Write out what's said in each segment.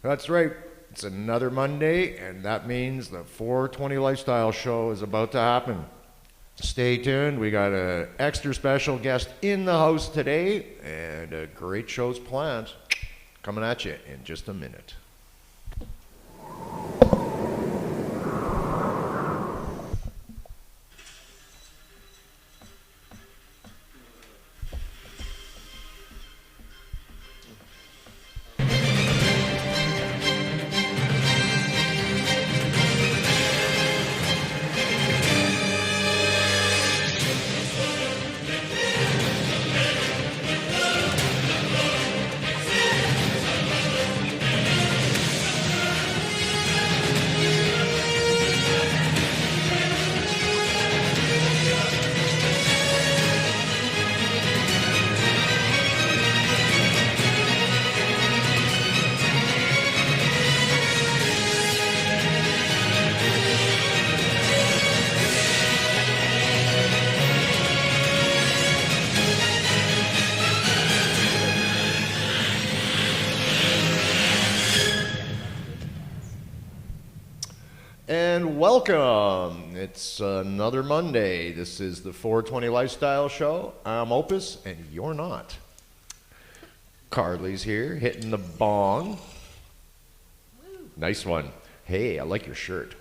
That's right. It's another Monday, and that means the 420 Lifestyle Show is about to happen. Stay tuned. We got an extra special guest in the house today, and a great show's planned. Coming at you in just a minute. Welcome. It's another Monday. This is the 420 Lifestyle Show. I'm Opus, and you're not. Carly's here, hitting the bong. Woo. Nice one. Hey, I like your shirt.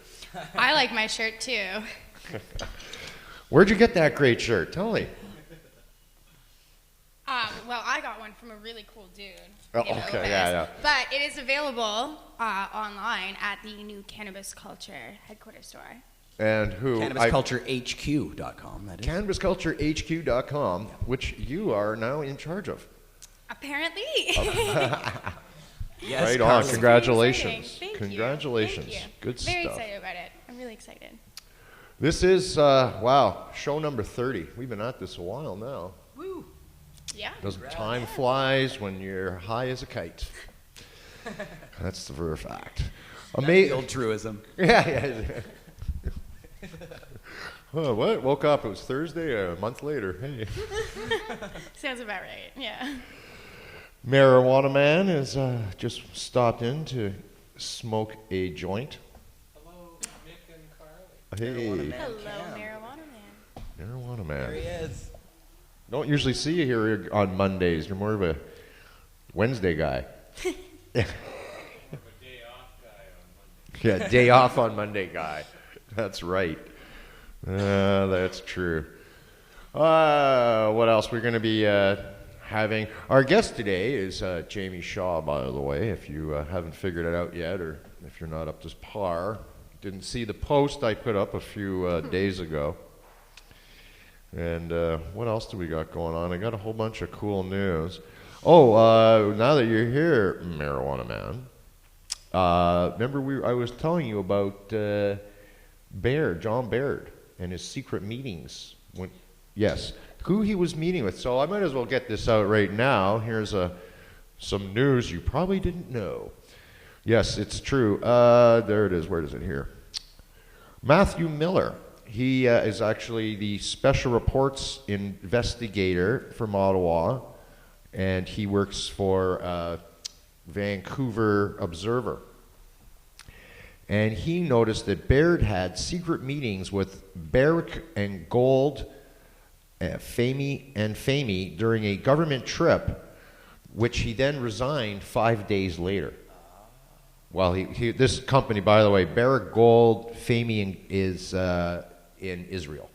I like my shirt, too. Where'd you get that great shirt? Tell me. Well, I got one from a really cool dude. Oh, okay, yeah. But it is available online at the new Cannabis Culture headquarters store. And who? CannabisCultureHQ.com, that is. CannabisCultureHQ.com, which you are now in charge of. Apparently. Yes, right on. Congratulations. Thank Congratulations. You. Thank you. Good Very stuff. excited about it. I'm really excited. This is, show number 30. We've been at this a while now. Woo. Yeah. Time flies when you're high as a kite. That's the Purrrfect. The old truism. Yeah. Oh, what? Woke up, it was Thursday, a month later. Hey. Sounds about right, yeah. Marijuana Man has just stopped in to smoke a joint. Hello, Mick and Carly. Hey. Hello, Marijuana Man. Marijuana Man. There he is. Don't usually see you here on Mondays. You're more of a Wednesday guy. I'm a day off guy on Monday. Yeah, day off on Monday guy. That's right. That's true. What else? We're going to be having... Our guest today is Jamie Shaw, by the way, if you haven't figured it out yet, or if you're not up to par. Didn't see the post I put up a few days ago. And what else do we got going on? I got a whole bunch of cool news. Oh, now that you're here, Marijuana Man, remember I was telling you about John Baird, and his secret meetings. Yes, who he was meeting with. So I might as well get this out right now. Here's some news you probably didn't know. Yes, it's true. There it is. Where is it here? Matthew Miller. He is actually the special reports investigator from Ottawa, and he works for Vancouver Observer. And he noticed that Baird had secret meetings with Barrick and Gold, Famey during a government trip, which he then resigned 5 days later. Well, this company, by the way, Barrick Gold, Famey is in Israel.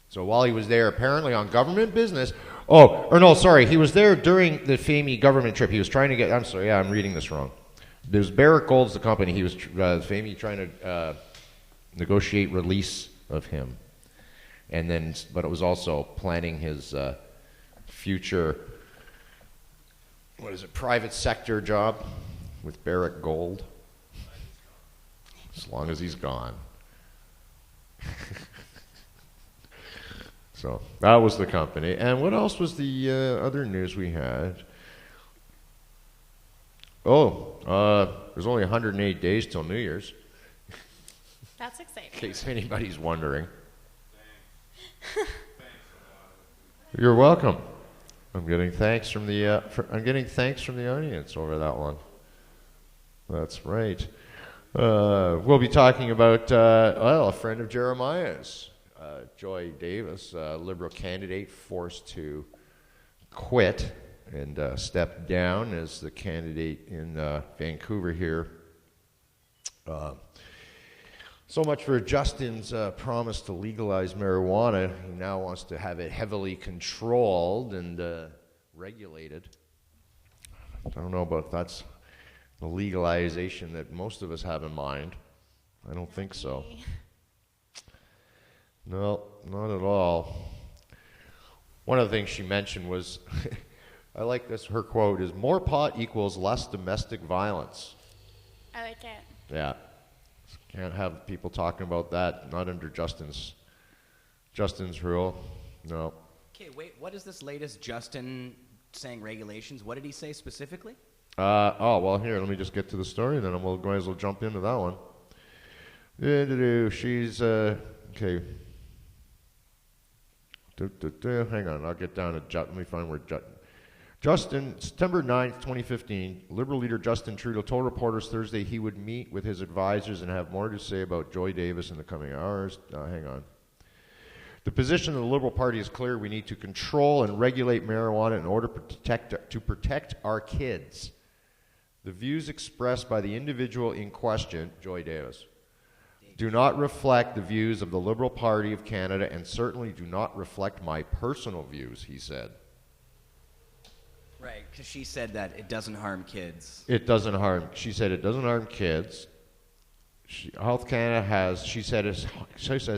So while he was there, apparently on government business. He was there during the Famey government trip. He was trying to get. I'm sorry, I'm reading this wrong. There's Barrick Gold's the company. He was Famey trying to negotiate release of him, but it was also planning his future. What is it? Private sector job with Barrick Gold. As long as he's gone. So that was the company. And what else was the other news we had? There's only 108 days till New Year's. That's exciting. In case anybody's wondering. You're welcome. I'm getting thanks from the audience over that one. That's right. We'll be talking about, a friend of Jeremiah's, Joy Davis, Liberal candidate forced to quit and step down as the candidate in Vancouver here. So much for Justin's promise to legalize marijuana. He now wants to have it heavily controlled and regulated. I don't know about that's the legalization that most of us have in mind. I don't think so. No, not at all. One of the things she mentioned was, I like this, her quote is, more pot equals less domestic violence. I like it. Yeah. Can't have people talking about that, not under Justin's rule. No. Okay, wait, what is this latest Justin saying regulations? What did he say specifically? Well, here, let me just get to the story, and then we'll might as well jump into that one. She's, okay. Hang on, I'll get down to, let me find where Justin, September 9th, 2015, Liberal leader Justin Trudeau told reporters Thursday he would meet with his advisors and have more to say about Joy Davis in the coming hours. Hang on. The position of the Liberal Party is clear. We need to control and regulate marijuana in order to protect our kids. The views expressed by the individual in question, Joy Davis, do not reflect the views of the Liberal Party of Canada and certainly do not reflect my personal views, he said. Right, because she said that it doesn't harm kids. It doesn't harm. She said it doesn't harm kids. Health Canada has. She says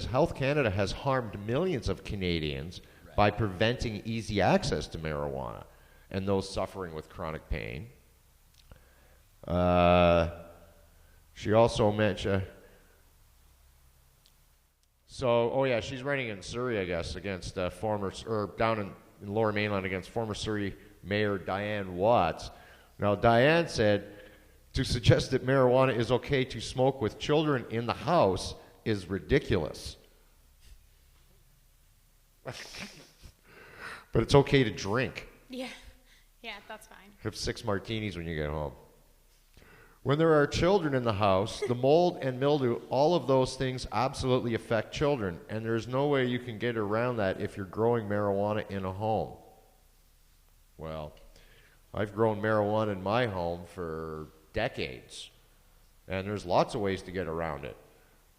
Health Canada has harmed millions of Canadians by preventing easy access to marijuana and those suffering with chronic pain. She also mentioned. She's running in Surrey, I guess, against down in Lower Mainland against former Surrey Mayor Diane Watts. Now, Diane said to suggest that marijuana is okay to smoke with children in the house is ridiculous. But it's okay to drink. Yeah, that's fine. Have 6 martinis when you get home. When there are children in the house, the mold and mildew, all of those things absolutely affect children, and there's no way you can get around that if you're growing marijuana in a home. Well, I've grown marijuana in my home for decades, and there's lots of ways to get around it.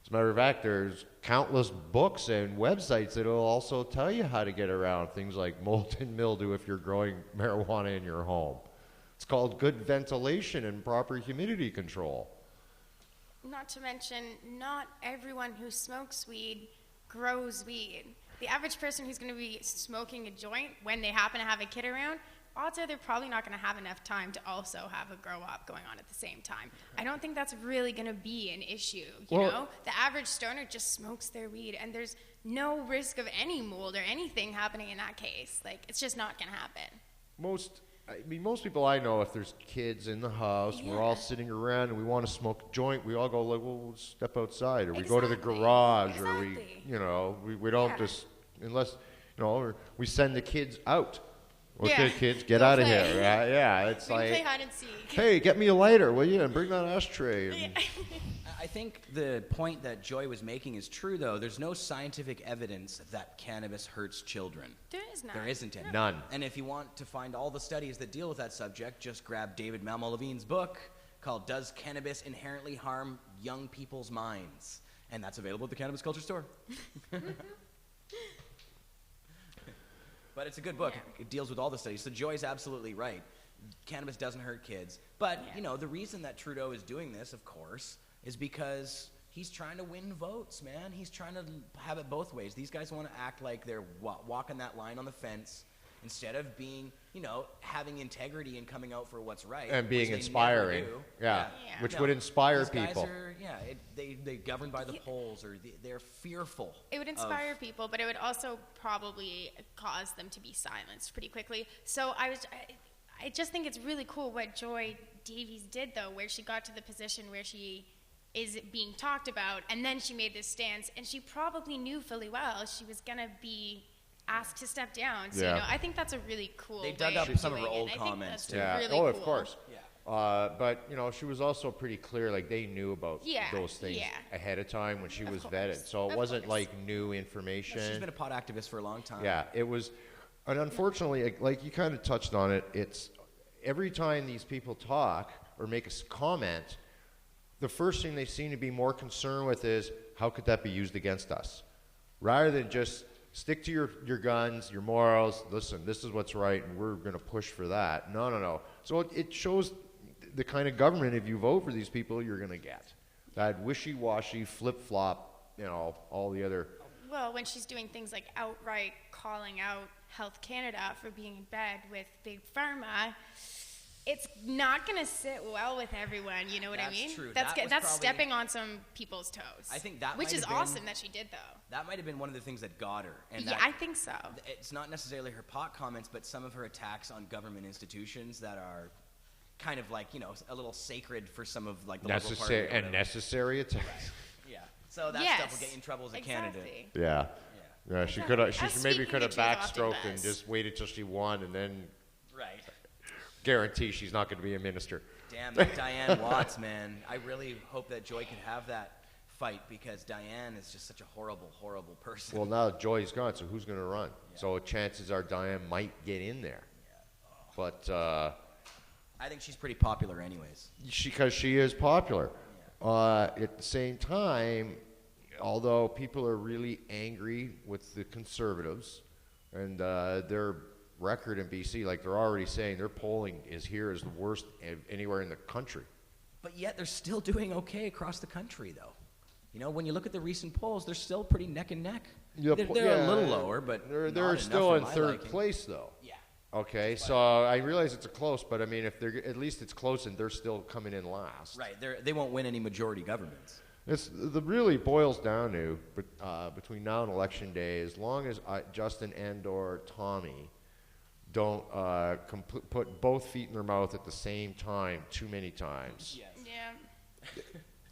As a matter of fact, there's countless books and websites that will also tell you how to get around things like mold and mildew if you're growing marijuana in your home. It's called good ventilation and proper humidity control. Not to mention, not everyone who smokes weed grows weed. The average person who's going to be smoking a joint when they happen to have a kid around, odds are they're probably not going to have enough time to also have a grow up going on at the same time. I don't think that's really going to be an issue, you know? The average stoner just smokes their weed, and there's no risk of any mold or anything happening in that case. Like, it's just not going to happen. Most people I know, if there's kids in the house, we're all sitting around and we want to smoke a joint, we all go like, well, we'll step outside, or we go to the garage, or we don't just, unless, or we send the kids out. Okay, kids, get out of here. It's we like, play hide and seek. Hey, get me a lighter, will you? And bring that ashtray. I think the point that Joy was making is true, though. There's no scientific evidence that cannabis hurts children. There is not. There isn't any. None. And if you want to find all the studies that deal with that subject, just grab David Malmo-Levine's book called Does Cannabis Inherently Harm Young People's Minds? And that's available at the Cannabis Culture Store. But it's a good book. It deals with all the studies. So Joy's absolutely right. Cannabis doesn't hurt kids. But, the reason that Trudeau is doing this, of course, is because he's trying to win votes, man. He's trying to have it both ways. These guys want to act like they're walking that line on the fence instead of being, having integrity and coming out for what's right. And being inspiring. Which would inspire people. Guys are, they govern by the polls, or they're fearful. It would inspire people, but it would also probably cause them to be silenced pretty quickly. So I just think it's really cool what Joy Davies did, though, where she got to the position where she is being talked about, and then she made this stance, and she probably knew fully well she was going to be asked to step down. So, I think that's a really cool They dug way up of some of her doing old it. comments, too. Really of cool. course. Yeah. But, you know, she was also pretty clear, like, they knew about those things ahead of time when she was vetted. So it wasn't, like, new information. She's been a pot activist for a long time. Yeah, it was, and unfortunately, like you kind of touched on it, it's every time these people talk or make a comment, the first thing they seem to be more concerned with is, how could that be used against us? Rather than just stick to your guns, your morals, listen, this is what's right, and we're going to push for that. No. So it shows the kind of government, if you vote for these people, you're going to get. That wishy-washy, flip-flop, you know, all the other... Well, when she's doing things like outright calling out Health Canada for being in bed with Big Pharma, it's not going to sit well with everyone, you know what I mean? True. That's probably, stepping on some people's toes. I think that which might is have been, awesome that she did, though. That might have been one of the things that got her. And yeah, I think so. It's not necessarily her pot comments, but some of her attacks on government institutions that are kind of like, you know, a little sacred for some of like the Liberal Party. And necessary attacks. Right. Yeah. So that stuff will get you in trouble as a candidate. Yeah. Yeah, she could have. She maybe could have backstroked backstroked and just waited till she won, and then right. Guarantee she's not going to be a minister. Damn, that Diane Watts, man. I really hope that Joy can have that fight because Diane is just such a horrible, horrible person. Well, now Joy's gone, so who's going to run? Yeah. So chances are Diane might get in there. Yeah. But I think she's pretty popular, anyways. Because she is popular. Yeah. At the same time, although people are really angry with the Conservatives and their record in BC, like they're already saying their polling is here as the worst anywhere in the country. But yet they're still doing okay across the country, though. You know, when you look at the recent polls, they're still pretty neck and neck. They're a little lower, but they're still in third place, though. Yeah. Okay, so I realize it's a close, but I mean, if they're at least it's close, and they're still coming in last. Right. They won't win any majority governments. It really boils down to between now and election day, as long as Justin and/or Tommy don't put both feet in their mouth at the same time too many times. Yes. Yeah.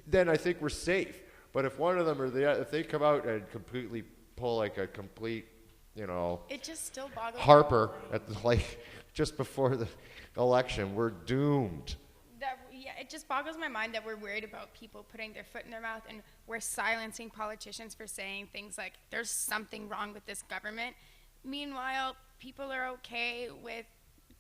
Then I think we're safe. But if one of them if they come out and completely pull like a complete, you know, it just still boggles Harper at just before the election, we're doomed. It just boggles my mind that we're worried about people putting their foot in their mouth and we're silencing politicians for saying things like there's something wrong with this government. Meanwhile, people are okay with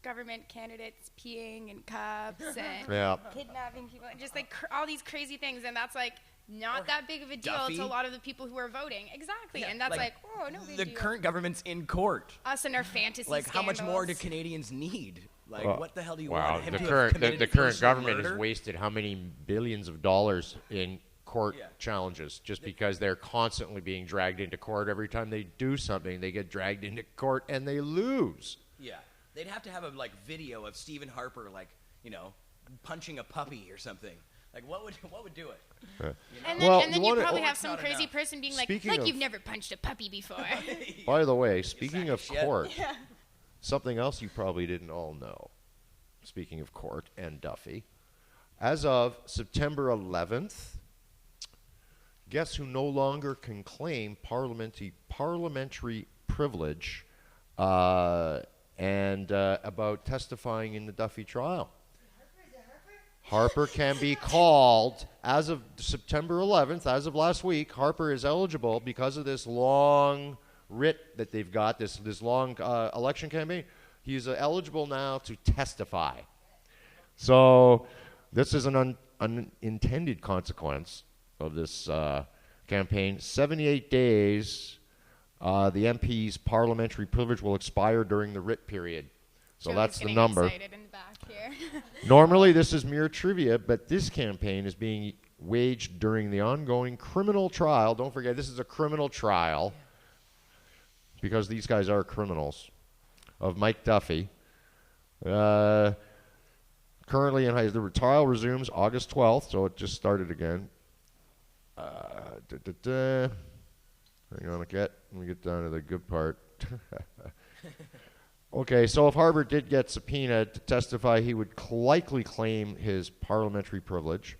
government candidates peeing in cups and kidnapping people and just like all these crazy things, and that's like not that big of a deal to a lot of the people who are voting. Exactly. And that's like oh, no big deal. The current government's in court. Us and our fantasy like scandals. How much more do Canadians need? Like, what the hell do you want? Him the current government has wasted how many billions of dollars in court challenges just because they're constantly being dragged into court. Every time they do something, they get dragged into court and they lose. Yeah. They'd have to have a video of Stephen Harper, like, you know, punching a puppy or something. Like, what would do it? You know? And then you'd probably have some crazy person being like you've never punched a puppy before. By the way, speaking of court, something else you probably didn't all know, speaking of court and Duffy, as of September 11th, guess who no longer can claim parliamentary privilege and about testifying in the Duffy trial? Harper can be called as of September 11th, as of last week. Harper is eligible because of this long writ that they've got, this long election campaign. He's eligible now to testify. So this is an unintended consequence of this campaign. 78 days, the MP's parliamentary privilege will expire during the writ period. So Joey's that's the number. Excited in the back here. Normally this is mere trivia, but this campaign is being waged during the ongoing criminal trial. Don't forget, this is a criminal trial because these guys are criminals, of Mike Duffy. Currently the trial resumes August 12th, so it just started again. Hang on let me get down to the good part. Okay, so if Harper did get subpoenaed to testify, he would likely claim his parliamentary privilege,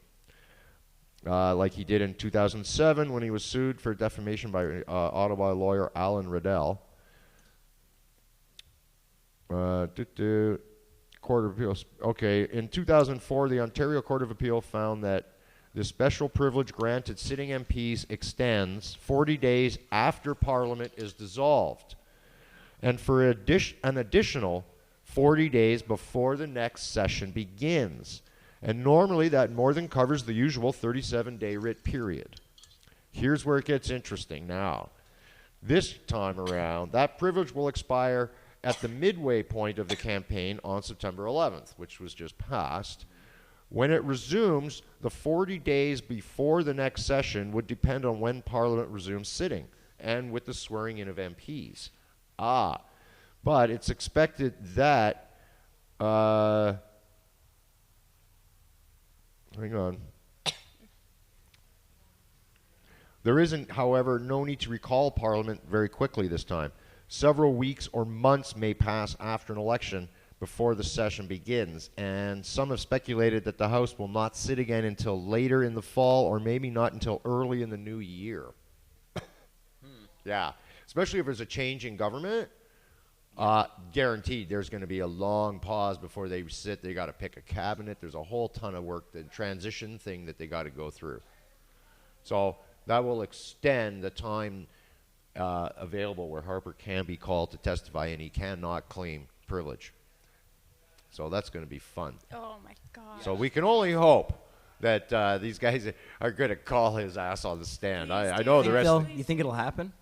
like he did in 2007 when he was sued for defamation by Ottawa lawyer Alan Riddell. Court of Appeals. Okay, in 2004, the Ontario Court of Appeal found that the special privilege granted sitting MPs extends 40 days after Parliament is dissolved, and for an additional 40 days before the next session begins. And normally that more than covers the usual 37-day writ period. Here's where it gets interesting now. This time around, that privilege will expire at the midway point of the campaign on September 11th, which was just passed. When it resumes, the 40 days before the next session would depend on when Parliament resumes sitting and with the swearing in of MPs. But it's expected that, hang on. There isn't, however, no need to recall Parliament very quickly this time. Several weeks or months may pass after an election before the session begins, and some have speculated that the House will not sit again until later in the fall or maybe not until early in the new year. Yeah, especially if there's a change in government. Guaranteed there's going to be a long pause before they sit. They got to pick a cabinet. There's a whole ton of work, the transition thing that they got to go through. So that will extend the time available where Harper can be called to testify, and he cannot claim privilege. So that's going to be fun. Oh, my God. So we can only hope that these guys are going to call his ass on the stand. I know the rest. You think it'll happen?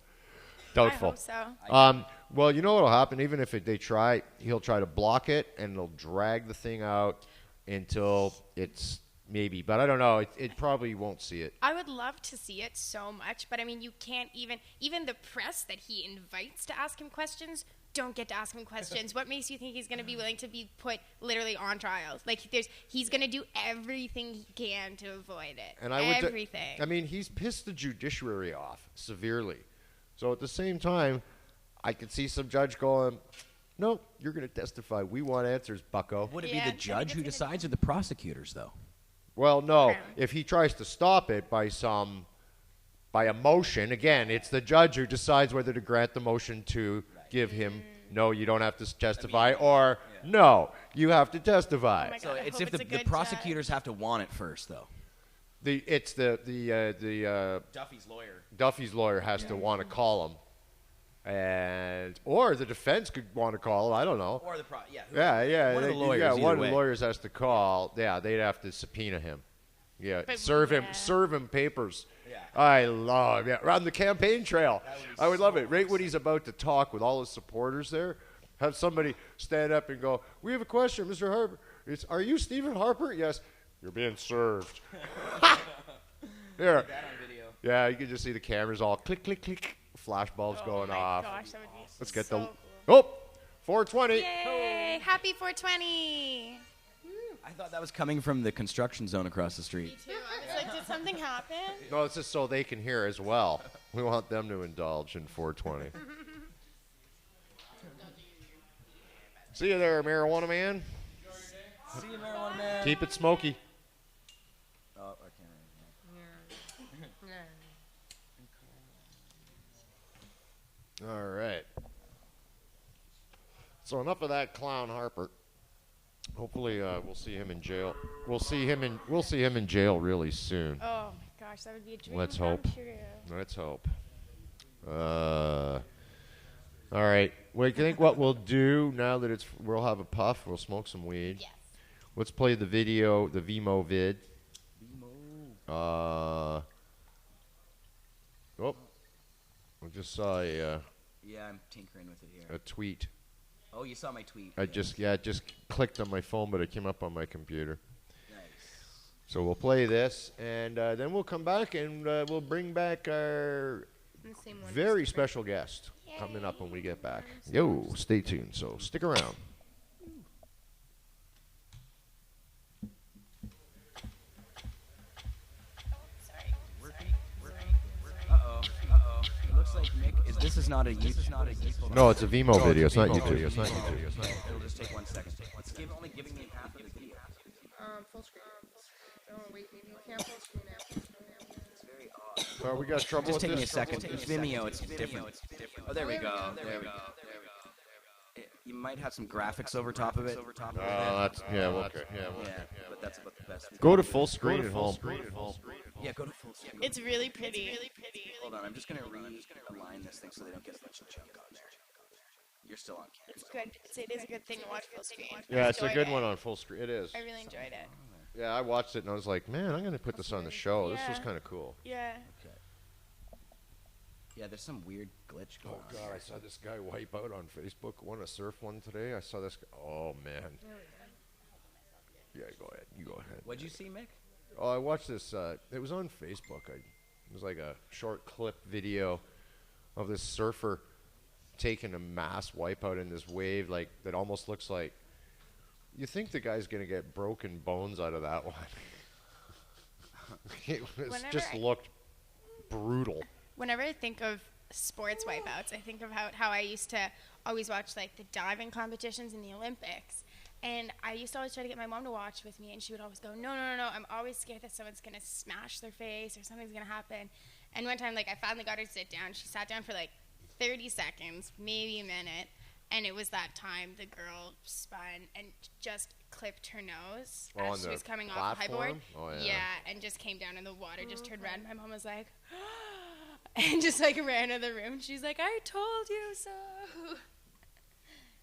Doubtful. I hope so. Well, you know what will happen? Even if they try, he'll try to block it, and they'll drag the thing out until it's maybe. But I don't know. It probably won't see it. I would love to see it so much, but I mean, you can't even the press that he invites to ask him questions don't get to ask him questions. What makes you think he's going to be willing to be put literally on trial? Like, he's going to do everything he can to avoid it. And everything. I mean, he's pissed the judiciary off severely. So at the same time, I could see some judge going, no, you're going to testify. We want answers, bucko. Would it be the judge who decides or the prosecutors, though? Well, no. If he tries to stop it by a motion, again, it's the judge who decides whether to grant the motion to give him, no, you don't have to testify, or no, you have to testify. Oh my God, So it's if the prosecutors have to want it first, though. It's the Duffy's lawyer has to want to call him, or the defense could want to call him. I don't know. Or the one of the lawyers. Yeah, one of the lawyers has to call. Yeah, they'd have to subpoena him. Yeah, But serve him papers. Yeah. I love on the campaign trail. I would love it. Right when he's about to talk with all his supporters there, have somebody stand up and go, "We have a question, Mr. Harper. Are you Stephen Harper?" Yes. You're being served. Here. Yeah, you can just see the cameras all click, click, click. Flash bulbs going off. Gosh, that would be Let's get so cool. 420. Yay! Happy 420. I thought that was coming from the construction zone across the street. Me too. I was like, did something happen? No, it's just so they can hear as well. We want them to indulge in 420. See you there, marijuana man. See you, marijuana man. Keep it smoky. Oh, I can't. All right. So enough of that clown Harper. Hopefully, we'll see him in jail. We'll see him in jail really soon. Oh my gosh, that would be a dream. Let's come hope. true. Let's hope. All right. Well, I think what we'll do now that we'll have a puff, we'll smoke some weed. Yes. Let's play the video, the VMO vid. I just saw Yeah, I'm tinkering with it here. a tweet. Oh, you saw my tweet. I just clicked on my phone, but it came up on my computer. Nice. So we'll play this, and then we'll come back and we'll bring back our The same one. very special guest coming up when we get back. Yo, stay tuned. So stick around. It looks like Mick this is not a YouTube. No, it's a Vimo video. It's not Vimo YouTube. video. It'll just take 1 second. It's only giving me half of the video. Full screen. Oh, wait, maybe you can't full screen now. It's very odd. We got trouble Just with take me a this? second. It's Vimeo. It's different. Oh, there we go. There we go. You might have some graphics over top of it. That's okay. But that's about the best. Go to full screen at home. Yeah, go to full screen. It's really pretty. Hold on, I'm just gonna realign this thing so they don't get a bunch of junk on there. You're still on camera. It's good. It is a good thing to watch full screen. Yeah, it's a good one on full screen. It is. I really enjoyed it. Yeah, I watched it and I was like, man, I'm gonna put this on the show. This was kind of cool. Yeah. Okay. Yeah, there's some weird glitch going on. Oh God, I saw this guy wipe out on Facebook. Won a surf one today. I saw this guy. Oh man. Yeah, go ahead. You go ahead. What'd you see, Mick? Oh, I watched this. It was on Facebook. It was like a short clip video of this surfer taking a mass wipeout in this wave, like that almost looks like. You think the guy's gonna get broken bones out of that one? It was just looked brutal. Whenever I think of sports wipeouts, I think of how I used to always watch like the diving competitions in the Olympics. And I used to always try to get my mom to watch with me, and she would always go, no, I'm always scared that someone's going to smash their face or something's going to happen. And one time, like, I finally got her to sit down. She sat down for, like, 30 seconds, maybe a minute, and it was that time the girl spun and just clipped her nose as she was coming off the highboard. Oh, yeah. Yeah, and just came down in the water, just turned red. My mom was like, and just, like, ran out of the room. She's like, I told you so.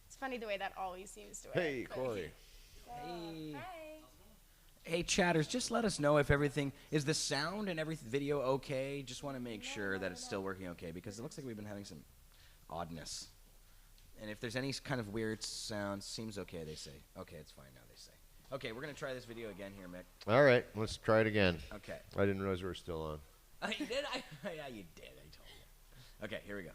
It's funny the way that always seems to work. Hey, Corey. Hey. Hi. Hey, chatters, just let us know if everything is the sound and every video okay. Just want to make sure that it's still working okay, because it looks like we've been having some oddness. And if there's any kind of weird sound, seems okay, they say. Okay, it's fine now, they say. Okay, we're going to try this video again here, Mick. All right, let's try it again. Okay. I didn't realize we were still on. You did? Yeah, you did. I told you. Okay, here we go.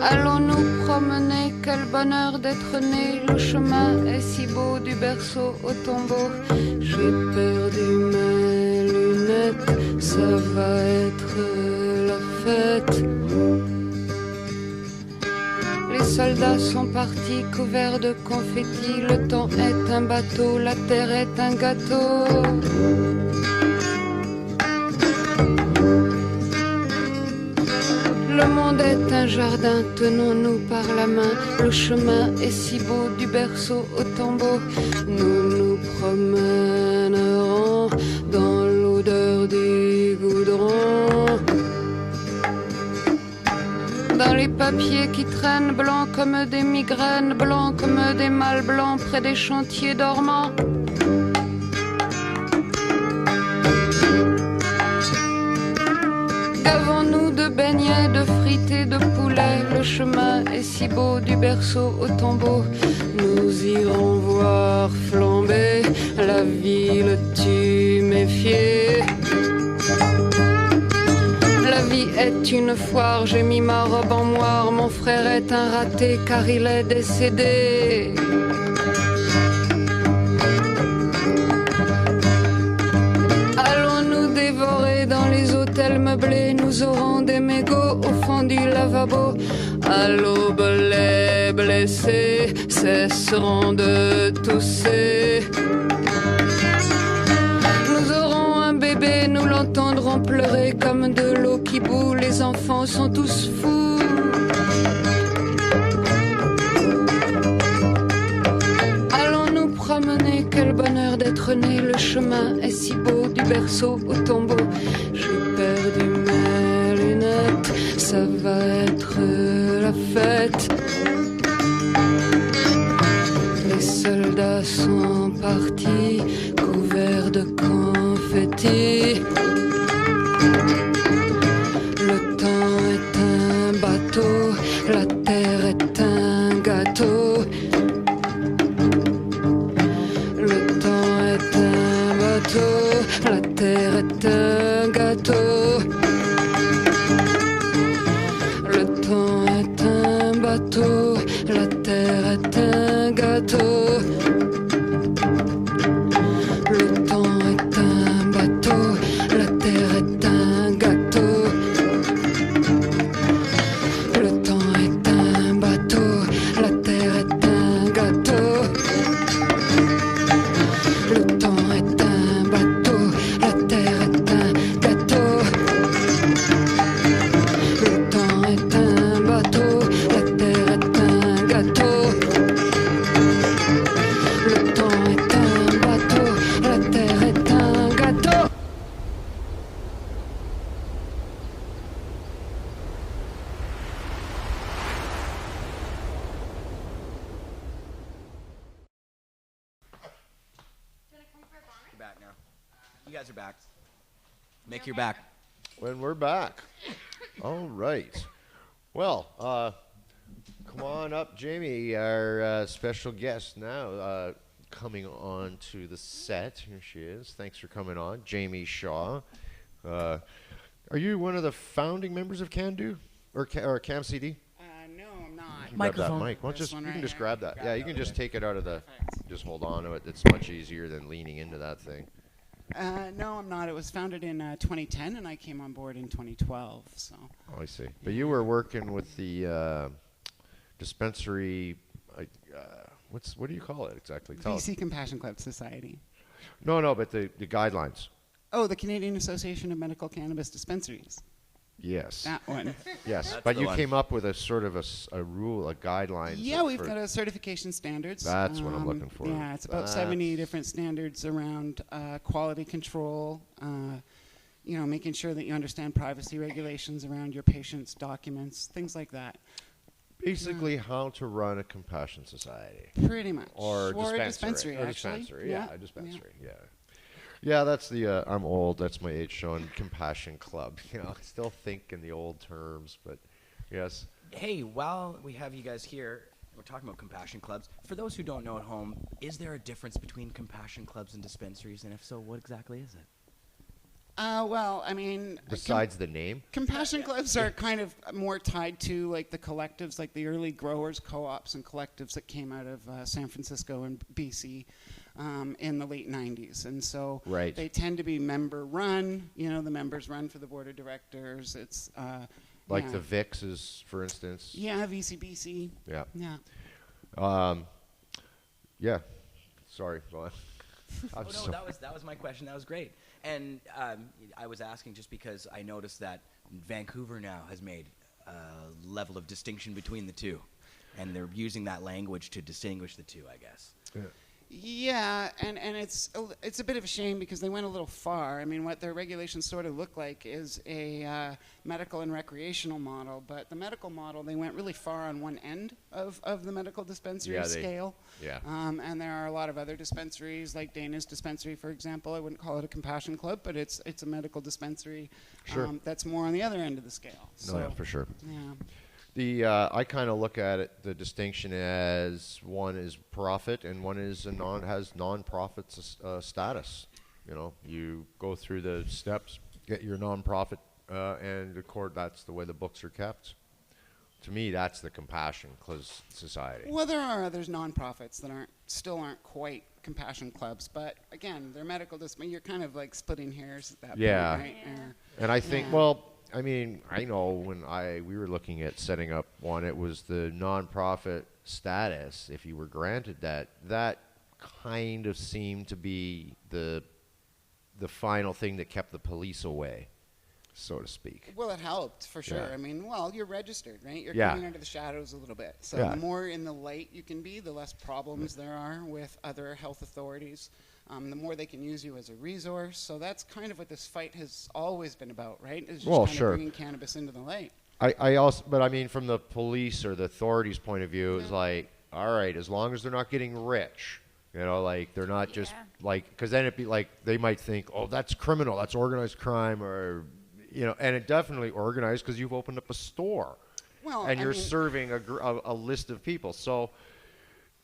Allons-nous promener, quel bonheur d'être né. Le chemin est si beau du berceau au tombeau. J'ai perdu mes lunettes, ça va être la fête. Les soldats sont partis couverts de confettis. Le temps est un bateau, la terre est un gâteau. Le monde est un jardin, tenons-nous par la main. Le chemin est si beau du berceau au tombeau. Nous nous promènerons dans l'odeur du goudron. Dans les papiers qui traînent, blancs comme des migraines, blancs comme des mâles blancs près des chantiers dormants. Gavons-nous de beignets, de frites, de poulet. Le chemin est si beau du berceau au tombeau. Nous irons voir flamber la ville tuméfiée. La vie est une foire, j'ai mis ma robe en moire. Mon frère est un raté car il est décédé. Allons-nous dévorer dans les hôtels meublés. Nous aurons des mégots au fond du lavabo. À l'aube les blessés cesseront de tousser. Nous aurons un bébé, nous l'entendrons pleurer comme de l'eau qui bout. Les enfants sont tous fous. Allons-nous promener, quel bonheur d'être né. Le chemin est si beau du berceau au tombeau. J'ai perdu mes lunettes, ça va être la fête. terre est un gâteau. Le temps est un bateau, la terre est un gâteau. Le temps est un bateau, la terre est un gâteau. Le temps est un bateau, la terre est un gâteau. Le temps est un bateau, la terre est un gâteau. Le temps est un bateau, la terre est un gâteau. Le temps est un bateau, la terre est un gâteau. You're back now. You guys are back. Mick, you're back. When we're back. All right. Well, come on up, Jamie, our special guest now, coming on to the set. Here she is. Thanks for coming on. Jamie Shaw. Are you one of the founding members of CanDo or CamCD? No, I'm not. Grab that Microphone. mic. Why don't This you one can right just here. grab that. Grab Yeah, it you can over just there. take it out of the. Perfect. Just hold on to it. It's much easier than leaning into that thing. No, I'm not. It was founded in 2010, and I came on board in 2012. So Oh, I see. But you were working with the dispensary. What do you call it exactly? Tell us. BC Compassion Club Society. No, but the guidelines. Oh, the Canadian Association of Medical Cannabis Dispensaries. Yes. That one. Yes, That's but the you one. came up with a sort of a rule, a guideline. Yeah, we've got a certification standards. That's what I'm looking for. Yeah, it's about That's- 70 different standards around quality control, making sure that you understand privacy regulations around your patient's documents, things like that. basically how to run a compassion society. Pretty much. Or a dispensary. actually. Dispensary, yeah, a dispensary, yeah. Yeah, that's the, I'm old, that's my age showing, compassion club. You know, I still think in the old terms, but yes. Hey, while we have you guys here, we're talking about compassion clubs. For those who don't know at home, is there a difference between compassion clubs and dispensaries? And if so, what exactly is it? Well, I mean, Besides the name? compassion clubs are kind of more tied to like the collectives, like the early growers co-ops and collectives that came out of San Francisco and BC in the late 90s. And so Right. they tend to be member run. You know, the members run for the board of directors. It's Like yeah. the VIX is, for instance? Yeah, VCBC. Yeah. Yeah. Yeah. Sorry, go on. Oh no, that was my question. That was great. And I was asking just because I noticed that Vancouver now has made a level of distinction between the two, and they're using that language to distinguish the two, I guess. Yeah. Yeah, and it's a bit of a shame because they went a little far. I mean, what their regulations sort of look like is a medical and recreational model, but the medical model, they went really far on one end of the medical dispensary Yeah, scale. yeah. And there are a lot of other dispensaries, like Dana's dispensary, for example. I wouldn't call it a compassion club, but it's a medical dispensary Sure. that's more on the other end of the scale. No, yeah, for sure. Yeah. I kind of look at it, the distinction as one is profit and one is has non-profit status. You know, you go through the steps, get your non-profit, and that's the way the books are kept. To me, that's the compassion society. Well, there are others nonprofits that still aren't quite compassion clubs, but again, they're medical. You're kind of like splitting hairs at that Yeah. point, right? Yeah. And I think, Yeah. well, I mean, I know when we were looking at setting up one, it was the nonprofit status. If you were granted that kind of seemed to be the final thing that kept the police away, so to speak. Well, it helped for sure. Yeah. I mean, well, you're registered, right? You're Yeah. coming under the shadows a little bit. So Yeah. the more in the light you can be, the less problems there are with other health authorities. The more they can use you as a resource. So that's kind of what this fight has always been about, right? Is just Well, kind sure. of bringing cannabis into the light. I also, but I mean, from the police or the authorities' point of view, it's like, all right, as long as they're not getting rich, you know, like they're not just Yeah. like, because then it'd be like they might think, oh, that's criminal, that's organized crime, or you know, and it definitely organized because you've opened up a store, Well, and I you're mean- serving a list of people. So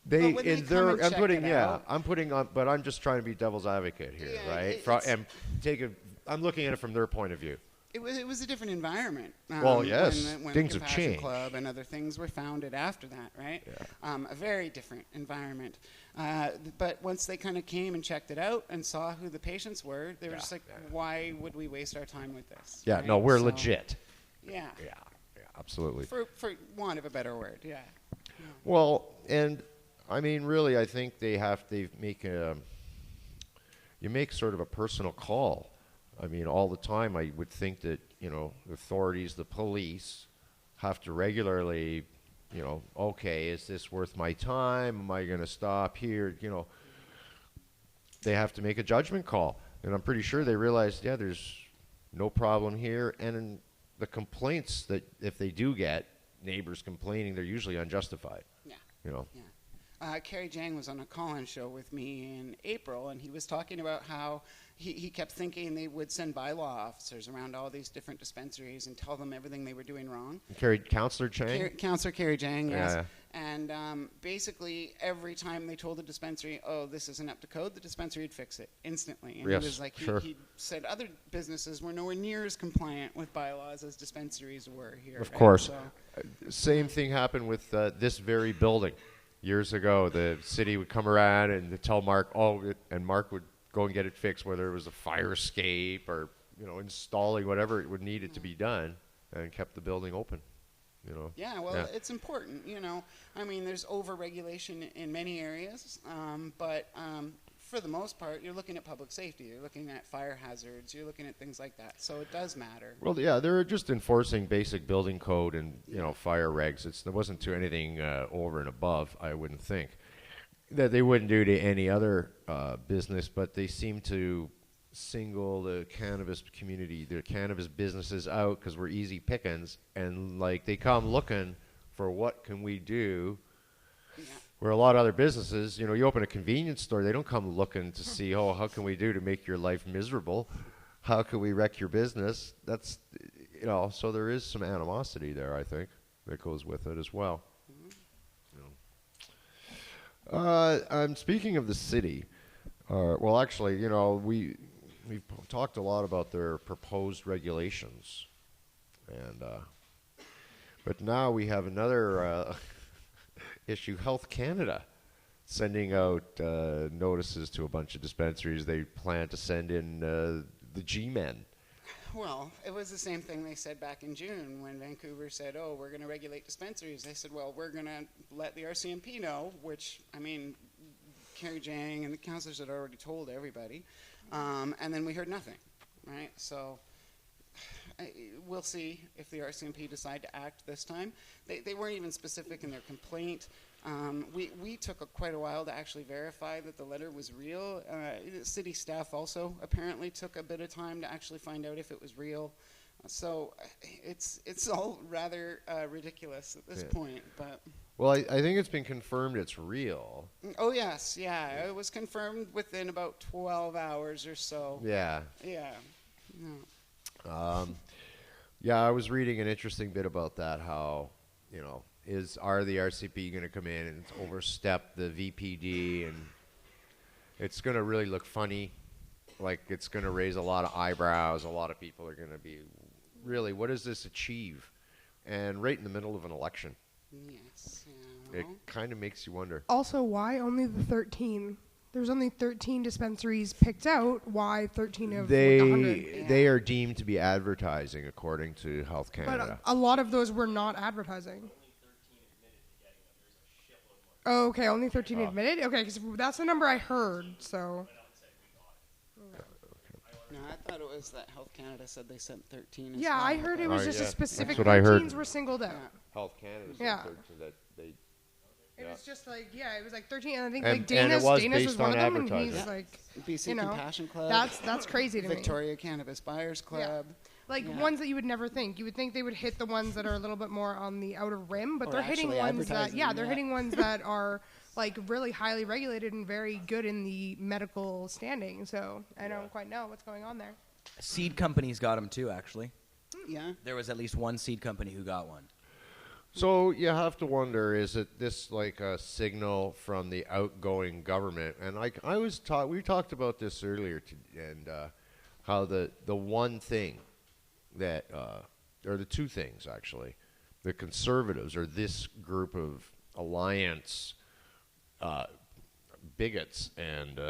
They But when in they come their and check it out- I'm putting on, but I'm just trying to be devil's advocate here, Yeah, right? it's- And I'm looking at it from their point of view. It was a different environment. Well, yes, when things the have Compassion changed. Club and other things were founded after that, right? A very different environment. But once they kind of came and checked it out and saw who the patients were, they were just like, why would we waste our time with this? Yeah, right? no, we're So, legit. Yeah. Yeah, absolutely. For want of a better word, yeah. Well, and I mean, really, I think they make you make sort of a personal call. I mean, all the time, I would think that, you know, the authorities, the police, have to regularly, you know, okay, is this worth my time? Am I going to stop here? You know, they have to make a judgment call. And I'm pretty sure they realized, yeah, there's no problem here. And the complaints that if they do get neighbors complaining, they're usually unjustified. Yeah. You know. Yeah. Kerry Jang was on a call-in show with me in April, and he was talking about how he kept thinking they would send bylaw officers around all these different dispensaries and tell them everything they were doing wrong. Councillor Chang? Councillor Kerry Jang, yes. Yeah. And basically, every time they told the dispensary, oh, this isn't up to code, the dispensary would fix it instantly. And Yes, he was like, sure. he said other businesses were nowhere near as compliant with bylaws as dispensaries were here. Of right? course. So, Same thing happened with this very building. Years ago, the city would come around and tell Mark, and Mark would go and get it fixed, whether it was a fire escape or, you know, installing whatever it would need it to be done, and kept the building open. You know. yeah, well, it's important, you know. I mean, there's over-regulation in many areas, but for the most part, you're looking at public safety. You're looking at fire hazards. You're looking at things like that. So it does matter. Well, yeah, they're just enforcing basic building code and, you know, fire regs. There wasn't to anything over and above, I wouldn't think, that they wouldn't do to any other business, but they seem to single the cannabis community, the cannabis businesses out because we're easy pickings, and like they come looking for what can we do. Yeah. Where a lot of other businesses, you know, you open a convenience store, they don't come looking to see, oh, how can we do to make your life miserable? How can we wreck your business? That's, you know, so there is some animosity there, I think, that goes with it as well. You know. I'm speaking of the city. Well, actually, you know, we've talked a lot about their proposed regulations, and but now we have another issue. Health Canada sending out notices to a bunch of dispensaries. They plan to send in the G-men. Well, it was the same thing they said back in June when Vancouver said, oh, we're going to regulate dispensaries. They said, well, we're going to let the RCMP know, which, I mean, Kerry Jang and the councillors had already told everybody. And then we heard nothing, right? So we'll see if the RCMP decide to act this time. They weren't even specific in their complaint. We took quite a while to actually verify that the letter was real. City staff also apparently took a bit of time to actually find out if it was real. So it's all rather ridiculous at this point. But well, I think it's been confirmed it's real. oh yes, yeah, it was confirmed within about 12 hours or so. Yeah. Yeah. Yeah, I was reading an interesting bit about that, how, you know, are the RCP going to come in and overstep the VPD, and it's going to really look funny, like it's going to raise a lot of eyebrows. A lot of people are going to be, really, what does this achieve? And right in the middle of an election. Yes. It kind of makes you wonder. Also, why only the 13? There's only 13 dispensaries picked out. Why 13 of 100? They are deemed to be advertising, according to Health Canada. But a lot of those were not advertising. Oh, okay, only 13 admitted? Okay, because that's the number I heard, so. No, I thought it was that Health Canada said they sent 13 as Yeah, well. I heard it was Oh, just yeah. a specific That's what I heard. 13s were singled out. Health Canada Yeah. said that they. It was just like, yeah, it was like 13, and I think And- like and it Dana's was was based one on of them, and advertising. he's like, BC you know, Compassion Club. that's crazy to me. Victoria Cannabis Buyers Club. Like Yeah. ones that you would never think. You would think they would hit the ones that are a little bit more on the outer rim, but Or they're hitting actually ones that, advertising, they're yeah. hitting ones that are like really highly regulated and very good in the medical standing. So I don't quite know what's going on there. Seed companies got them too, actually. Yeah. There was at least one seed company who got one. So you have to wonder, is it this like a signal from the outgoing government? And we talked about this earlier, and how the one thing that, or the two things actually, the conservatives or this group of alliance bigots and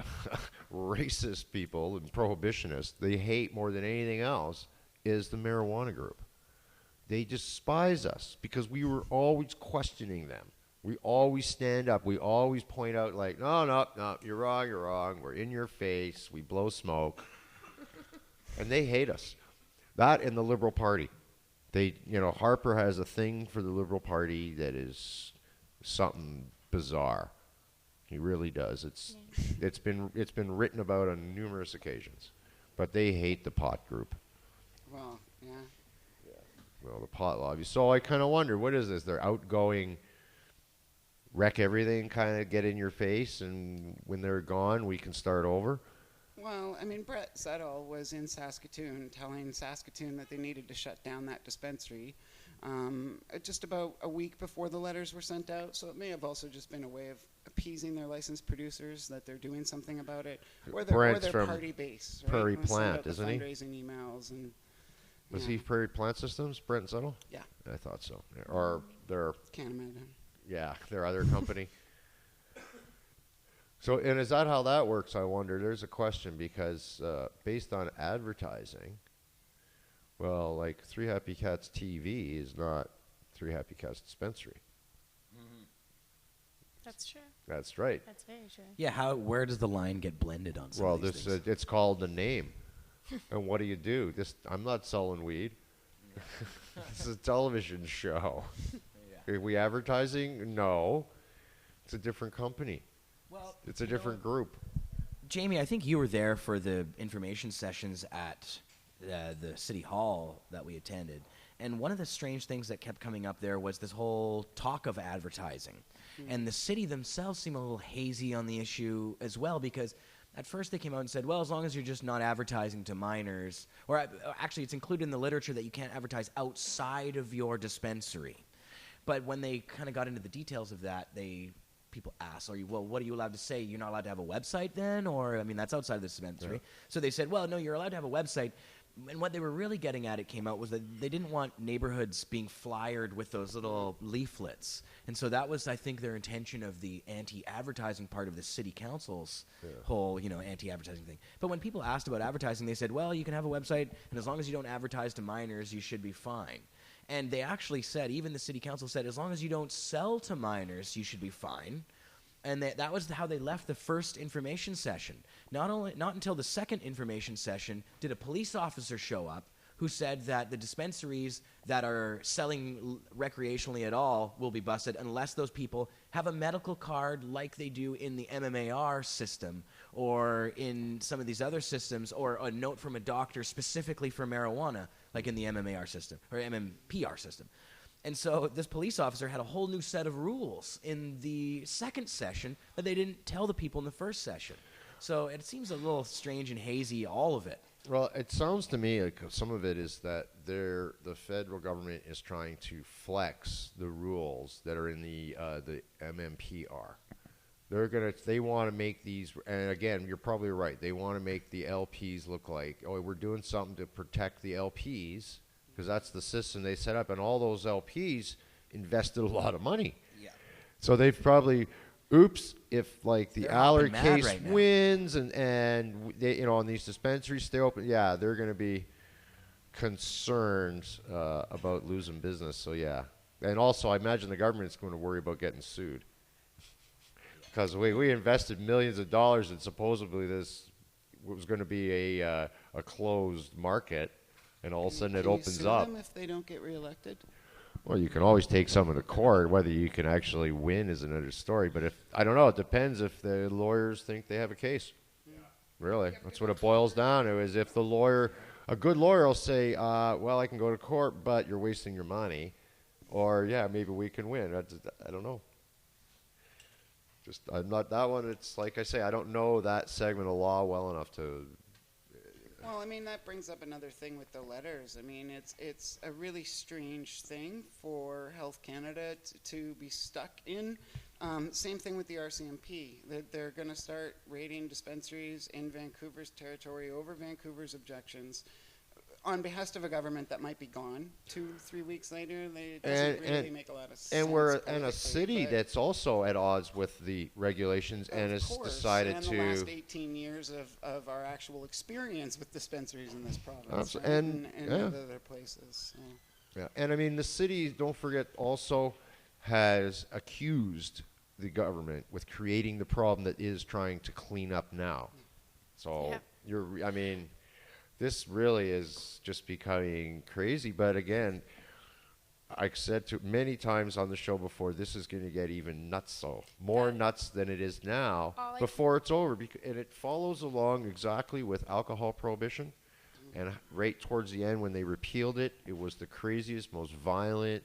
racist people and prohibitionists they hate more than anything else is the marijuana group. They despise us because we were always questioning them. We always stand up. We always point out, like, no, you're wrong. We're in your face. We blow smoke. And they hate us. That and the Liberal Party. Harper has a thing for the Liberal Party that is something bizarre. He really does. It's been written about on numerous occasions. But they hate the pot group. Well, yeah. Well, the pot lobby. So I kind of wonder, what is this? They're outgoing, wreck everything, kind of get in your face, and when they're gone, we can start over? Well, I mean, Brett Settle was in Saskatoon telling Saskatoon that they needed to shut down that dispensary just about a week before the letters were sent out. So it may have also just been a way of appeasing their licensed producers that they're doing something about it, or their party base. Right? Prairie Plant, isn't he? Fundraising emails and. Was he Prairie Plant Systems, Brent Settle? Yeah. I thought so. Or their... Canada. Yeah, their other company. So, and is that how that works, I wonder? There's a question, because based on advertising, well, like 3 Happy Cats TV is not 3 Happy Cats Dispensary. Mm-hmm. That's true. That's right. That's very true. Yeah, where does the line get blended on some of these things? It's called the name. And what do? I'm not selling weed. This is a television show. Yeah. Are we advertising? No. It's a different company. Well, it's a different group. Jamie, I think you were there for the information sessions at the City Hall that we attended. And one of the strange things that kept coming up there was this whole talk of advertising. Mm-hmm. And the city themselves seem a little hazy on the issue as well, because at first they came out and said, well, as long as you're just not advertising to minors, or actually it's included in the literature that you can't advertise outside of your dispensary. But when they kind of got into the details of that, people asked, what are you allowed to say? You're not allowed to have a website then? Or, I mean, that's outside of the dispensary. Yeah. So they said, well, no, you're allowed to have a website. And what they were really getting at, it came out, was that they didn't want neighborhoods being flyered with those little leaflets. And so that was, I think, their intention of the anti-advertising part of the city council's whole, anti-advertising thing. But when people asked about advertising, they said, well, you can have a website, and as long as you don't advertise to minors, you should be fine. And they actually said, even the city council said, as long as you don't sell to minors, you should be fine. And that was how they left the first information session. Not until the second information session did a police officer show up who said that the dispensaries that are selling recreationally at all will be busted unless those people have a medical card like they do in the MMAR system or in some of these other systems, or a note from a doctor specifically for marijuana like in the MMAR system or MMPR system. And so this police officer had a whole new set of rules in the second session that they didn't tell the people in the first session. So it seems a little strange and hazy, all of it. Well, it sounds to me like some of it is that the federal government is trying to flex the rules that are in the MMPR. They want to make these, and again, you're probably right. They want to make the LPs look like, we're doing something to protect the LPs, because that's the system they set up, and all those LPs invested a lot of money. Yeah. So they've probably, if like the Aller case right wins and they, on these dispensaries stay open, they're going to be concerned about losing business. So yeah, and also I imagine the government's going to worry about getting sued, because we invested millions of dollars and supposedly this was going to be a closed market. And all of a sudden it opens up. Them if they don't get reelected? Well, you can always take someone to court. Whether you can actually win is another story. But I don't know. It depends if the lawyers think they have a case. Yeah. Really, that's what it boils down to. Is if a good lawyer will say, well, I can go to court, but you're wasting your money, or maybe we can win. I don't know. I'm not that one. It's like I say, I don't know that segment of law well enough to Well, I mean, that brings up another thing with the letters. I mean, it's a really strange thing for Health Canada to be stuck in. Same thing with the RCMP. They're going to start raiding dispensaries in Vancouver's territory over Vancouver's objections on behest of a government that might be gone 2-3 weeks later. It doesn't really make a lot of sense. And we're in a city that's also at odds with the regulations and has decided and to. the last 18 years of our actual experience with dispensaries in this province and other places. So. Yeah, and I mean the city. Don't forget also has accused the government with creating the problem that is trying to clean up now. So I mean. This really is just becoming crazy. But again, I've said to many times on the show before, this is going to get even nutso. More nuts than it is now before it's over. And it follows along exactly with alcohol prohibition. And right towards the end when they repealed it, it was the craziest, most violent,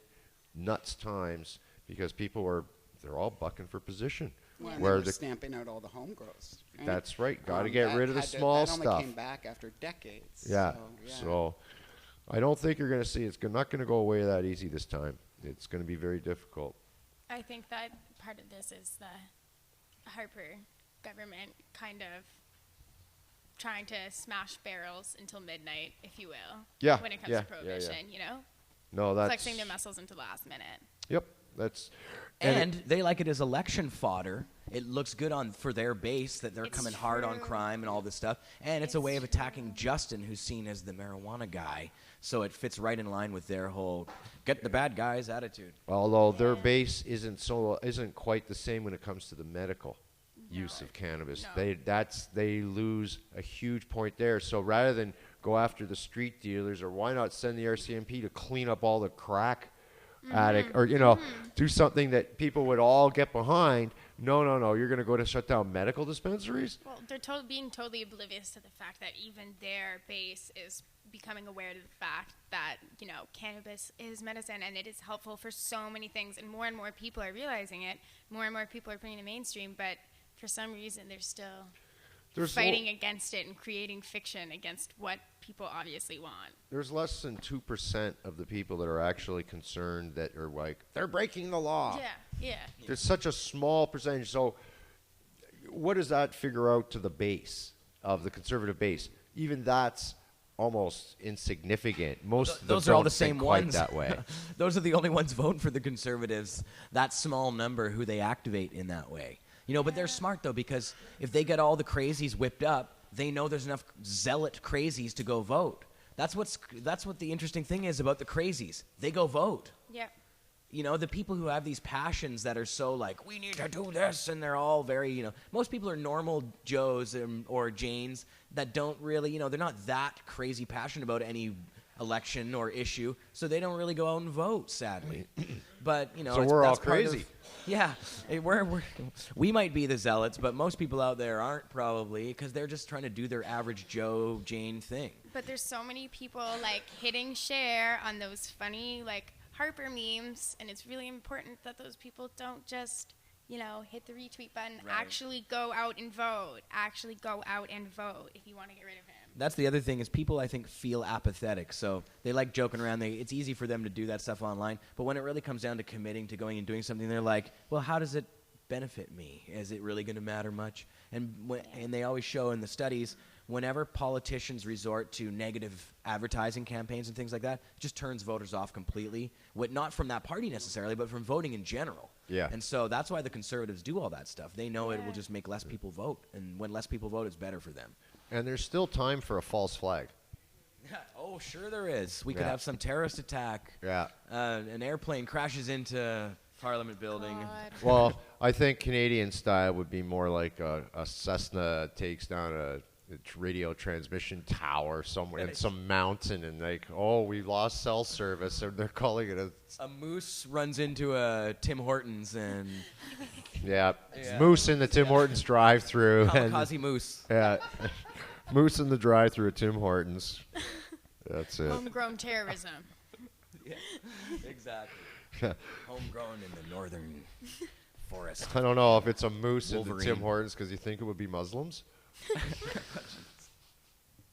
nuts times because they're all bucking for position. Well, where they're stamping out all the home grows. Right? That's right. Got to get rid of the small stuff. That only came back after decades. Yeah. So I don't think you're going to see it's not going to go away that easy this time. It's going to be very difficult. I think that part of this is the Harper government kind of trying to smash barrels until midnight, if you will. Yeah. When it comes to prohibition, you know? No, that's flexing their muscles into the last minute. Yep. That's and they like it as election fodder. It looks good for their base that they're coming hard on true. crime and all this stuff. And it's a way of attacking Justin, who's seen as the marijuana guy. So it fits right in line with their whole get the bad guys attitude. Although their base isn't quite the same when it comes to the medical use of cannabis. No. They lose a huge point there. So rather than go after the street dealers, or why not send the RCMP to clean up all the crack addict, or do something that people would all get behind. No, you're going to go to shut down medical dispensaries? Well, they're being totally oblivious to the fact that even their base is becoming aware of the fact that, cannabis is medicine and it is helpful for so many things, and more people are realizing it. More and more people are putting it mainstream, but for some reason they're still fighting against it and creating fiction against what people obviously want. There's less than 2% of the people that are actually concerned that are like, they're breaking the law. Yeah. There's such a small percentage. So what does that figure out to the base of the conservative base? Even that's almost insignificant. Most of those are all the same ones that way. Those are the only ones voting for the conservatives. That small number who they activate in that way. But they're smart, though, because if they get all the crazies whipped up, they know there's enough zealot crazies to go vote. That's what the interesting thing is about the crazies. They go vote. Yep. The people who have these passions that are so like, we need to do this, and they're all very, most people are normal Joes or Janes that don't really, they're not that crazy passionate about any election or issue, so they don't really go out and vote, sadly. But, so we're all crazy. We might be the zealots, but most people out there aren't probably, because they're just trying to do their average Joe, Jane thing. But there's so many people, hitting share on those funny, Harper memes, and it's really important that those people don't just, hit the retweet button. Right. Actually go out and vote. If you want to get rid of him. That's the other thing is people, I think, feel apathetic. So they like joking around. It's easy for them to do that stuff online. But when it really comes down to committing to going and doing something, they're like, well, how does it benefit me? Is it really going to matter much? And they always show in the studies, whenever politicians resort to negative advertising campaigns and things like that, it just turns voters off completely. Not from that party necessarily, but from voting in general. Yeah. And so that's why the conservatives do all that stuff. They know it will just make less people vote. And when less people vote, it's better for them. And there's still time for a false flag. Oh, sure there is. We could have some terrorist attack. Yeah. An airplane crashes into Parliament building. God. Well, I think Canadian style would be more like a Cessna takes down a radio transmission tower somewhere in some mountain, and we lost cell service, and they're calling it a moose runs into a Tim Hortons, and moose in the Tim Hortons drive-through. Kamikaze moose. Yeah, moose in the drive-through at Tim Hortons. That's it. Homegrown terrorism. Yeah, exactly. Homegrown in the northern forest. I don't know if it's a moose in the Tim Hortons because you think it would be Muslims.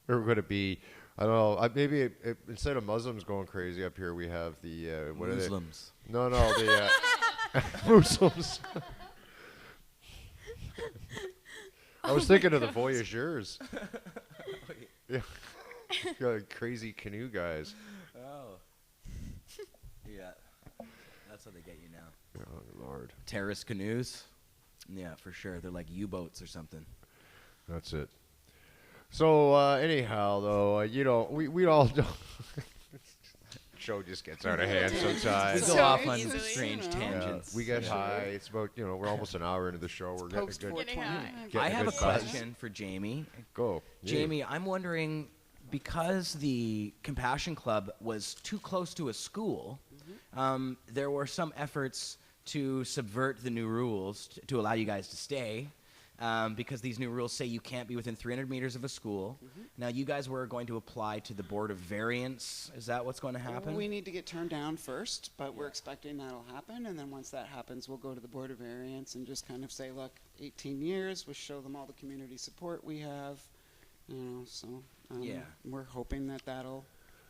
Or would it be, I don't know, maybe instead of Muslims going crazy up here, we have the, what Muslims. are they? No, the Muslims. I was thinking of the voyageurs. Yeah. Crazy canoe guys. Oh. Yeah. That's how they get you now. Oh, Lord. Terrorist canoes? Yeah, for sure. They're like U-boats or something. That's it. So, anyhow, though, we all know. Show just gets out of hand We sometimes. go off on easily. strange tangents. We get for high. sure. It's about, we're almost an hour into the show. We're getting a good. Getting high. I have a buzz. question for Jamie. Go. Jamie, I'm wondering, because the Compassion Club was too close to a school, there were some efforts to subvert the new rules to allow you guys to stay. Because these new rules say you can't be within 300 meters of a school. Now, you guys were going to apply to the Board of Variance. Is that what's going to happen? We need to get turned down first, but we're expecting that'll happen. And then once that happens, we'll go to the Board of Variance and just kind of say, look, 18 years, we'll show them all the community support we have. We're hoping that that'll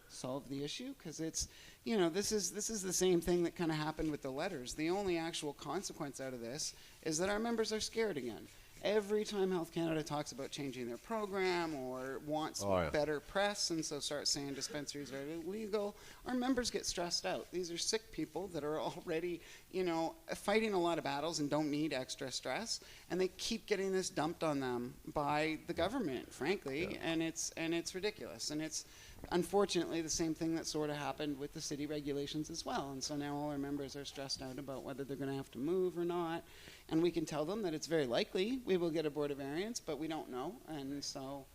solve the issue, because it's, this is the same thing that kind of happened with the letters. The only actual consequence out of this is that our members are scared again. Every time Health Canada talks about changing their program or wants better press, and so start saying dispensaries are illegal, our members get stressed out. These are sick people that are already, fighting a lot of battles and don't need extra stress, and they keep getting this dumped on them by the government, frankly, and it's ridiculous. And it's unfortunately the same thing that sort of happened with the city regulations as well. And so now all our members are stressed out about whether they're going to have to move or not. And we can tell them that it's very likely we will get a Board of Variance, but we don't know. And so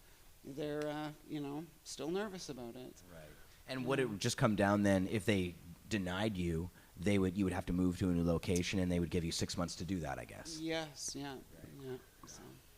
they're, still nervous about it. Right. And would it just come down then, if they denied you, you would have to move to a new location, and they would give you 6 months to do that, I guess? Yes, yeah. Right.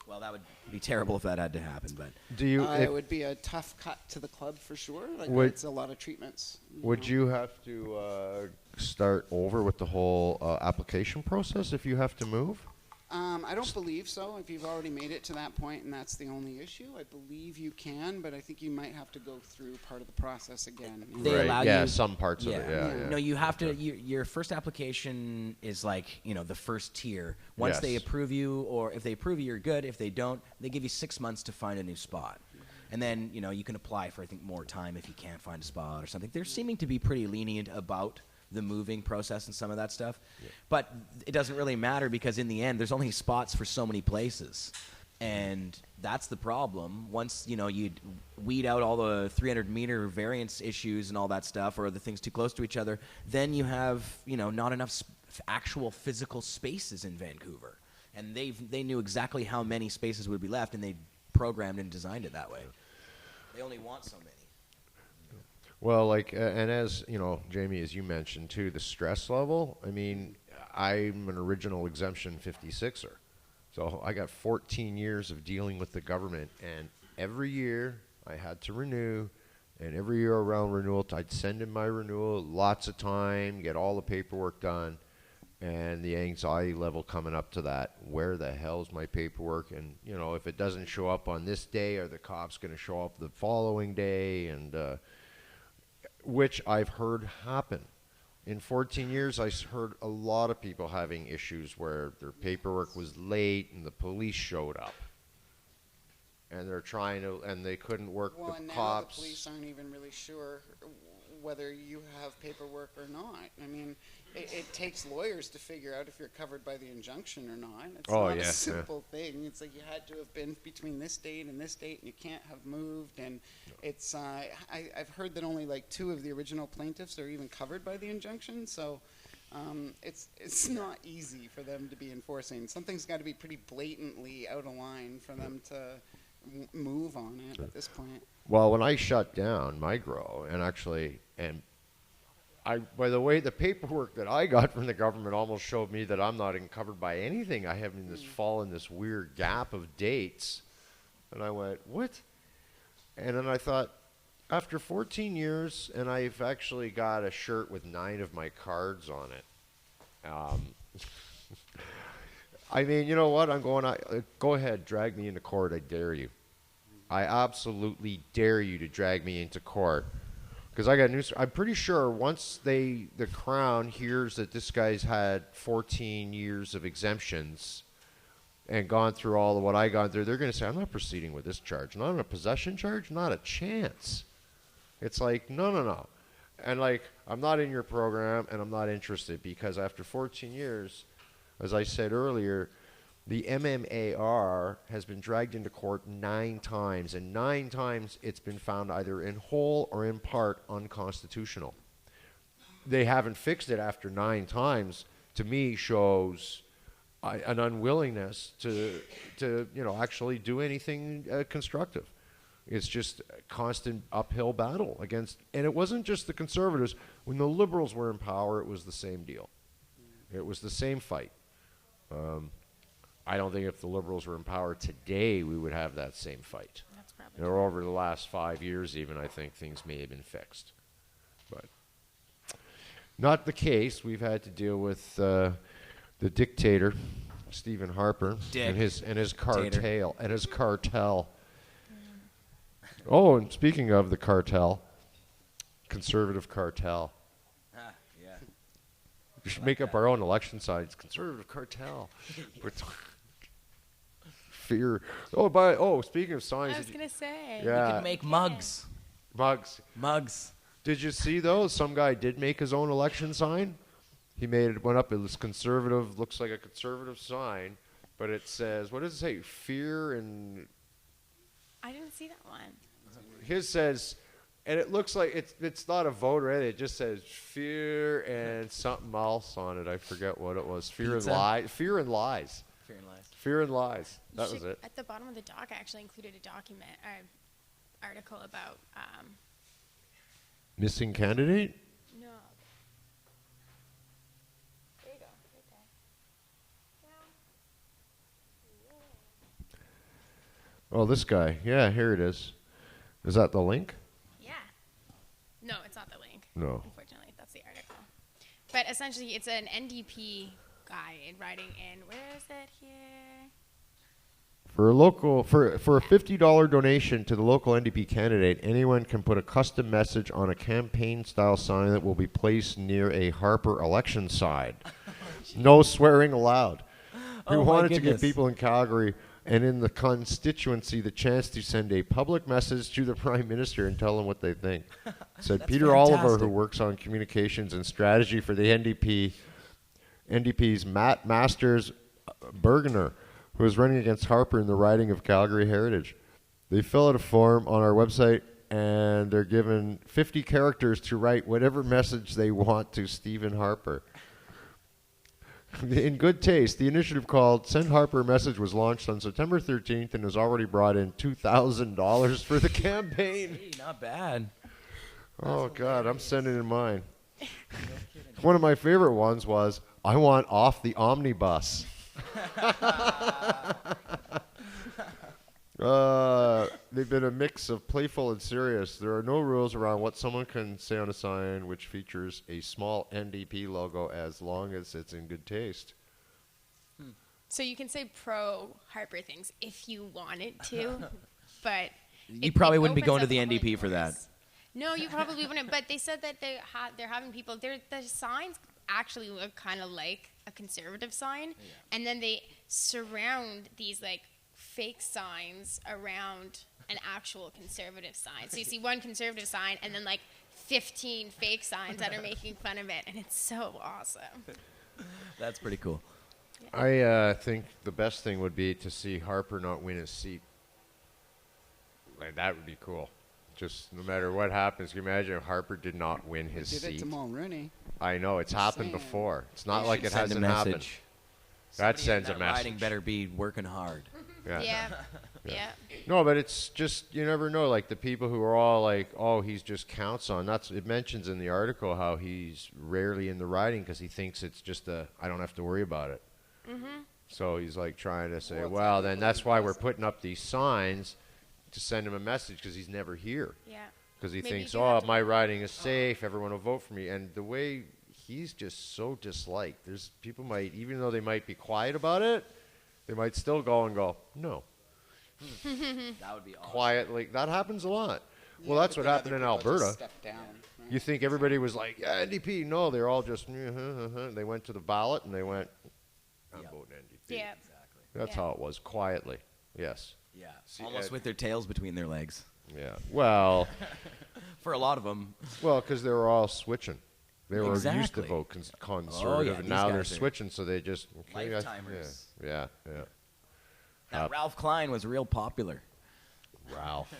Well, that would be terrible if that had to happen, but it would be a tough cut to the club for sure. It's a lot of treatments. Would you have to start over with the whole application process if you have to move? I don't believe so. If you've already made it to that point and that's the only issue, I believe you can, but I think you might have to go through part of the process again. They allow you, some parts of it. Yeah. No, you have to. Your first application is like the first tier. Once they approve you, or if they approve you, you're good. If they don't, they give you 6 months to find a new spot, and then you can apply for more time if you can't find a spot or something. They're seeming to be pretty lenient about the moving process and some of that stuff, but it doesn't really matter, because in the end, there's only spots for so many places. And that's the problem. Once, you weed out all the 300-meter variance issues and all that stuff, or the things too close to each other, then you have, not enough actual physical spaces in Vancouver. And they knew exactly how many spaces would be left, and they programmed and designed it that way. They only want so many. Well, and as, Jamie, as you mentioned, too, the stress level, I mean, I'm an original exemption 56er. So I got 14 years of dealing with the government, and every year I had to renew, and every year around renewal, I'd send in my renewal, lots of time, get all the paperwork done, and the anxiety level coming up to that. Where the hell's my paperwork? And, if it doesn't show up on this day, are the cops going to show up the following day? And which I've heard happen. In 14 years, I heard a lot of people having issues where their paperwork was late and the police showed up. And they're trying to, and they couldn't work well, the and cops. Now the police aren't even really sure whether you have paperwork or not. I mean, it takes lawyers to figure out if you're covered by the injunction or not. It's not a simple thing. It's like you had to have been between this date and this date, and you can't have moved. And it's I've heard that only like 2 of the original plaintiffs are even covered by the injunction. So it's not easy for them to be enforcing. Something's got to be pretty blatantly out of line for them to move on it at this point. Well, when I shut down my grow, by the way, the paperwork that I got from the government almost showed me that I'm not even covered by anything. I have fall in this weird gap of dates. And I went, what? And then I thought, after 14 years, and I've actually got a shirt with 9 of my cards on it. I mean, you know what? I'm going, go ahead, drag me into court. I dare you. I absolutely dare you to drag me into court. Because I got news. I'm pretty sure once the Crown hears that this guy's had 14 years of exemptions and gone through all of what I gone through, they're going to say, I'm not proceeding with this charge. Not on a possession charge? Not a chance. It's like, no. And like, I'm not in your program and I'm not interested because after 14 years, as I said earlier, the MMAR has been dragged into court 9 times, and 9 times it's been found either in whole or in part unconstitutional. They haven't fixed it after 9 times, to me shows an unwillingness to actually do anything constructive. It's just a constant uphill battle against, and it wasn't just the Conservatives. When the Liberals were in power, it was the same deal. It was the same fight. I don't think if the Liberals were in power today, we would have that same fight. That's probably or over the last 5 years even, I think things may have been fixed. But not the case. We've had to deal with the dictator, Stephen Harper, and his cartel. Oh, and speaking of the cartel, conservative cartel. Yeah. We should make up our own election signs. Conservative cartel. Fear. Speaking of signs. I was going to say. Yeah. You can make mugs. Mugs. Did you see those? Some guy did make his own election sign. He went up, it was conservative, looks like a conservative sign, but it says, what does it say? Fear and... I didn't see that one. His says, and it looks like it's not a vote or anything. It just says fear and something else on it. I forget what it was. Fear and lies. Fear and lies. That was it. At the bottom of the doc, I actually included an article about... Missing candidate? No. There you go. Right there. Oh, this guy. Yeah, here it is. Is that the link? Yeah. No, it's not the link. No. Unfortunately, that's the article. But essentially, it's an NDP guy writing in. Where is it here? For a $50 donation to the local NDP candidate, anyone can put a custom message on a campaign-style sign that will be placed near a Harper election sign. No swearing allowed. We wanted to give people in Calgary and in the constituency the chance to send a public message to the Prime Minister and tell them what they think. Said Peter fantastic. Oliver, who works on communications and strategy for the NDP's Matt Masters Bergener, who is running against Harper in the riding of Calgary Heritage. They fill out a form on our website, and they're given 50 characters to write whatever message they want to Stephen Harper. In good taste, the initiative called Send Harper a Message was launched on September 13th and has already brought in $2,000 for the campaign. Hey, not bad. Oh, God, I'm sending in mine. One of my favorite ones was, I want off the omnibus. They've been a mix of playful and serious. There are no rules around what someone can say on a sign which features a small NDP logo as long as it's in good taste. So you can say pro-Harper things if you wanted to, but... You probably wouldn't be going to the NDP for that. No, you probably wouldn't, but they said that they're having people... The signs actually look kind of like a conservative sign, and then they surround these, like, fake signs around an actual conservative sign. So you see one conservative sign and then like 15 fake signs that are making fun of it, and it's so awesome. That's pretty cool. Yeah. I think the best thing would be to see Harper not win his seat. Like, that would be cool. Just no matter what happens, can you imagine if Harper did not win his seat? Did it to Mulroney. I know, it's happened before. It's not like it hasn't happened. Somebody That sends a in message. Riding better be working hard. Yeah. No, but it's just, you never know. Like, the people who are all like, oh, he's just counts on. It mentions in the article how he's rarely in the riding because he thinks it's just I don't have to worry about it. Mm-hmm. So he's like trying to say, well, then that's why we're putting up these signs to send him a message because he's never here. Yeah. Because he Maybe thinks, you do have to my riding is safe. Everyone will vote for me. And the way he's just so disliked, there's people might, even though they might be quiet about it, they might still go, no. That would be awesome. quietly. That happens a lot. Well, that's what happened in Alberta. You think everybody was like, yeah, NDP? No, they're all just. They went to the ballot and they went. I'm voting NDP. Yeah. Exactly. That's how it was, quietly. Yes. Yeah. Almost with their tails between their legs. Yeah. Well. For a lot of them. Well, because they were all switching. They were used to Exactly. vote conservative, and these now they're guys are switching, so they just lifetimers. Yeah. Now, Ralph Klein was real popular. Ralph.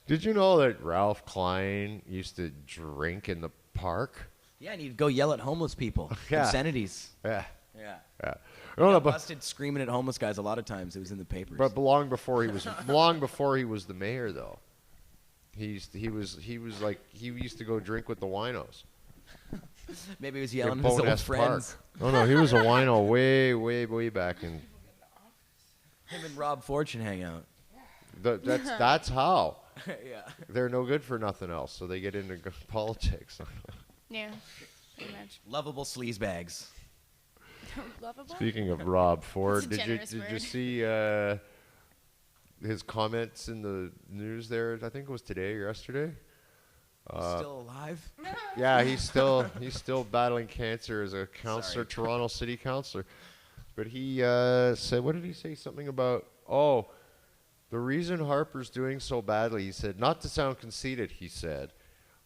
Did you know that Ralph Klein used to drink in the park? Yeah, and he'd go yell at homeless people. Yeah. Obscenities. Yeah. Yeah. Yeah. He No, got but busted screaming at homeless guys a lot of times. It was in the papers. long before he was the mayor, though. He used to go drink with the winos. Maybe he was in yelling at his old Bowness friends. Park. No, he was a wino way back in. Him and Rob Fortune hang out. That's how. Yeah. They're no good for nothing else, so they get into politics. Yeah, pretty much. Lovable sleazebags. Lovable? Speaking of Rob Ford, That's a did you generous see his comments in the news there? I think it was today or yesterday. He's still alive? Yeah, he's still battling cancer as a councillor, Toronto City Councillor. But he said, what did he say? Something about, the reason Harper's doing so badly, he said, not to sound conceited, he said,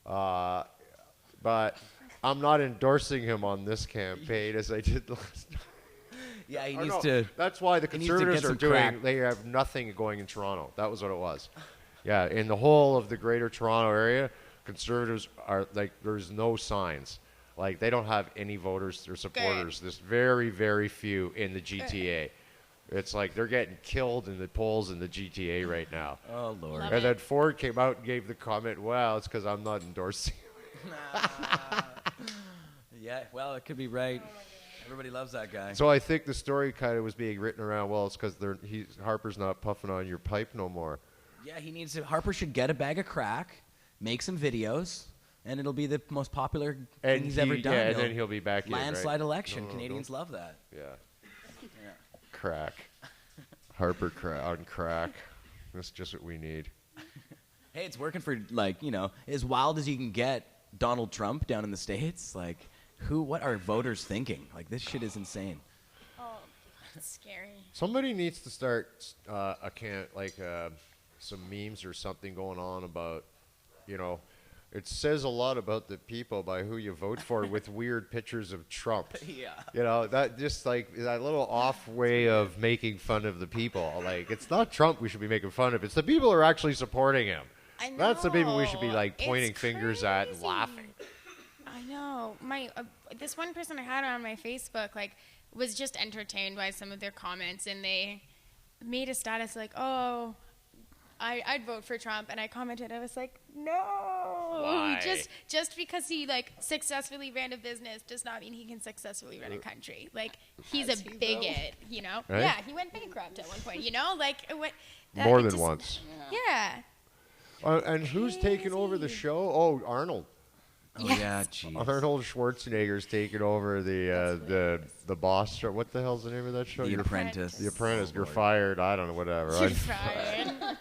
but I'm not endorsing him on this campaign as I did last time. Yeah, he needs to. That's why the he needs to Conservatives get are some doing. crack. They have nothing going in Toronto. That was what it was. Yeah, in the whole of the Greater Toronto area, Conservatives are like there's no signs. Like they don't have any voters or supporters. There's very, very few in the GTA. It's like they're getting killed in the polls in the GTA right now. Oh Lord! Love And then Ford came out and gave the comment, "Well, it's because I'm not endorsing." Yeah, well, it could be right. Everybody loves that guy. So I think the story kind of was being written around. Well, it's because Harper's not puffing on your pipe no more. Yeah, he needs to. Harper should get a bag of crack, make some videos, and it'll be the most popular thing he's ever done. Yeah, and then he'll be back in. Landslide right? election. No, Canadians love that. Yeah. Crack. Harper on crack. That's just what we need. Hey, it's working for as wild as you can get. Donald Trump down in the States, what are voters thinking? Like this shit is insane. Oh, that's scary. Somebody needs to start some memes or something going on about, it says a lot about the people by who you vote for with weird pictures of Trump. Yeah. That just like that little off way of making fun of the people. Like it's not Trump we should be making fun of. It's the people who are actually supporting him. I know. That's the people we should be pointing It's fingers at and crazy. laughing. I know. This one person I had on my Facebook was just entertained by some of their comments, and they made a status like, "Oh, I'd vote for Trump," and I commented, I was like, "No, Why? Just because he successfully ran a business does not mean he can successfully run a country. He's a bigot, Right? Yeah, he went bankrupt at one point, More than once. Yeah. And who's taking over the show? Oh, Arnold. Oh Yes. yeah, geez. Arnold Schwarzenegger's taking over the boss show. What the hell's the name of that show? The You're Apprentice. The Apprentice. Oh, You're Lord. fired. I don't know. Whatever. You're fired.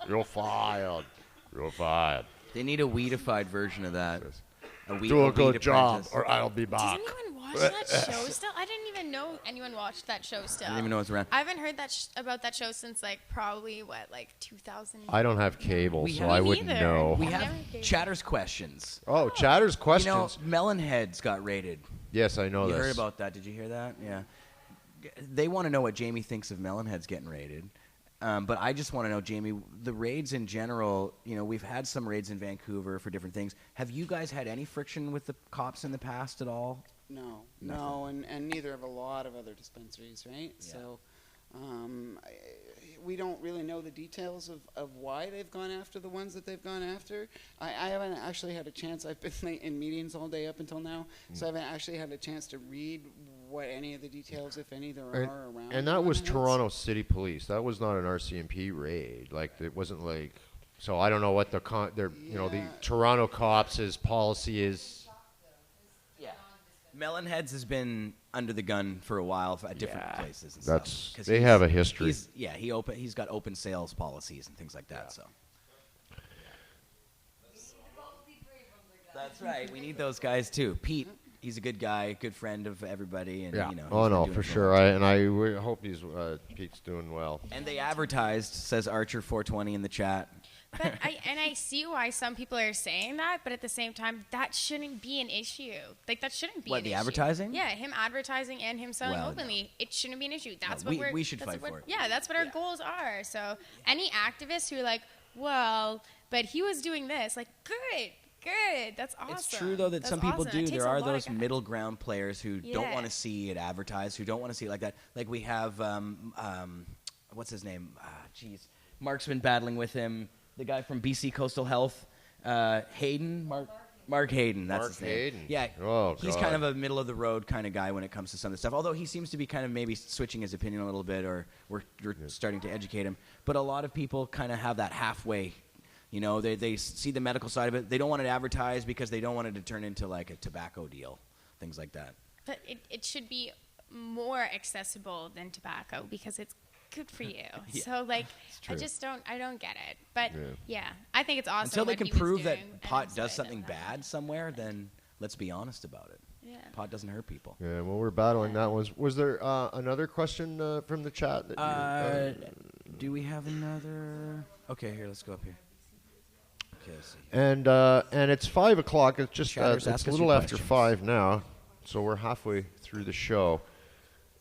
You're fired. You're fired. They need a weedified version of that. Do a good weed job, apprentice. or I'll be Does back. anyone watch that show still? I didn't even know anyone watched that show still. I didn't even know it was around. I haven't heard about that show since probably 2000. I don't have cable, We so have- I Me wouldn't neither. know. We I've have never dated. Chatter's questions. Oh, Chatter's questions. Melonheads got raided. Yes, I know You this. heard about that? Did you hear that? Yeah. They want to know what Jamie thinks of Melonheads getting raided. But I just want to know, Jamie, the raids in general, we've had some raids in Vancouver for different things. Have you guys had any friction with the cops in the past at all? No, and neither have a lot of other dispensaries, right? Yeah. So we don't really know the details of why they've gone after the ones that they've gone after. I haven't actually had a chance. I've been late in meetings all day up until now, so I haven't actually had a chance to read what any of the details, if any, there are around. And that was Melonheads. Toronto City Police. That was not an RCMP raid. It wasn't like. So I don't know what the the Toronto cops' policy is. Yeah. Melonheads has been under the gun for a while at different places and That's stuff. 'Cause they have a history. He's got open sales policies and things like that. So that's right. We need those guys too. Pete, he's a good guy, good friend of everybody, and you know. Oh he's been no, doing for it a sure. long time. I hope Pete's doing well. And they advertised, says Archer 420 in the chat. But I see why some people are saying that, but at the same time, that shouldn't be an issue. Like, that shouldn't be What, an the issue. advertising? Yeah, him advertising and him selling Well, openly. It shouldn't be an issue. That's No, what we should that's fight what, for it. Yeah, that's what our goals are. So any activists who are like, well, but he was doing this, like, good. That's awesome. It's true, though, that That's some people awesome. do. It takes There a are lot of those guys. middle ground players who don't Yeah. want to see it advertised, who don't want to see it like that. Like we have, what's his name? Mark's been battling with him. The guy from BC Coastal Health, Hayden, Mark Hayden. That's Mark his name. Hayden. Yeah, Oh, he's God. kind of a middle of the road kind of guy when it comes to some of the stuff. Although he seems to be kind of maybe switching his opinion a little bit, or we're starting to educate him. But a lot of people kind of have that halfway. You know, they see the medical side of it. They don't want it advertised because they don't want it to turn into like a tobacco deal, things like that. But it should be more accessible than tobacco because it's good for you. Yeah, so like true. I don't get it. But yeah, I think it's awesome. Until they what can he was prove doing, that and pot I'm does excited something about that. bad somewhere, then let's be honest about it. Yeah. Pot doesn't hurt people. Yeah, well, we're battling that one. Was there another question from the chat? That Do we have another? Okay, here, let's go up here. Okay, let's see. and it's 5 o'clock. It's just Chatters, it's ask a us little your after questions. 5 now, so we're halfway through the show.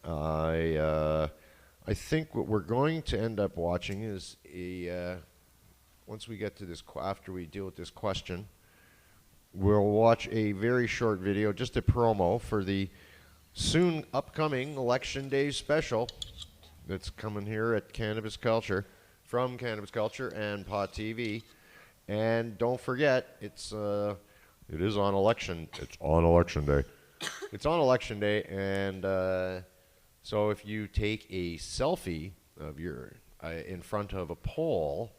I think what we're going to end up watching is once we get to this after we deal with this question, we'll watch a very short video, just a promo for the soon upcoming Election Day special that's coming here at Cannabis Culture, from Cannabis Culture and Pot TV. And don't forget, it is on election. It's on election day. It's on election day, and so if you take a selfie of your in front of a poll,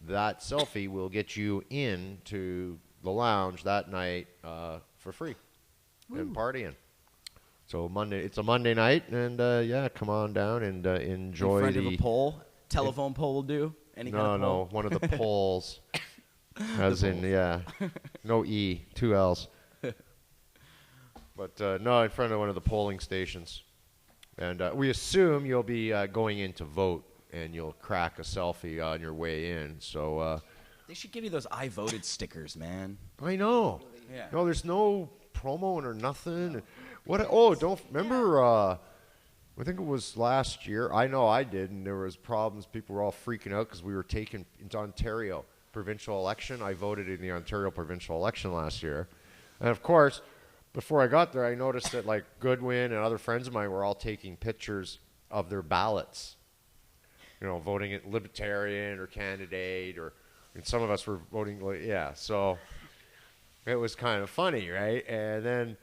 that selfie will get you into the lounge that night for free and partying. So it's a Monday night, and yeah, come on down and enjoy In front the of a pole, telephone pole will do. Any kind of pole? no, one of the polls. As in, yeah, no E, 2 L's. But no, in front of one of the polling stations. And we assume you'll be going in to vote, and you'll crack a selfie on your way in. So They should give you those I voted stickers, man. I know. Yeah. No, there's no promo or nothing. What? Oh, don't remember. I think it was last year. I know I did, and there was problems. People were all freaking out because we were taken into Ontario provincial election. I voted in the Ontario provincial election last year, and of course, before I got there, I noticed that like Goodwin and other friends of mine were all taking pictures of their ballots. You know, voting at Libertarian or candidate, and some of us were voting. So it was kind of funny, right? And then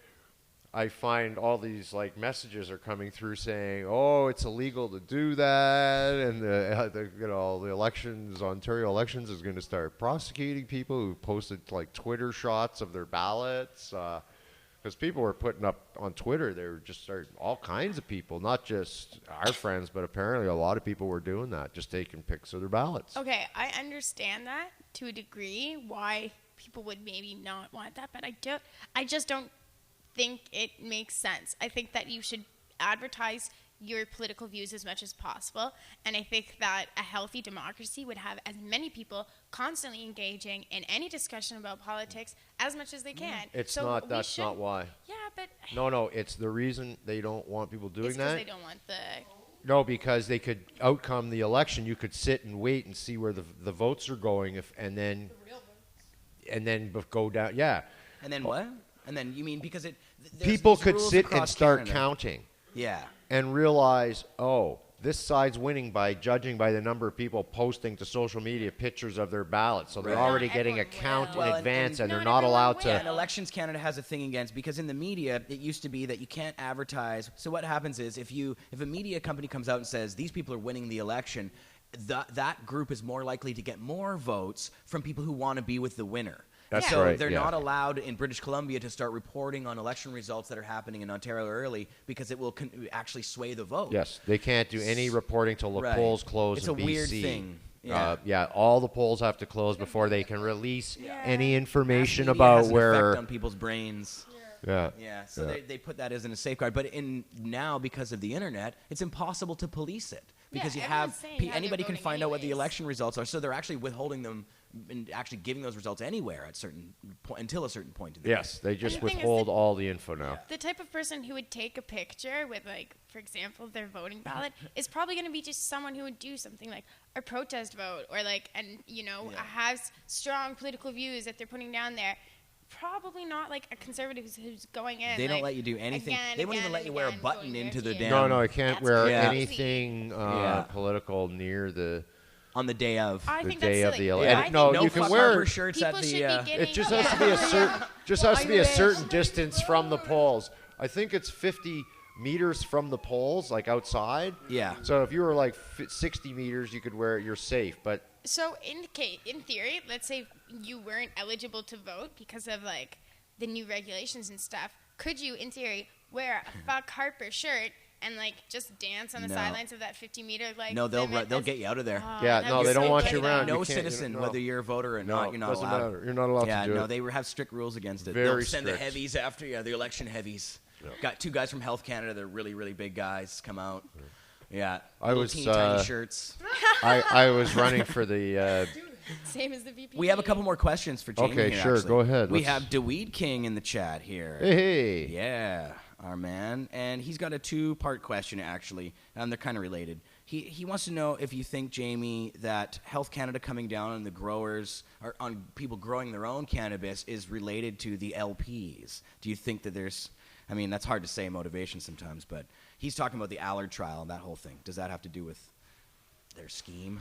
I find all these like messages are coming through saying, "Oh, it's illegal to do that," and the elections, Ontario elections, is going to start prosecuting people who posted like Twitter shots of their ballots, because people were putting up on Twitter. They were just all kinds of people, not just our friends, but apparently a lot of people were doing that, just taking pics of their ballots. Okay, I understand that to a degree why people would maybe not want that, but I just don't think it makes sense. I think that you should advertise your political views as much as possible, and I think that a healthy democracy would have as many people constantly engaging in any discussion about politics as much as they can. That's not why. Yeah, but No, it's the reason they don't want people doing it's because that. they don't want the. No, because they could outcome the election. You could sit and wait and see where the votes are going, and then go down. Yeah, And then what? And then you mean because people there's could rules sit and across start Canada. counting Yeah. and realize, oh, this side's winning by judging by the number of people posting to social media pictures of their ballots. So they're Right. already Not getting a everyone count will. in Well, advance, and not they're not everyone allowed will. to. Yeah, and Elections Canada has a thing against, because in the media, it used to be that you can't advertise. So what happens is if a media company comes out and says these people are winning the election, that group is more likely to get more votes from people who want to be with the winner. That's so right, they're yeah. not allowed in British Columbia to start reporting on election results that are happening in Ontario early because it will actually sway the vote. Yes, they can't do any reporting till the Right. polls close It's in a BC. weird thing. Yeah. All the polls have to close before they can release any Mass information media about has an where. effect on people's brains. Yeah. So they put that as in a safeguard. But now, because of the internet, it's impossible to police it. Because you have everyone's saying how they're anybody can voting find out what the anyways. election results are. So they're actually withholding them and actually giving those results anywhere at until a certain point in the Yes, they just And the thing is withhold that- all the info now. The type of person who would take a picture with, like, for example, their voting ballot is probably going to be just someone who would do something like a protest vote or, like, and, has strong political views that they're putting down there. Probably not, like, a conservative who's going in. They don't like, let you do anything. again, They won't even again, let you wear a again, button voting into the again. damn. No, I can't That's wear crazy. anything political near the on the day of. I the think day that's of the silly. election. I think No, no you can fuck wear. Harper shirts people at should the. be getting. It just has to be a certain distance from the polls. I think it's 50 meters from the polls, like outside. Yeah. So if you were like 60 meters, you could wear it. You're safe. But So in theory, let's say you weren't eligible to vote because of like the new regulations and stuff. Could you, in theory, wear a fuck Harper shirt and like just dance on the No. sidelines of that 50-meter like? No, they'll limit? they'll get you out of there. Yeah, that'd no, be they don't so want good you though. around. No You can't- citizen, no. whether you're a voter or no, not, you're not doesn't allowed. matter. You're not allowed Yeah, to do no, it. they have strict rules against it. Very They'll send strict. the heavies after you, the election heavies. Got two guys from Health Canada. They're really, really big guys. Come out. Yeah, I little was, teeny tiny shirts. I was running for the. Same as the VP. We have a couple more questions for Jamie. Okay, here, sure, actually. go ahead. We Let's- have DeWeed King in the chat here. Hey. Yeah, our man. And he's got a two-part question, actually, and they're kind of related. He wants to know if you think, Jamie, that Health Canada coming down on the growers, or on people growing their own cannabis, is related to the LPs. Do you think that there's, I mean, that's hard to say motivation sometimes, but he's talking about the Allard trial and that whole thing. Does that have to do with their scheme?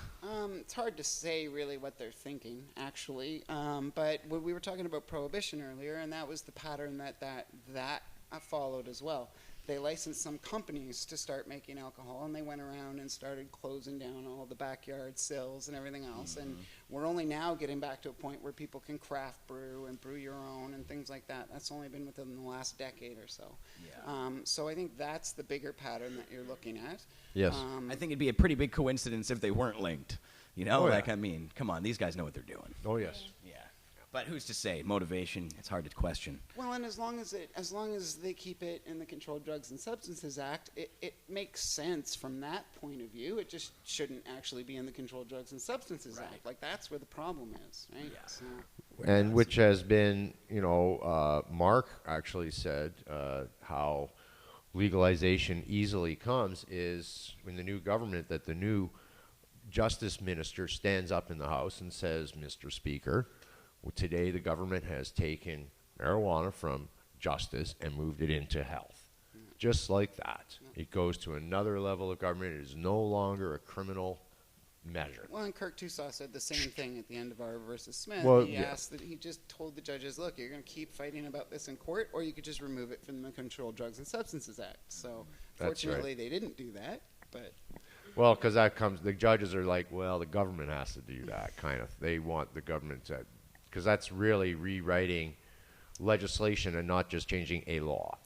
It's hard to say really what they're thinking, actually. But we were talking about prohibition earlier, and that was the pattern that followed as well. They licensed some companies to start making alcohol, and they went around and started closing down all the backyard sills and everything else. And we're only now getting back to a point where people can craft brew and brew your own and things like that. That's only been within the last decade or so. Yeah. So I think that's the bigger pattern that you're looking at. Yes. I think it'd be a pretty big coincidence if they weren't linked. You know, Oh, yeah. like, I mean, come on, these guys know what they're doing. Oh yes. Yeah. But who's to say? Motivation, it's hard to question. Well, and as long as they keep it in the Controlled Drugs and Substances Act, it makes sense from that point of view. It just shouldn't actually be in the Controlled Drugs and Substances Act. Like, that's where the problem is, right? Yeah. So, And which has been, Mark actually said how legalization easily comes is when the new government, that the new justice minister stands up in the House and says, Mr. Speaker, today the government has taken marijuana from justice and moved it into health. Just like that. It goes to another level of government. It is no longer a criminal measure. well, and Kirk Tusaw said the same thing at the end of R versus Smith. Well, he yeah. asked that he just told the judges, look, you're going to keep fighting about this in court, or you could just remove it from the Controlled Drugs and Substances Act. So, That's fortunately, right. they didn't do that, but... Well, because the judges are like, well, the government has to do that, kind of. They want the government to, because that's really rewriting legislation and not just changing a law.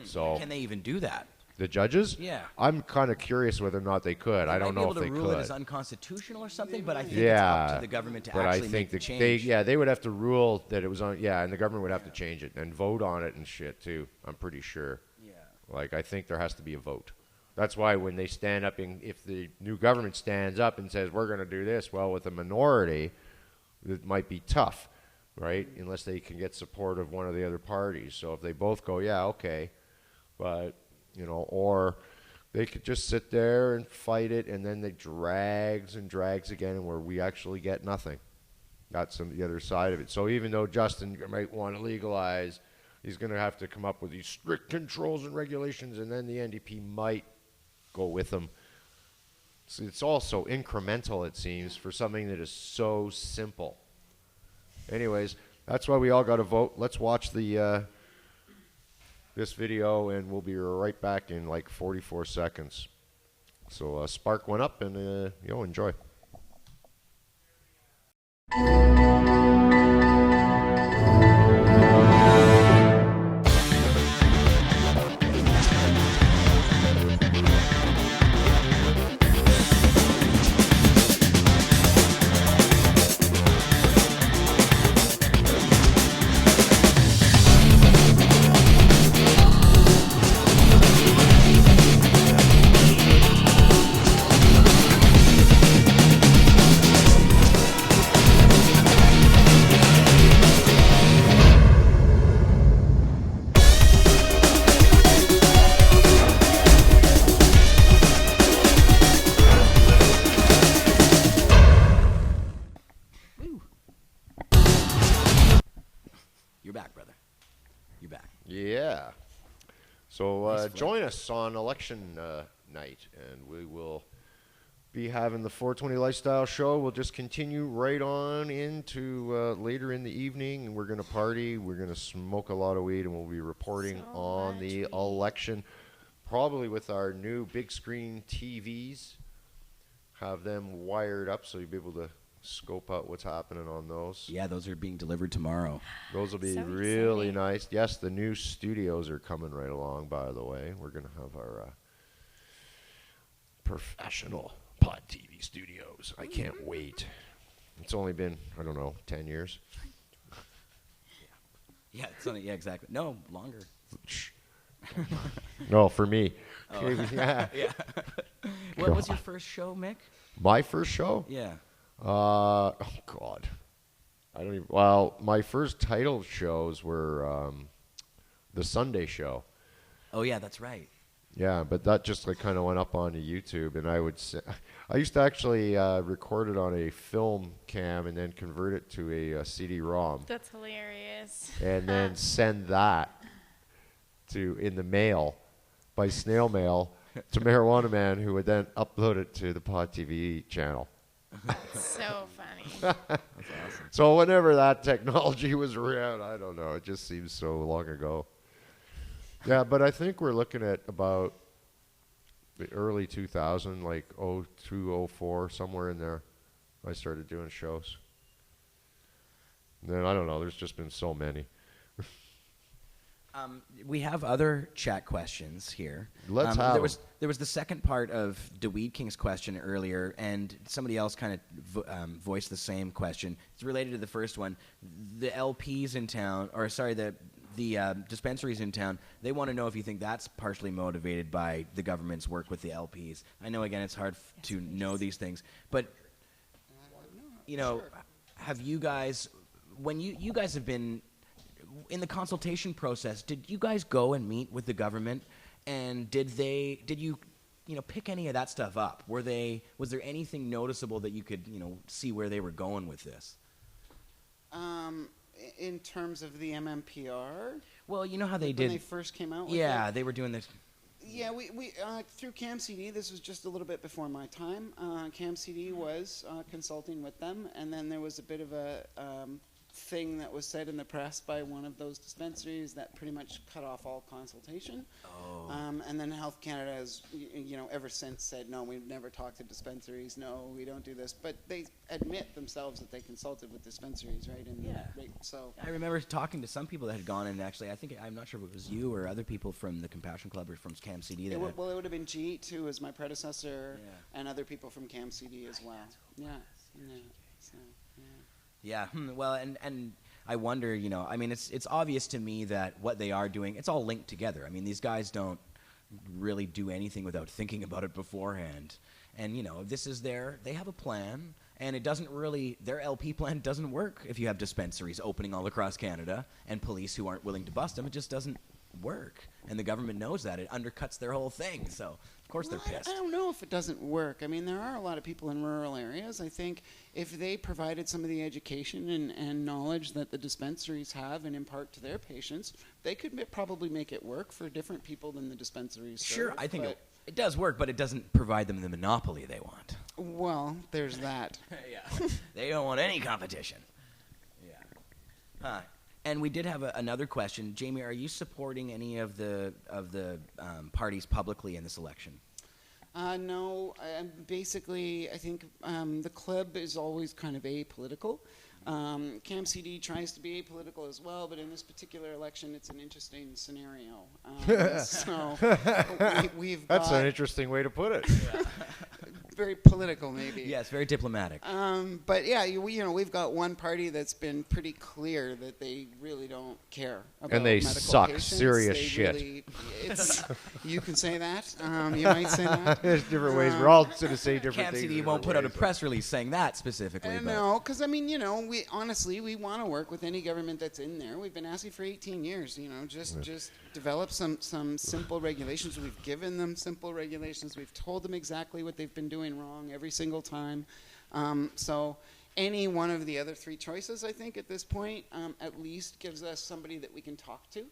So Can they even do that? the judges, Yeah. I'm kind of curious whether or not they could. I don't know if They they might be able to rule it could. as unconstitutional or something, but I think Yeah, it's up to the government to but actually I make think the that change. they would have to rule that it was on. Yeah, and the government would have to change it and vote on it and shit too. I'm pretty sure. Yeah. Like, I think there has to be a vote. That's why when they stand up, if the new government stands up and says, we're going to do this, well, with a minority, it might be tough, right? Unless they can get support of one of the other parties. So if they both go, yeah, okay, but, or they could just sit there and fight it, and then it drags and drags again, and where we actually get nothing. That's the other side of it. So even though Justin might want to legalize, he's going to have to come up with these strict controls and regulations, and then the NDP might go with them. So it's all so incremental, it seems, for something that is so simple. Anyways, that's why we all got to vote. Let's watch the this video, and we'll be right back in like 44 seconds. So spark one up, and enjoy. You're back, brother. You're back. Yeah. So Nice flick. join us on election night, and we will be having the 420 Lifestyle Show. We'll just continue right on into later in the evening, and we're going to party. We're going to smoke a lot of weed, and we'll be reporting So on much the weed. election, probably with our new big screen TVs. Have them wired up so you'll be able to scope out what's happening on those. Yeah, those are being delivered tomorrow. Those will be So really exciting. nice. Yes, the new studios are coming right along, by the way. We're going to have our professional pod TV studios. I can't wait. It's only been, I don't know, 10 years. Yeah, it's only, yeah, exactly. No, longer. Shh. No, for me. Oh. Yeah. Yeah. What was your first show, Mick? My first show? Yeah. Oh, God. I don't even, well, my first titled shows were the Sunday show. Oh, yeah, that's right. Yeah, but that just like kind of went up onto YouTube, and I used to actually record it on a film cam and then convert it to a CD-ROM, That's hilarious. and then send that in the mail by snail mail to Marijuana Man, who would then upload it to the Pod TV channel. So funny. That's awesome. So whenever that technology was around, I don't know, it just seems so long ago. Yeah, but I think we're looking at about the early 2000, like 02, 04, somewhere in there. I started doing shows. And then I don't know. There's just been so many. We have other chat questions here. Let's have there 'em. there was the second part of the Weed King's question earlier, and somebody else kind of voiced the same question. It's related to the first one. The LPs in town, or sorry, the dispensaries in town, they want to know if you think that's partially motivated by the government's work with the LPs. I know, again, it's hard to know these things, but, you know, have you guys, when you guys have been in the consultation process, did you guys go and meet with the government, and did you pick any of that stuff up? Was there anything noticeable that you could, see where they were going with this? In terms of the MMPR, Well, you know how they when did. they first came out with Yeah, it? they were doing this. Yeah, we through CamCD, this was just a little bit before my time. CamCD was consulting with them, and then there was a bit of a thing that was said in the press by one of those dispensaries that pretty much cut off all consultation. Oh. And then Health Canada has, ever since said, no, we've never talked to dispensaries. No, we don't do this. But they admit themselves that they consulted with dispensaries, right? And Yeah. So I remember talking to some people that had gone, and actually, I'm not sure if it was you or other people from the Compassion Club or from CamCD. it would have been G2 who was my predecessor, Yeah. and other people from CamCD as well. Yeah. So, yeah. Yeah, well, and I wonder, it's obvious to me that what they are doing, it's all linked together. I mean, these guys don't really do anything without thinking about it beforehand. And, they have a plan, and their LP plan doesn't work if you have dispensaries opening all across Canada and police who aren't willing to bust them. It just doesn't work. And the government knows that. It undercuts their whole thing. So, of course, they're pissed. I don't know if it doesn't work. I mean, there are a lot of people in rural areas. I think if they provided some of the education and knowledge that the dispensaries have and impart to their patients, they could probably make it work for different people than the dispensaries Sure, serve, I think but- it does work, but it doesn't provide them the monopoly they want. Well, there's that. Yeah, they don't want any competition. Yeah. Huh. And we did have another question. Jamie, are you supporting any of the parties publicly in this election? No, basically, I think the club is always kind of apolitical. CamCD tries to be apolitical as well, but in this particular election, it's an interesting scenario. So we've got That's an interesting way to put it. very political, maybe. Yes, very diplomatic. But yeah, we've got one party that's been pretty clear that they really don't care about they medical suck patients. serious They shit. really- you can say that. You might say that. There's different ways. We're all going to say different things. CamCD in won't different put out a ways. press release saying that specifically. but- No, because we honestly want to work with any government that's in there. We've been asking for 18 years. Just develop some simple regulations. We've given them simple regulations. We've told them exactly what they've been doing wrong every single time. any one of the other three choices, I think, at this point, at least gives us somebody that we can talk to.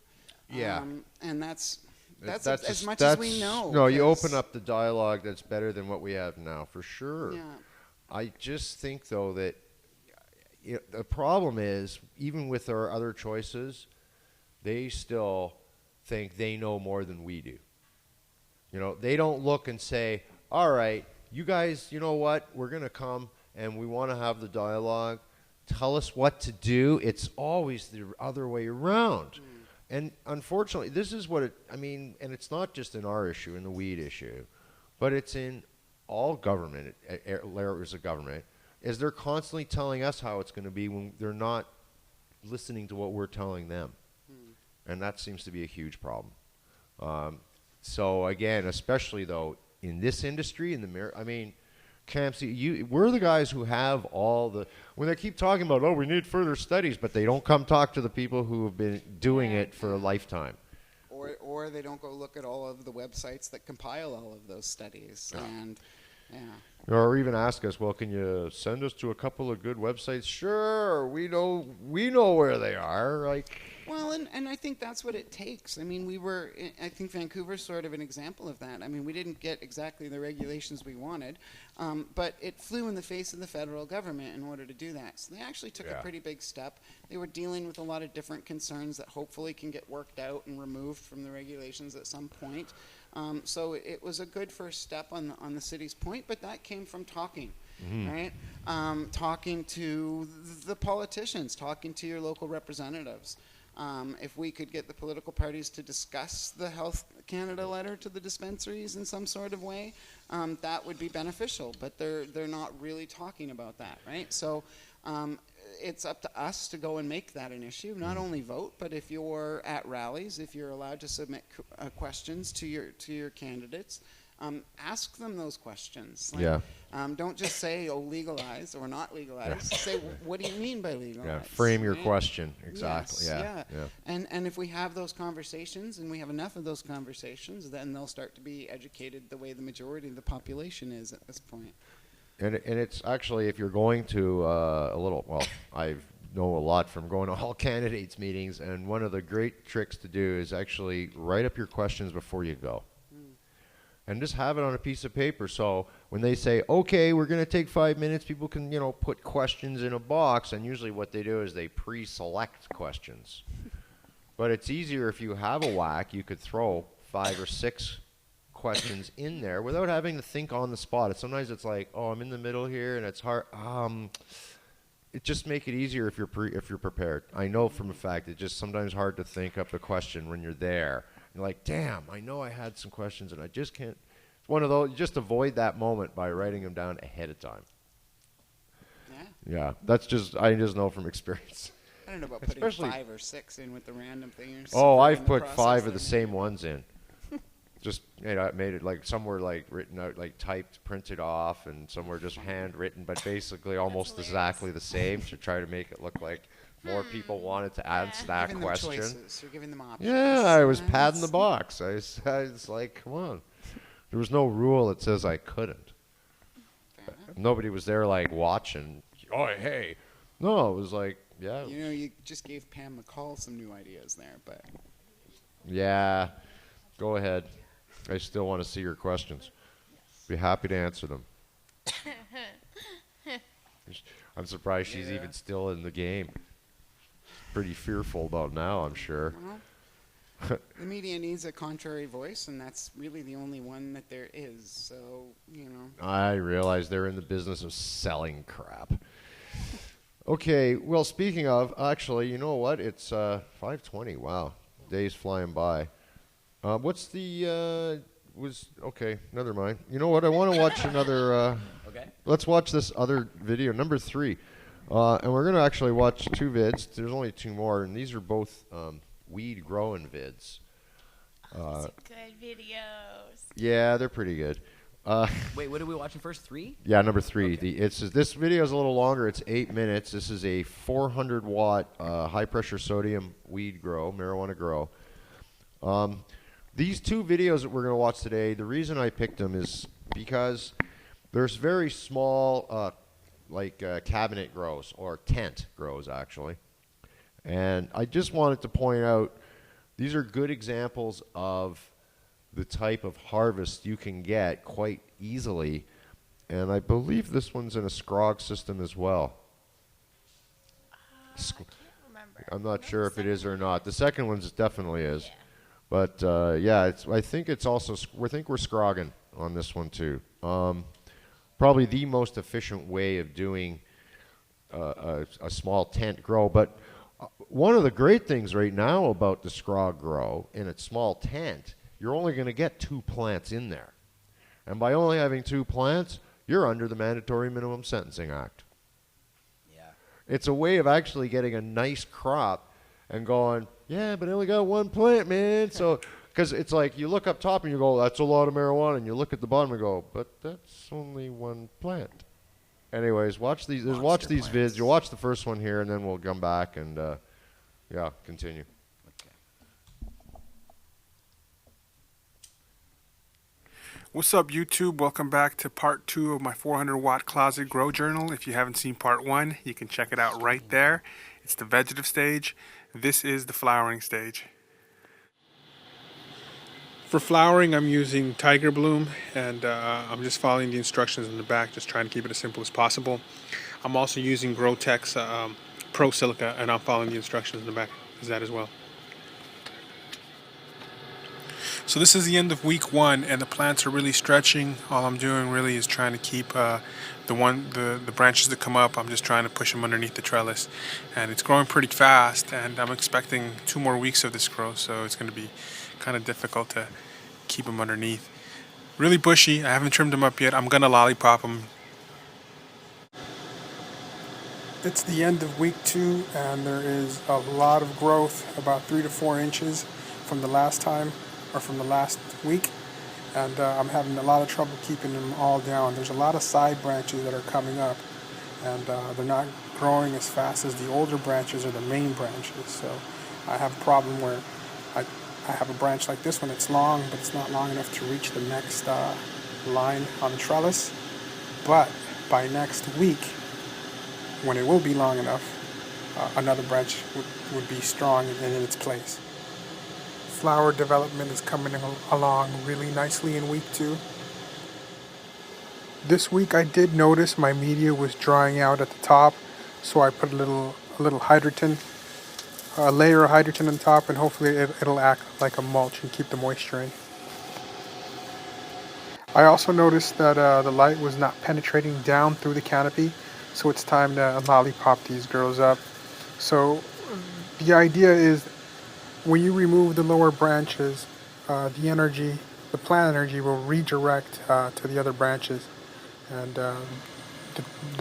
Yeah. And that's as much that's, as we know. No, you open up the dialogue that's better than what we have now, for sure. Yeah. I just think, though, that the problem is, even with our other choices, they still think they know more than we do. You know, they don't look and say, all right, you guys, you know what, we're going to come and we want to have the dialogue. Tell us what to do. It's always the other way around. And unfortunately, this is what and it's not just in our issue, in the weed issue, but it's in all government, layers of government, is they're constantly telling us how it's going to be when they're not listening to what we're telling them. And that seems to be a huge problem. So again, especially though, in this industry, Campsie, we're the guys who have all the, when they keep talking about, we need further studies, but they don't come talk to the people who have been doing it for a lifetime. Or they don't go look at all of the websites that compile all of those studies. And or even ask us, well, can you send us to a couple of good websites? Sure, we know where they are. Like, well, and I think that's what it takes. I mean, I think Vancouver's sort of an example of that. I mean, we didn't get exactly the regulations we wanted, but it flew in the face of the federal government in order to do that. So they actually took a pretty big step. They were dealing with a lot of different concerns that hopefully can get worked out and removed from the regulations at some point. So it was a good first step on the city's point, but that came from talking, right? Talking to the politicians, talking to your local representatives. If we could get the political parties to discuss the Health Canada letter to the dispensaries in some sort of way, that would be beneficial. But they're not really talking about that, right? So it's up to us to go and make that an issue. Not only vote, but if you're at rallies, if you're allowed to submit questions to your candidates, ask them those questions. Don't just say, legalize or not legalize. Say, what do you mean by legalize? Frame your question. Exactly. Yes, And if we have those conversations and we have enough of those conversations, then they'll start to be educated the way the majority of the population is at this point. And it's actually, if you're going to I know a lot from going to all candidates meetings, and one of the great tricks to do is actually write up your questions before you go. And just have it on a piece of paper. So when they say, okay, we're going to take 5 minutes, people can, put questions in a box. And usually what they do is they pre-select questions. But it's easier if you have a whack, you could throw 5 or 6 questions in there without having to think on the spot. Sometimes it's like, I'm in the middle here and it's hard. It just make it easier if you're prepared. I know from a fact it's just sometimes hard to think up a question when you're there. You're like, damn, I know I had some questions and I just can't. It's one of those. Just avoid that moment by writing them down ahead of time. Yeah, I just know from experience. I don't know about putting 5 or 6 in with the random thing. I've put 5 of the same ones in. Just, I made it like somewhere like written out, like typed, printed off, and somewhere just handwritten, but basically almost exactly the same to try to make it look like more people wanted to answer that question. You're giving them options. Yeah, I was padding the box. I was like, come on. There was no rule that says I couldn't. Nobody was there like watching. Oh, hey. No, it was like, yeah. You just gave Pam McCall some new ideas there, but. Yeah, go ahead. I still want to see your questions. Be happy to answer them. I'm surprised she's even still in the game. Pretty fearful about now, I'm sure. Well, the media needs a contrary voice, and that's really the only one that there is. So, I realize they're in the business of selling crap. Okay, well, speaking of, actually, you know what? It's 5:20. Wow, day's flying by. What's the okay, never mind. You know what? I want to watch another. Okay. Let's watch this other video, number 3. And we're going to actually watch 2 vids. There's only 2 more, and these are both weed growing vids. Some good videos. Yeah, they're pretty good. Wait, what are we watching first? 3? Yeah, number 3. Okay. This video is a little longer. It's 8 minutes. This is a 400-watt high-pressure sodium weed grow, marijuana grow. These 2 videos that we're going to watch today, the reason I picked them is because there's very small cabinet grows or tent grows, actually. And I just wanted to point out, these are good examples of the type of harvest you can get quite easily. And I believe this one's in a Scrog system as well. I can't remember. I'm not sure if it is or not. The second one definitely is. Yeah. But yeah, I think it's also, we're Scrogging on this one too. Probably the most efficient way of doing a small tent grow. But one of the great things right now about the Scrog grow in a small tent, you're only going to get 2 plants in there. And by only having 2 plants, you're under the Mandatory Minimum Sentencing Act. Yeah. It's a way of actually getting a nice crop and going, yeah, but I only got 1 plant, man. So, because it's like you look up top and you go, that's a lot of marijuana. And you look at the bottom and go, but that's only 1 plant. Anyways, watch these vids. You'll watch the first one here, and then we'll come back and, yeah, continue. What's up, YouTube? Welcome back to part 2 of my 400-watt closet grow journal. If you haven't seen part 1, you can check it out right there. It's the vegetative stage. This is the flowering stage. For flowering, I'm using Tiger Bloom, and I'm just following the instructions in the back, just trying to keep it as simple as possible. I'm also using GrowTech's Pro Silica, and I'm following the instructions in the back as that as well. So this is the end of week 1, and the plants are really stretching. All I'm doing really is trying to keep the branches that come up, I'm just trying to push them underneath the trellis. And it's growing pretty fast, and I'm expecting 2 more weeks of this growth, so it's going to be kind of difficult to keep them underneath. Really bushy. I haven't trimmed them up yet. I'm going to lollipop them. It's the end of week 2, and there is a lot of growth, about 3 to 4 inches from the last time, or from the last week, and I'm having a lot of trouble keeping them all down. There's a lot of side branches that are coming up, and they're not growing as fast as the older branches or the main branches. So I have a problem where I have a branch like this one. It's long, but it's not long enough to reach the next line on the trellis. But by next week, when it will be long enough, another branch would be strong and in its place. Flower development is coming along really nicely in week 2. This week I did notice my media was drying out at the top, so I put a little hydrogen, a layer of hydrogen on top, and hopefully it'll act like a mulch and keep the moisture in. I also noticed that the light was not penetrating down through the canopy, so it's time to lollipop these girls up. So the idea is, when you remove the lower branches, the plant energy will redirect to the other branches. And the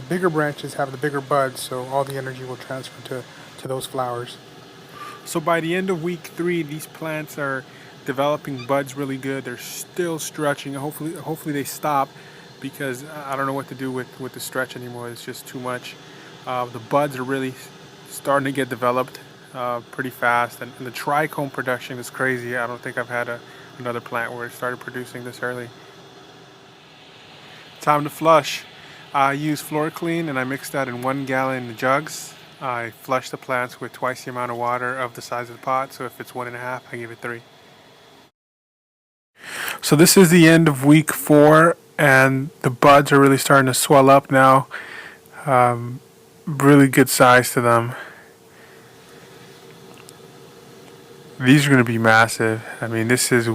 bigger branches have the bigger buds, so all the energy will transfer to those flowers. So by the end of week 3, these plants are developing buds really good. They're still stretching. Hopefully they stop, because I don't know what to do with the stretch anymore. It's just too much. The buds are really starting to get developed pretty fast, and the trichome production is crazy. I don't think I've had another plant where it started producing this early. Time to flush. I use Floor Clean, and I mix that in 1 gallon jugs. I flush the plants with twice the amount of water of the size of the pot, so if it's 1.5, I give it 3. So this is the end of week 4, and the buds are really starting to swell up now. Really good size to them. These are going to be massive. I mean, this is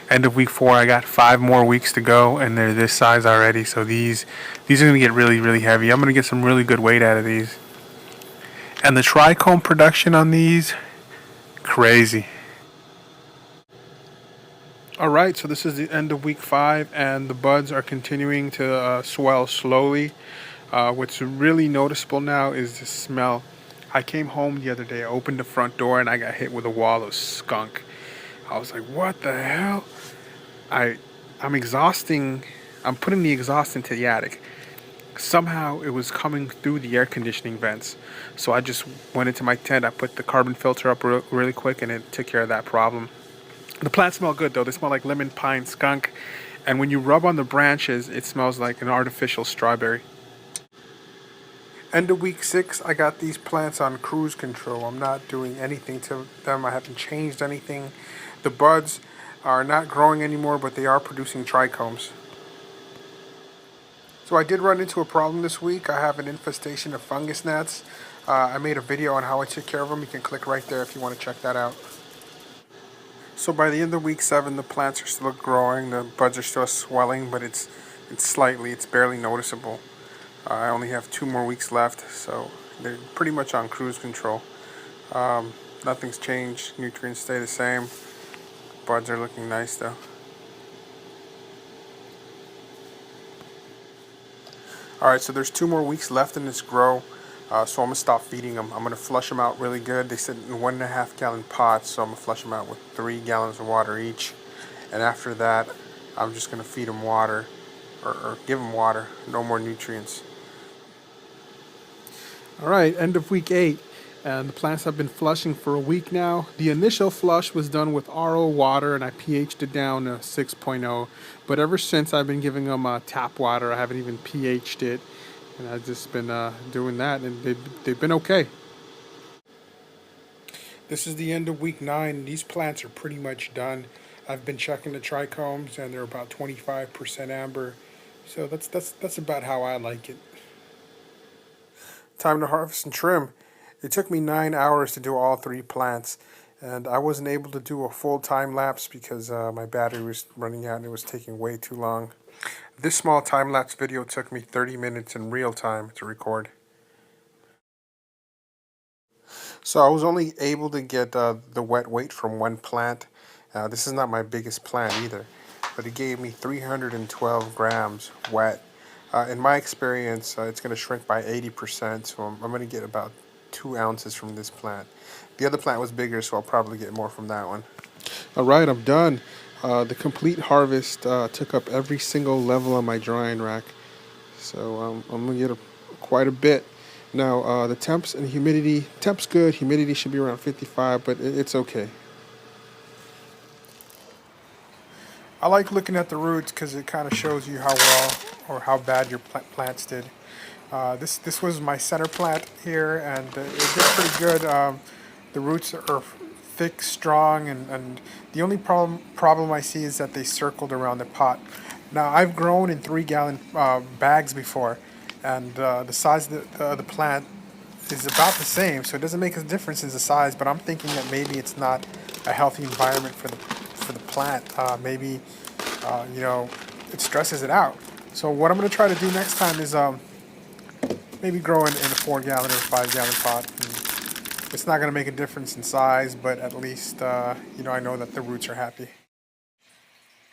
end of week 4. I got 5 more weeks to go, and they're this size already. So these are going to get really, really heavy. I'm going to get some really good weight out of these. And the trichome production on these, crazy. All right, so this is the end of week 5, and the buds are continuing to swell slowly. What's really noticeable now is the smell. I came home the other day, I opened the front door, and I got hit with a wall of skunk. I was like, what the hell? I'm exhausting. I'm putting the exhaust into the attic. Somehow it was coming through the air conditioning vents. So I just went into my tent, I put the carbon filter up really quick, and it took care of that problem. The plants smell good though. They smell like lemon, pine, skunk. And when you rub on the branches, it smells like an artificial strawberry. End of week 6, I got these plants on cruise control. I'm not doing anything to them. I haven't changed anything. The buds are not growing anymore, but they are producing trichomes. So I did run into a problem this week. I have an infestation of fungus gnats. I made a video on how I took care of them. You can click right there if you want to check that out. So by the end of week 7, the plants are still growing. The buds are still swelling, but it's barely noticeable. I only have 2 more weeks left, so they're pretty much on cruise control. Nothing's changed. Nutrients stay the same. Buds are looking nice though. Alright, so there's 2 more weeks left in this grow, so I'm going to stop feeding them. I'm going to flush them out really good. They sit in 1.5 gallon pots, so I'm going to flush them out with 3 gallons of water each. And after that, I'm just going to feed them water, or give them water, no more nutrients. Alright, end of week 8, and the plants have been flushing for a week now. The initial flush was done with RO water, and I pH'd it down to 6.0. But ever since, I've been giving them tap water. I haven't even pH'd it, and I've just been doing that, and they've been okay. This is the end of week 9. These plants are pretty much done. I've been checking the trichomes, and they're about 25% amber. So that's about how I like it. Time to harvest and trim. It took me 9 hours to do all 3 plants, and I wasn't able to do a full time lapse because my battery was running out and it was taking way too long. This small time lapse video took me 30 minutes in real time to record. So I was only able to get the wet weight from 1 plant. This is not my biggest plant either, but it gave me 312 grams wet. In my experience, it's going to shrink by 80%, so I'm going to get about 2 ounces from this plant. The other plant was bigger, so I'll probably get more from that one. Alright, I'm done. The complete harvest took up every single level on my drying rack, so I'm going to get quite a bit. Now, the temps and humidity, temp's good, humidity should be around 55, but it's okay. I like looking at the roots because it kind of shows you how well or how bad your plants did. This was my center plant here, and it did pretty good. The roots are thick, strong, and the only problem I see is that they circled around the pot. Now, I've grown in 3 gallon bags before, and the size of the plant is about the same, so it doesn't make a difference in the size, but I'm thinking that maybe it's not a healthy environment for the plant. Maybe it stresses it out. So what I'm going to try to do next time is maybe grow in a 4 gallon or 5 gallon pot. And it's not going to make a difference in size, but at least I know that the roots are happy.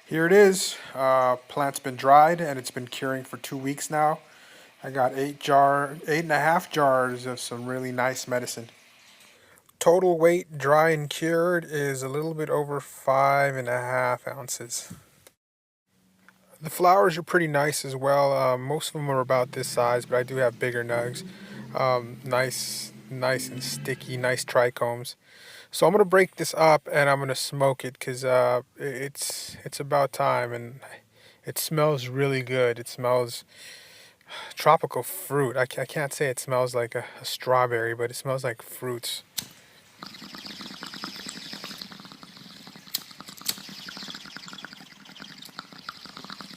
Here it is. Plant's been dried and it's been curing for 2 weeks now. I got 8.5 jars of some really nice medicine. Total weight dry and cured is a little bit over 5.5 ounces. The flowers are pretty nice as well. Most of them are about this size, but I do have bigger nugs. Nice and sticky, nice trichomes. So I'm going to break this up and I'm going to smoke it because it's about time, and it smells really good. It smells tropical fruit. I can't say it smells like a strawberry, but it smells like fruits.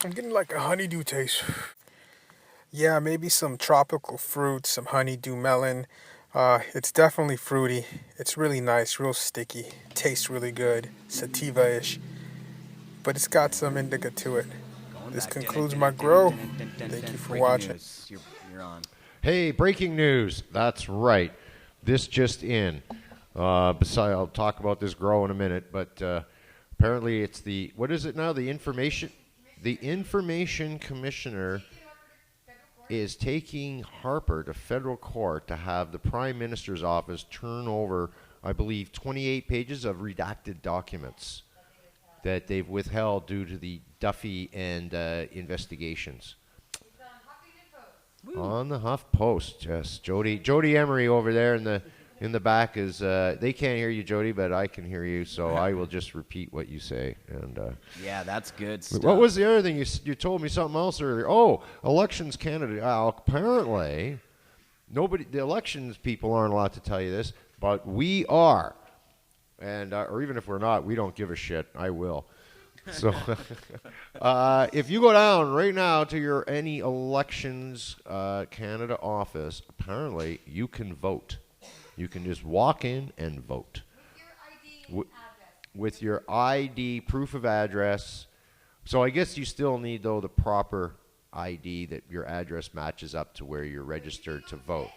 I'm getting like a honeydew taste. Yeah, maybe some tropical fruit, some honeydew melon. It's definitely fruity. It's really nice, real sticky. Tastes really good, sativa-ish. But it's got some indica to it. This concludes my grow. Thank you for watching. You're on. Hey, breaking news. That's right. This just in. Besides, I'll talk about this grow in a minute, but apparently it's what is it now? The Information Commissioner is taking Harper to federal court to have the Prime Minister's office turn over, I believe, 28 pages of redacted documents that they've withheld due to the Duffy and investigations. On the Huff Post, yes. Jody Emery over there in the back is, they can't hear you, Jody, but I can hear you, so I will just repeat what you say. And yeah, that's good stuff. What was the other thing? You told me something else earlier. Oh, Elections Canada. Apparently, nobody, the elections people aren't allowed to tell you this, but we are. And, or even if we're not, we don't give a shit. I will. So, if you go down right now to any elections Canada office, apparently you can vote. You can just walk in and vote. With your ID, proof of address. So I guess you still need, though, the proper ID that your address matches up to where you're registered to vote.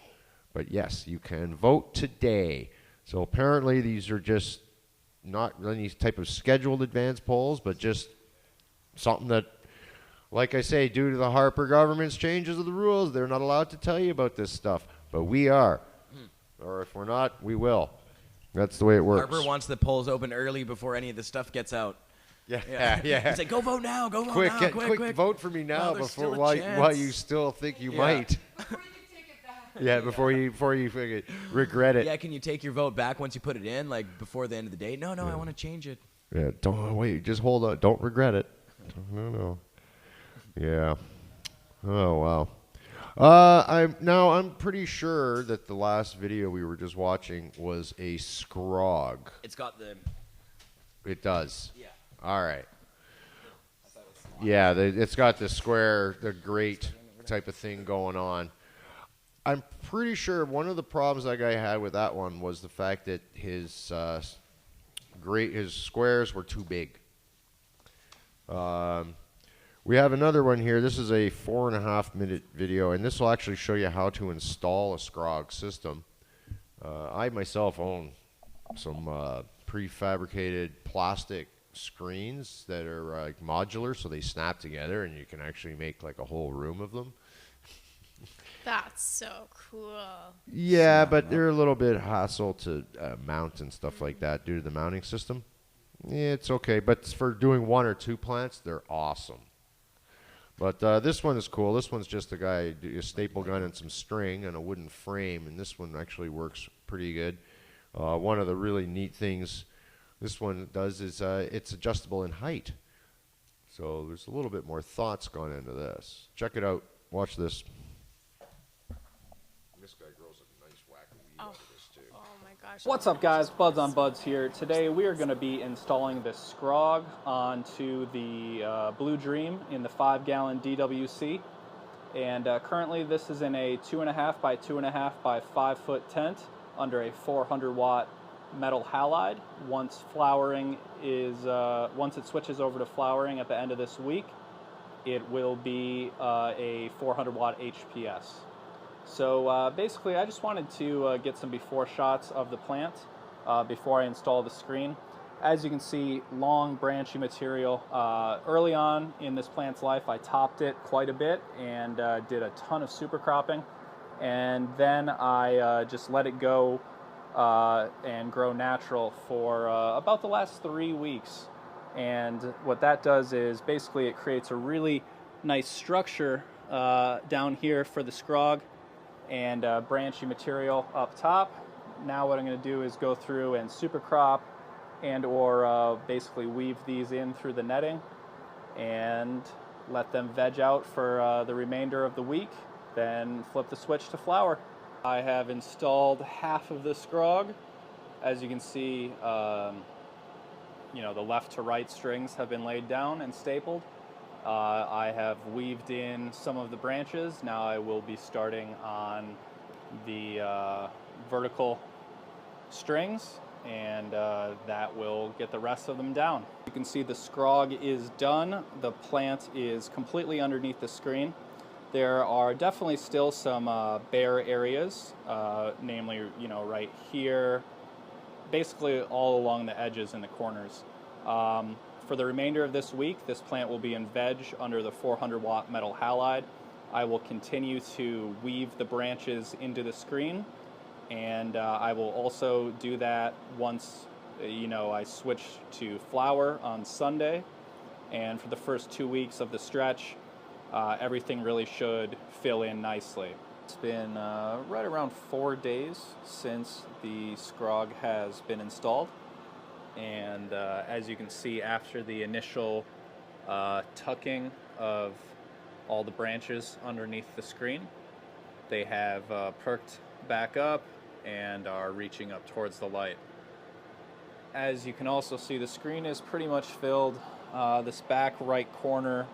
But yes, you can vote today. So apparently these are just not any type of scheduled advance polls, but just something that, like I say, due to the Harper government's changes of the rules, they're not allowed to tell you about this stuff. But we are. Or if we're not, we will. That's the way it works. Harper wants the polls open early before any of the stuff gets out. Yeah. He's like, go vote now, go vote quick, now, get, quick. vote for me now before while you still think you might. Before you can take it back. Yeah, before you regret it. Yeah, can you take your vote back once you put it in, like before the end of the day? No, I want to change it. Yeah, don't wait. Just hold on. Don't regret it. No. Yeah. Oh wow. I'm pretty sure that the last video we were just watching was a Scrog. It's got the. It does. Yeah. All right. Yeah, it's got the square, the grate type of thing going on. I'm pretty sure one of the problems that guy had with that one was the fact that his squares were too big. We have another one here. This is a 4.5-minute video, and this will actually show you how to install a Scrog system. I myself own some prefabricated plastic screens that are like modular, so they snap together, and you can actually make like a whole room of them. That's so cool. Yeah, but they're a little bit hassle to mount and stuff like that due to the mounting system. Yeah, it's okay, but for doing 1 or 2 plants, they're awesome. But this one is cool. This one's just a staple gun and some string and a wooden frame, and this one actually works pretty good. One of the really neat things this one does is it's adjustable in height. So there's a little bit more thoughts gone into this. Check it out. Watch this. This guy grows a nice whack of weed out of this too. Oh my gosh. What's up, guys? Buds on Buds here. Today we are going to be installing the Scrog onto the Blue Dream in the 5-gallon DWC. And currently this is in a 2.5 by 2.5 by 5 foot tent under a 400 watt metal halide. Once it switches over to flowering at the end of this week, it will be a 400 watt HPS. So basically I just wanted to get some before shots of the plant before I install the screen. As you can see, long branchy material. Early on in this plant's life I topped it quite a bit and did a ton of super cropping, and then I just let it go and grow natural for about the last 3 weeks. And what that does is basically it creates a really nice structure down here for the Scrog and branchy material up top. Now what I'm going to do is go through and super crop and or basically weave these in through the netting and let them veg out for the remainder of the week, then flip the switch to flower. I have installed half of the Scrog. As you can see, the left to right strings have been laid down and stapled. I have weaved in some of the branches. Now I will be starting on the vertical strings, and that will get the rest of them down. You can see the Scrog is done. The plant is completely underneath the screen. There are definitely still some bare areas, namely, right here, basically all along the edges and the corners. For the remainder of this week, this plant will be in veg under the 400 watt metal halide. I will continue to weave the branches into the screen, and I will also do that once I switch to flower on Sunday. And for the first 2 weeks of the stretch, everything really should fill in nicely. It's been right around 4 days since the Scrog has been installed, and as you can see, after the initial tucking of all the branches underneath the screen, they have perked back up and are reaching up towards the light. As you can also see, the screen is pretty much filled. This back right corner,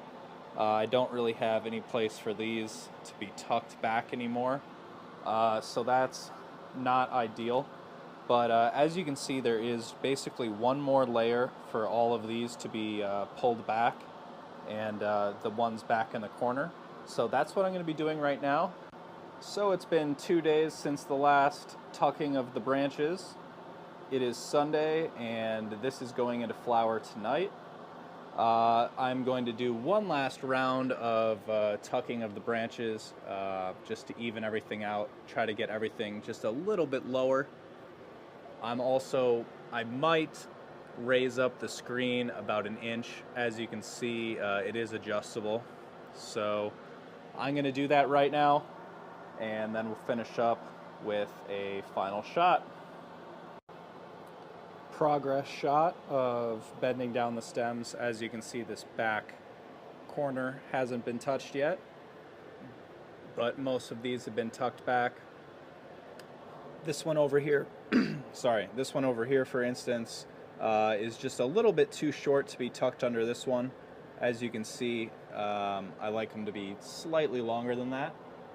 I don't really have any place for these to be tucked back anymore, so that's not ideal. But as you can see, there is basically one more layer for all of these to be pulled back, and the ones back in the corner. So that's what I'm going to be doing right now. So it's been 2 days since the last tucking of the branches. It is Sunday, and this is going into flower tonight. I'm going to do one last round of tucking of the branches, just to even everything out, try to get everything just a little bit lower. I might raise up the screen about an inch. As you can see, it is adjustable. So I'm going to do that right now, and then we'll finish up with a final shot. Progress shot of bending down the stems. As you can see, this back corner hasn't been touched yet, but most of these have been tucked back. This one over here, this one over here, for instance, is just a little bit too short to be tucked under this one. As you can see, I like them to be slightly longer than that.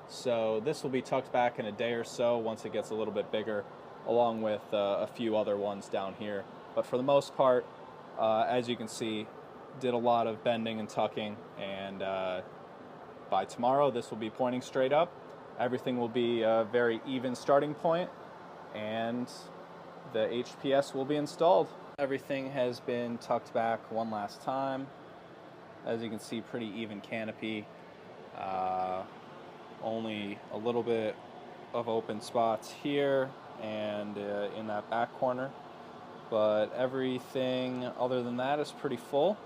So this will be tucked back in a day or so once it gets a little bit bigger, along with a few other ones down here. But for the most part, as you can see, did a lot of bending and tucking, and by tomorrow this will be pointing straight up. Everything will be a very even starting point, and the HPS will be installed. Everything has been tucked back one last time. As you can see, pretty even canopy. Only a little bit of open spots here and in that back corner, but everything other than that is pretty full.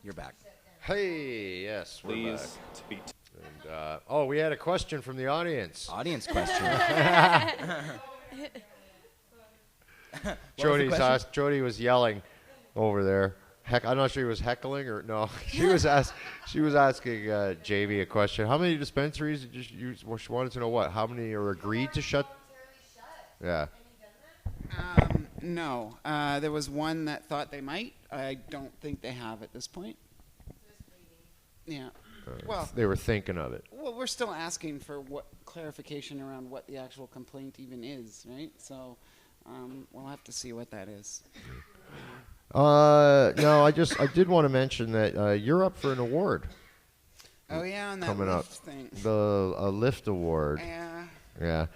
You're back. Hey, yes, we're Please back. to be And we had a question from the audience. Audience question. Jody was yelling over there. Heck, I'm not sure he was heckling or no. She was asking Jamie a question. How many dispensaries did you she wanted to know what? How many are agreed to shut? Yeah. No. There was one that thought they might. I don't think they have at this point. Yeah. Well, they were thinking of it. Well, we're still asking for what clarification around what the actual complaint even is, right? So we'll have to see what that is. No, I did want to mention that you're up for an award. Oh yeah, on that coming up thing. A Lift Award. Yeah. Yeah.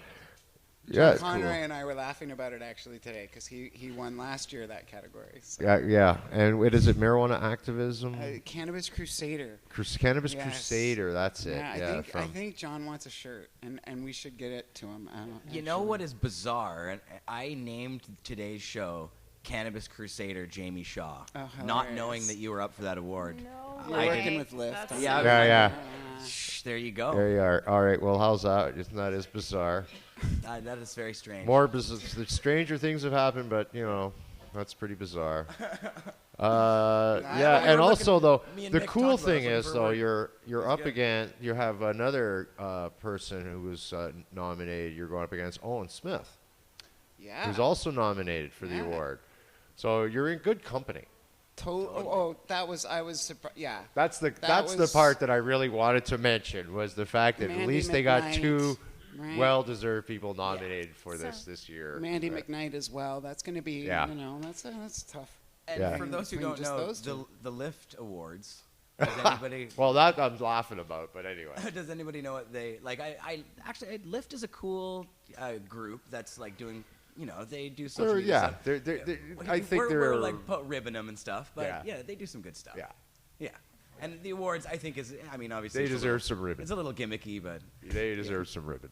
John Conroy cool. and I were laughing about it actually today because he won last year that category. So. Yeah. And what is it? Marijuana Activism? Cannabis Crusader. Cannabis Crusader. That's it. Yeah, I think John wants a shirt, and we should get it to him. You know what is bizarre? And I named today's show Cannabis Crusader Jamie Shaw, not knowing that you were up for that award. No You're working with Lyft. Yeah. There you go. There you are. All right. Well, how's that? It's not as bizarre. That is very strange. More bizarre. Stranger things have happened, but that's pretty bizarre. Yeah, and also though, the cool thing is though, you're up against. You have another person who was nominated. You're going up against Owen Smith. Yeah. Who's also nominated for the award. So you're in good company. I was surprised. Yeah. That's the part that I really wanted to mention was the fact that at least they got two well-deserved people nominated for this year. Mandy McKnight as well. That's going to be, that's tough. And for those who don't know, the Lyft Awards. Does anybody? Well, that I'm laughing about, but anyway. Does anybody know what they like? Lyft is a cool group that's like doing. They do social media stuff. I think we're like ribbing them and stuff, but they do some good stuff. Yeah. And the awards, I think, obviously they deserve some ribbon. It's a little gimmicky, but they deserve some ribbon.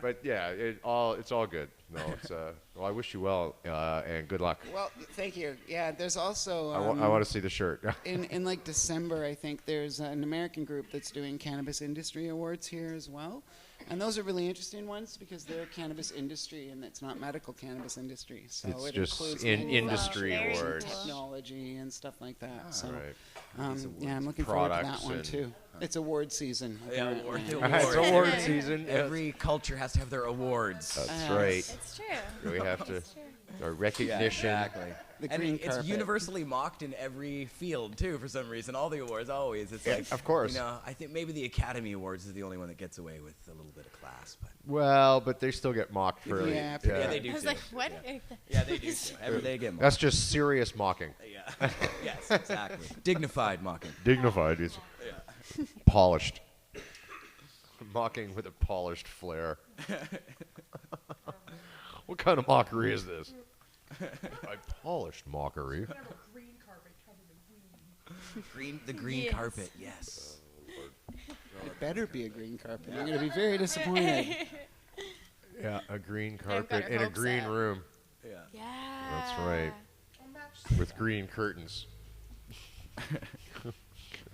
But yeah, it's all good. No, it's well, I wish you well and good luck. Well, thank you. Yeah, there's also I want to see the shirt. in like December, I think there's an American group that's doing cannabis industry awards here as well, and those are really interesting ones because they're cannabis industry and it's not medical cannabis industry. So It's it just includes industry manufacturing, awards. technology, and stuff like that. So Right. yeah, I'm looking forward to that Products one and- too. It's award season. Yeah, apparently. It's award season. Every culture has to have their awards. That's right. It's true. We have to It's true. our recognition. Yeah, exactly. The And green it's carpet. universally mocked in every field too, for some reason. All the awards, always. It's like, of course. You know, I think maybe the Academy Awards is the only one that gets away with a little bit of class, but Well, but they still get mocked for Yeah, yeah, they do I was too. like, what? Yeah, they do too. They get mocked. That's just serious mocking. Yeah. Yes, exactly. Dignified mocking. Dignified is polished. Mocking with a polished flair. What kind of mockery is this? A polished mockery. The green Yes. carpet, yes. It better be a green carpet. You're going to be very disappointed. Yeah, a green got carpet our in a hopes green up. room. Yeah. Yeah. That's right. With green curtains.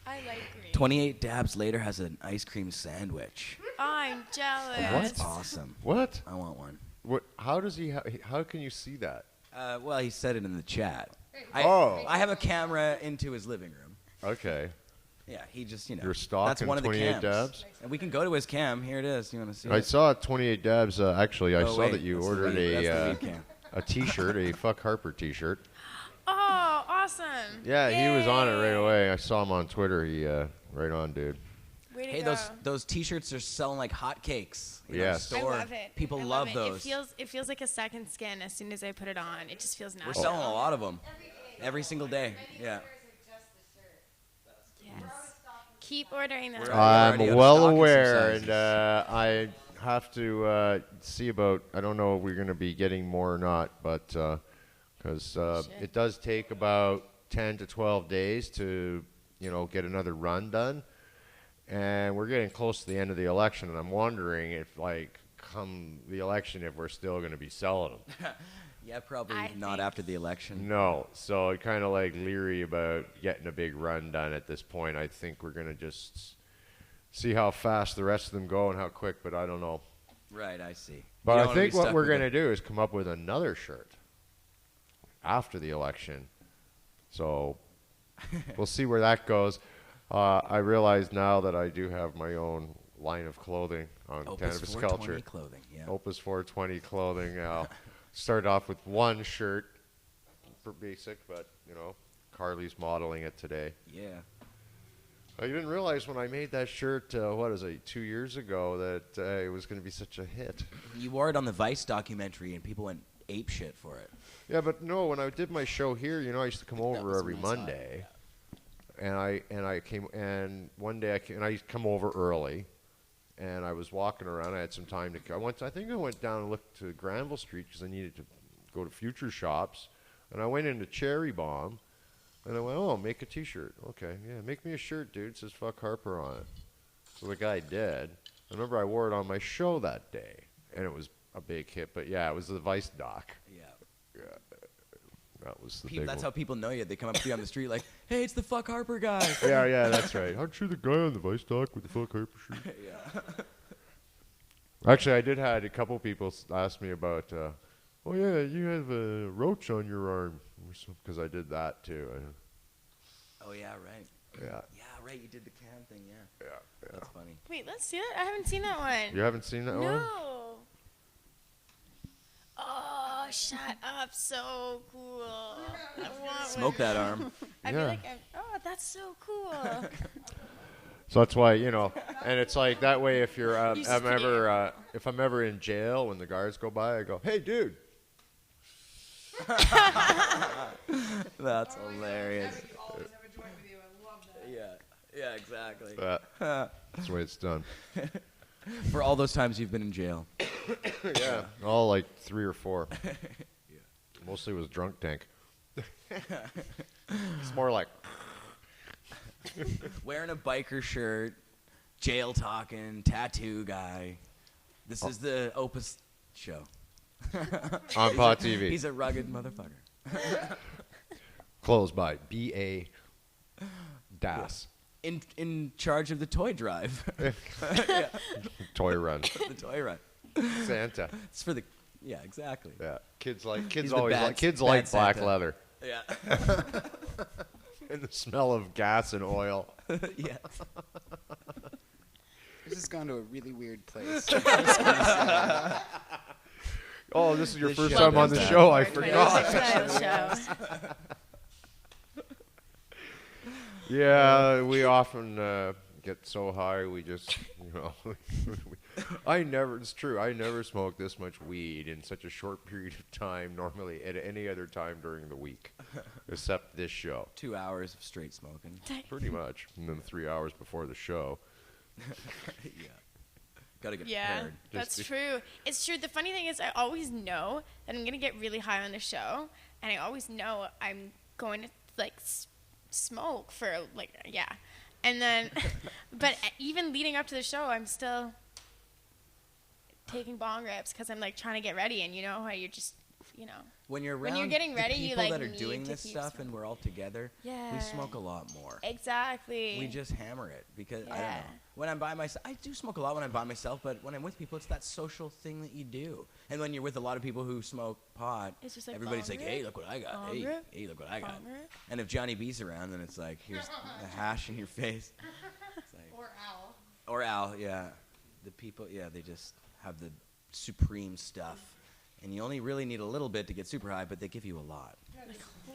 I like green. 28 dabs later has an ice cream sandwich. I'm jealous. That's awesome. What? I want one. What? How does he? How can you see that? Well, he said it in the chat. Oh. I have a camera into his living room. Okay. Yeah, he just, You're that's stalking one of the 28 cams. dabs? And we can go to his cam. Here it is. You want to see I it? saw 28 dabs. Actually, I Oh, saw wait, that you that's the ordered lead- that's the lead cam. a T-shirt, a Fuck Harper T-shirt. Oh, awesome. Yeah, he was on it right Yay. away. I saw him on Twitter. He right on, dude. Way to Hey, go. those T-shirts are selling like hotcakes. in our Yes. I store. love it. People I love it. those. It feels like a second skin as soon as I put it on. It just feels We're natural. selling a lot of them. Every single day. Yeah. Yes. Keep ordering them. We're I'm already out of well stock in some aware, sizes. and I have to see about. I don't know if we're going to be getting more or not, but because it does take about 10 to 12 days to, get another run done, and we're getting close to the end of the election, and I'm wondering if, come the election, if we're still going to be selling them. Yeah, probably I not think- after the election. No, so I'm kind of leery about getting a big run done at this point. I think we're going to just see how fast the rest of them go and how quick, but I don't know. Right, I see. But You don't I wanna think be what stuck we're with going to it. do is come up with another shirt after the election. So we'll see where that goes. I realize now that I do have my own line of clothing on Opus cannabis 420 culture. clothing, yeah. Opus 420 clothing. I'll start off with one shirt for basic, but, Carly's modeling it today. Yeah. I didn't realize when I made that shirt, 2 years ago, that it was going to be such a hit. You wore it on the Vice documentary, and people went ape shit for it. Yeah, but no, when I did my show here, I used to come over was every when I saw it, Monday, and I came, and one day I come over early, and I was walking around. I had some time to. I think I went down and looked to Granville Street because I needed to go to Future Shops, and I went into Cherry Bomb, and I went, oh, make a T-shirt. Okay, yeah, make me a shirt, dude. It says "Fuck Harper" on it. So the guy did. I remember I wore it on my show that day, and it was a big hit. But yeah, it was the Vice doc. Yeah. That was the People, big that's one. how people know you. They come up to you on the street like, hey, it's the Fuck Harper guy. Yeah, that's right. Aren't you the guy on the Vice doc with the Fuck Harper shirt? Yeah. Actually, I did had a couple people ask me about, oh yeah, you have a roach on your arm, because I did that too. Oh, yeah, right. Yeah. Yeah, right. You did the cam thing, yeah. Yeah. That's funny. Wait, let's see that. I haven't seen that one. You haven't seen that one? No. Oh, shut up. So cool. I want Smoke one. that arm. I Yeah. feel like oh, that's so cool. So that's why, and it's like that way if you're, You just put it if I'm ever in jail when the guards go by, I go, hey, dude. That's hilarious. Yeah, exactly. That's the way it's done. For all those times you've been in jail. Yeah. All like 3 or 4. Mostly was drunk tank. It's more like, Wearing a biker shirt, jail talking, tattoo guy. This is the Opus show. On Pot TV. He's a rugged motherfucker. Closed by B.A. Das. In charge of the toy drive. Toy run. The toy run. Santa. It's for the exactly. Yeah. Kids He's always the bad- like kids bad like black Santa. leather. Yeah. And the smell of gas and oil. Yeah. This has gone to a really weird place. Oh, this is your This first show time on does the that. show. I Title forgot. show. Yeah, we often get so high we just, it's true, I never smoked this much weed in such a short period of time, normally at any other time during the week, except this show. 2 hours of straight smoking. Pretty much. And then 3 hours before the show. Yeah. Gotta get Yeah, prepared. that's true. It's true. The funny thing is, I always know that I'm gonna get really high on the show, and I always know I'm going to smoke for and then, but even leading up to the show, I'm still taking bong rips because I'm trying to get ready, and how you're just When you're when around you're getting ready, the you people that are need doing to this keep stuff smoking. and we're all together, Yeah. we smoke a lot more. Exactly. We just hammer it because I don't Yeah. know. When I'm by myself, I do smoke a lot when I'm by myself, but when I'm with people, it's that social thing that you do. And when you're with a lot of people who smoke pot, It's just like everybody's bong like, rip, "Hey, look what I got! bong Hey, rip, hey, look what I got!" bong rip. And if Johnny B's around, then it's like, "Here's the hash in your face." It's like, or Al, yeah. The people, yeah, they just have the supreme stuff, and you only really need a little bit to get super high, but they give you a lot.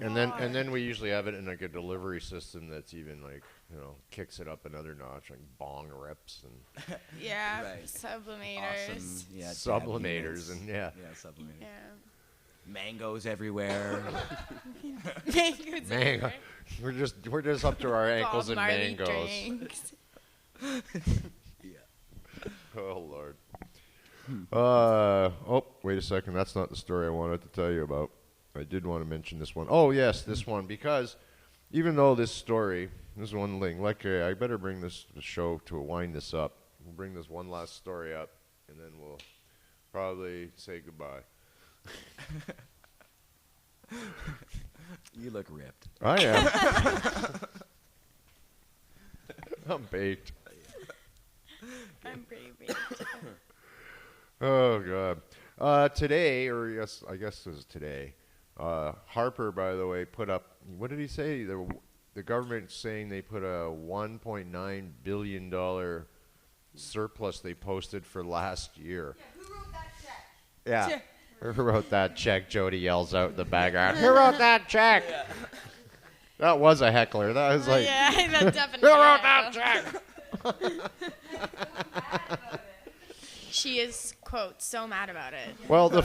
And then we usually have it in a delivery system that's even kicks it up another notch, like bong rips and Yeah, Right. sublimators. Awesome, yeah, dab sublimators units. and Yeah, sublimators. Yeah. Mangoes everywhere. Mangoes mango. everywhere. We're just up to our ankles Bob in Marley mangoes. drinks. Oh Lord. Wait a second. That's not the story I wanted to tell you about. I did want to mention this one. Oh yes, this one, because even though this story, this is one thing. I better bring this show to wind this up. We'll bring this one last story up, and then we'll probably say goodbye. You look ripped. I am. I'm baked. I'm pretty big. Oh God. Today, or yes, I guess it was today. Harper, by the way, put up. What did he say? The government's saying they put a $1.9 billion surplus they posted for last year. Yeah, who wrote that check? Yeah. Who wrote that check? Jody yells out in the background. Who wrote that check? Yeah. That was a heckler. That was like. Yeah, that definitely. Who wrote that check? She is, quote, so mad about it. Well, the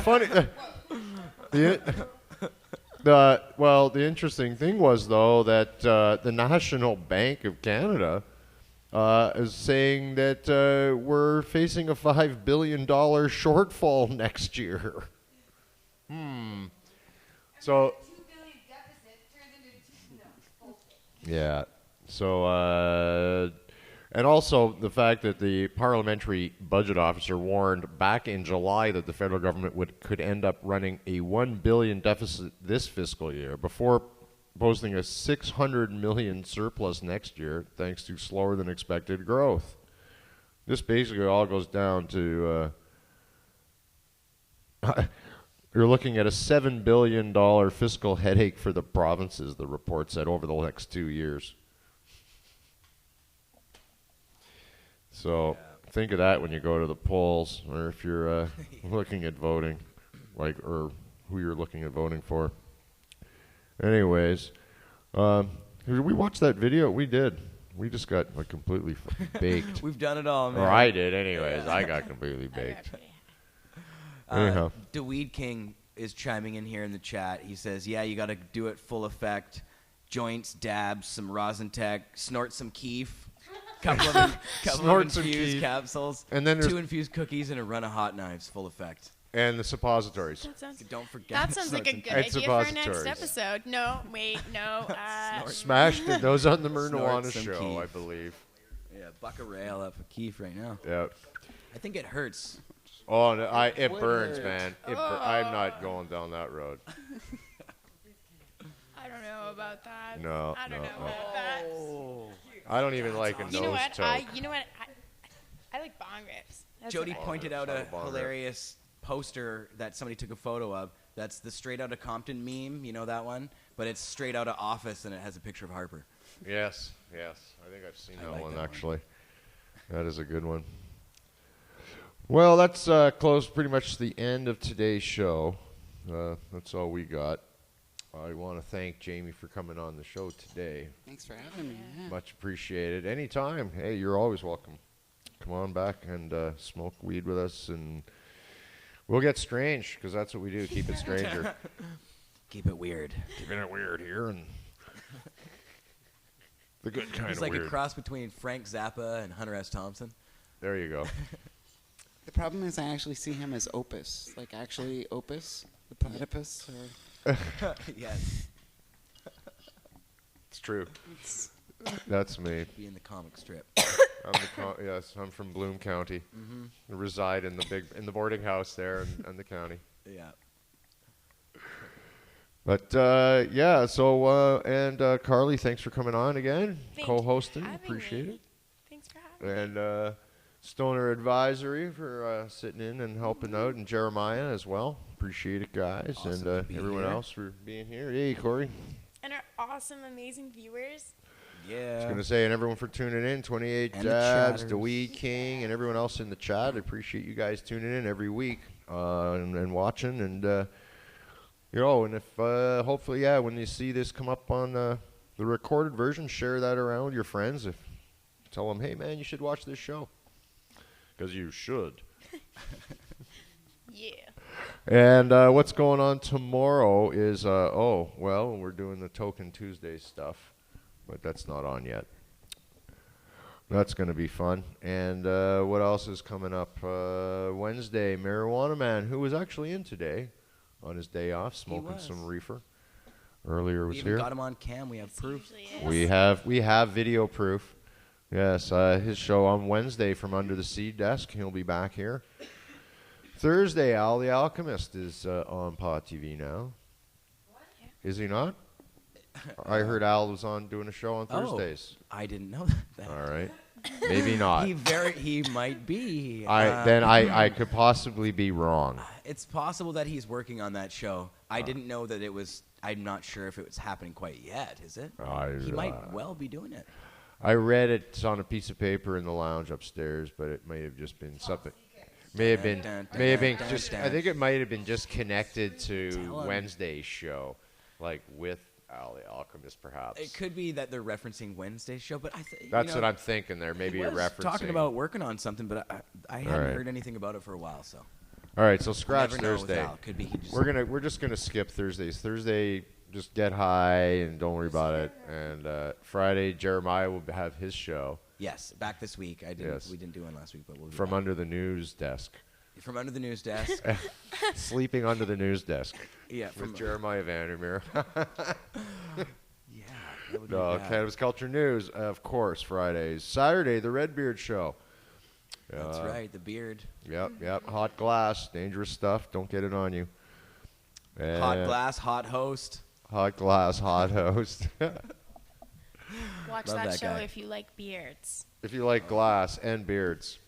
interesting thing was, though, that the National Bank of Canada is saying that we're facing a $5 billion shortfall next year. So. $2 billion deficit turned into bullshit. Yeah. So. And also the fact that the parliamentary budget officer warned back in July that the federal government could end up running a $1 billion deficit this fiscal year before posting a $600 million surplus next year, thanks to slower than expected growth. This basically all goes down to you're looking at a $7 billion fiscal headache for the provinces, the report said, over the next 2 years. So think of that when you go to the polls, or if you're looking at voting, or who you're looking at voting for. Anyways, did we watch that video? We did. We just got completely baked. We've done it all, man. Or I did, anyways. I got completely baked. Anyhow, The Weed King is chiming in here in the chat. He says, "Yeah, you got to do it full effect. Joints, dabs, some rosin tech, snort some keef." Couple of Snort some infused keef. capsules, And then 2 infused cookies, and a run of hot knives, full effect. and the suppositories. That sounds, Don't forget. that sounds like a good And idea for our next suppositories. episode. No, wait, no. Smashed it. Those on the Snort marijuana some show, keef. I believe. Yeah, buck a rail up a keef right now. Yeah. I think it hurts Oh, no, it would burns, hurt. man. I'm not going down that road. I don't know about that. No, I don't no, know no. about that. I don't even like a You know nose what? toke. I like bong rips. That's Jody what I pointed Bong out rips, a not a bong rip. hilarious poster that somebody took a photo of. That's the Straight Outta Compton meme. You know that one? But it's straight out of Office, and it has a picture of Harper. Yes, yes. I think I've seen I that like one, that one. actually. That is a good one. Well, that's close pretty much to the end of today's show. That's all we got. I want to thank Jamie for coming on the show today. Thanks for having me. Yeah. Much appreciated. Anytime. Hey, you're always welcome. Come on back and smoke weed with us, and we'll get strange, because that's what we do, keep it stranger. Keep it weird. Keeping it weird here, and the good kind He's of like weird. a cross between Frank Zappa and Hunter S. Thompson. There you go. The problem is I actually see him as Opus, like actually Opus, the platypus. Or Yes. It's true. That's me. Be in the comic strip. Yes, I'm from Bloom County. I reside in the boarding house there in the county. Yeah. But yeah, so and Carly, thanks for coming on again, Thank you for co-hosting. having Appreciate me. it. Thanks for having me. And Stoner Advisory for sitting in and helping out, and Jeremiah as well. Appreciate it, guys, Awesome and to be everyone here. else for being here. Hey, Corey. And our awesome, amazing viewers. I was Yeah. going to say, and everyone for tuning in, 28 And the Jabs, chatters. the Weed King, and everyone else in the chat. I appreciate you guys tuning in every week and watching. And, you know, and if hopefully, yeah, when you see this come up on the recorded version, share that around with your friends. Tell them, hey, man, you should watch this show. Because you should. Yeah. And what's going on tomorrow is, we're doing the Token Tuesday stuff, but that's not on yet. That's going to be fun. And what else is coming up? Wednesday, Marijuana Man, who was actually in today on his day off, smoking was. some reefer. Earlier was We even here. got him on cam. We have proof. Usually is. We have video proof. Yes, his show on Wednesday from Under the Seed Desk. He'll be back here. Thursday, Al the Alchemist is on Pod TV now. Is he not? I heard Al was on doing a show on Thursdays. I didn't know that. All right, maybe not. He might be. I could possibly be wrong. It's possible that he's working on that show. I didn't know that it was. I'm not sure if it was happening quite yet. Is it? He might well be doing it. I read it on a piece of paper in the lounge upstairs, but it may have just been something. May have been just. I think it might have been just connected to Tell him. Wednesday's show, like with Al the Alchemist, perhaps. It could be that they're referencing Wednesday's show, but That's what I'm thinking. There maybe he a was reference. talking about working on something, but I hadn't right. heard anything about it for a while. So All right, so scratch never know with Thursday. Al. Could be he just. We're just gonna skip Thursdays. Thursday, just get high and don't worry about it. And Friday, Jeremiah will have his show Yes, back this week. Yes. We didn't do one last week, but we'll be from back. under the news desk. From under the news desk. Sleeping under the news desk. Yeah, with Jeremiah Vandermeer. Yeah, that would be No, bad. Cannabis Culture News, of course, Fridays. Saturday, the Redbeard Show. That's right, the beard. Yep. Hot glass, dangerous stuff. Don't get it on you. Hot glass, hot host. Hot glass, hot host. Watch Love that that show guy. if you like beards. If you like glass and beards.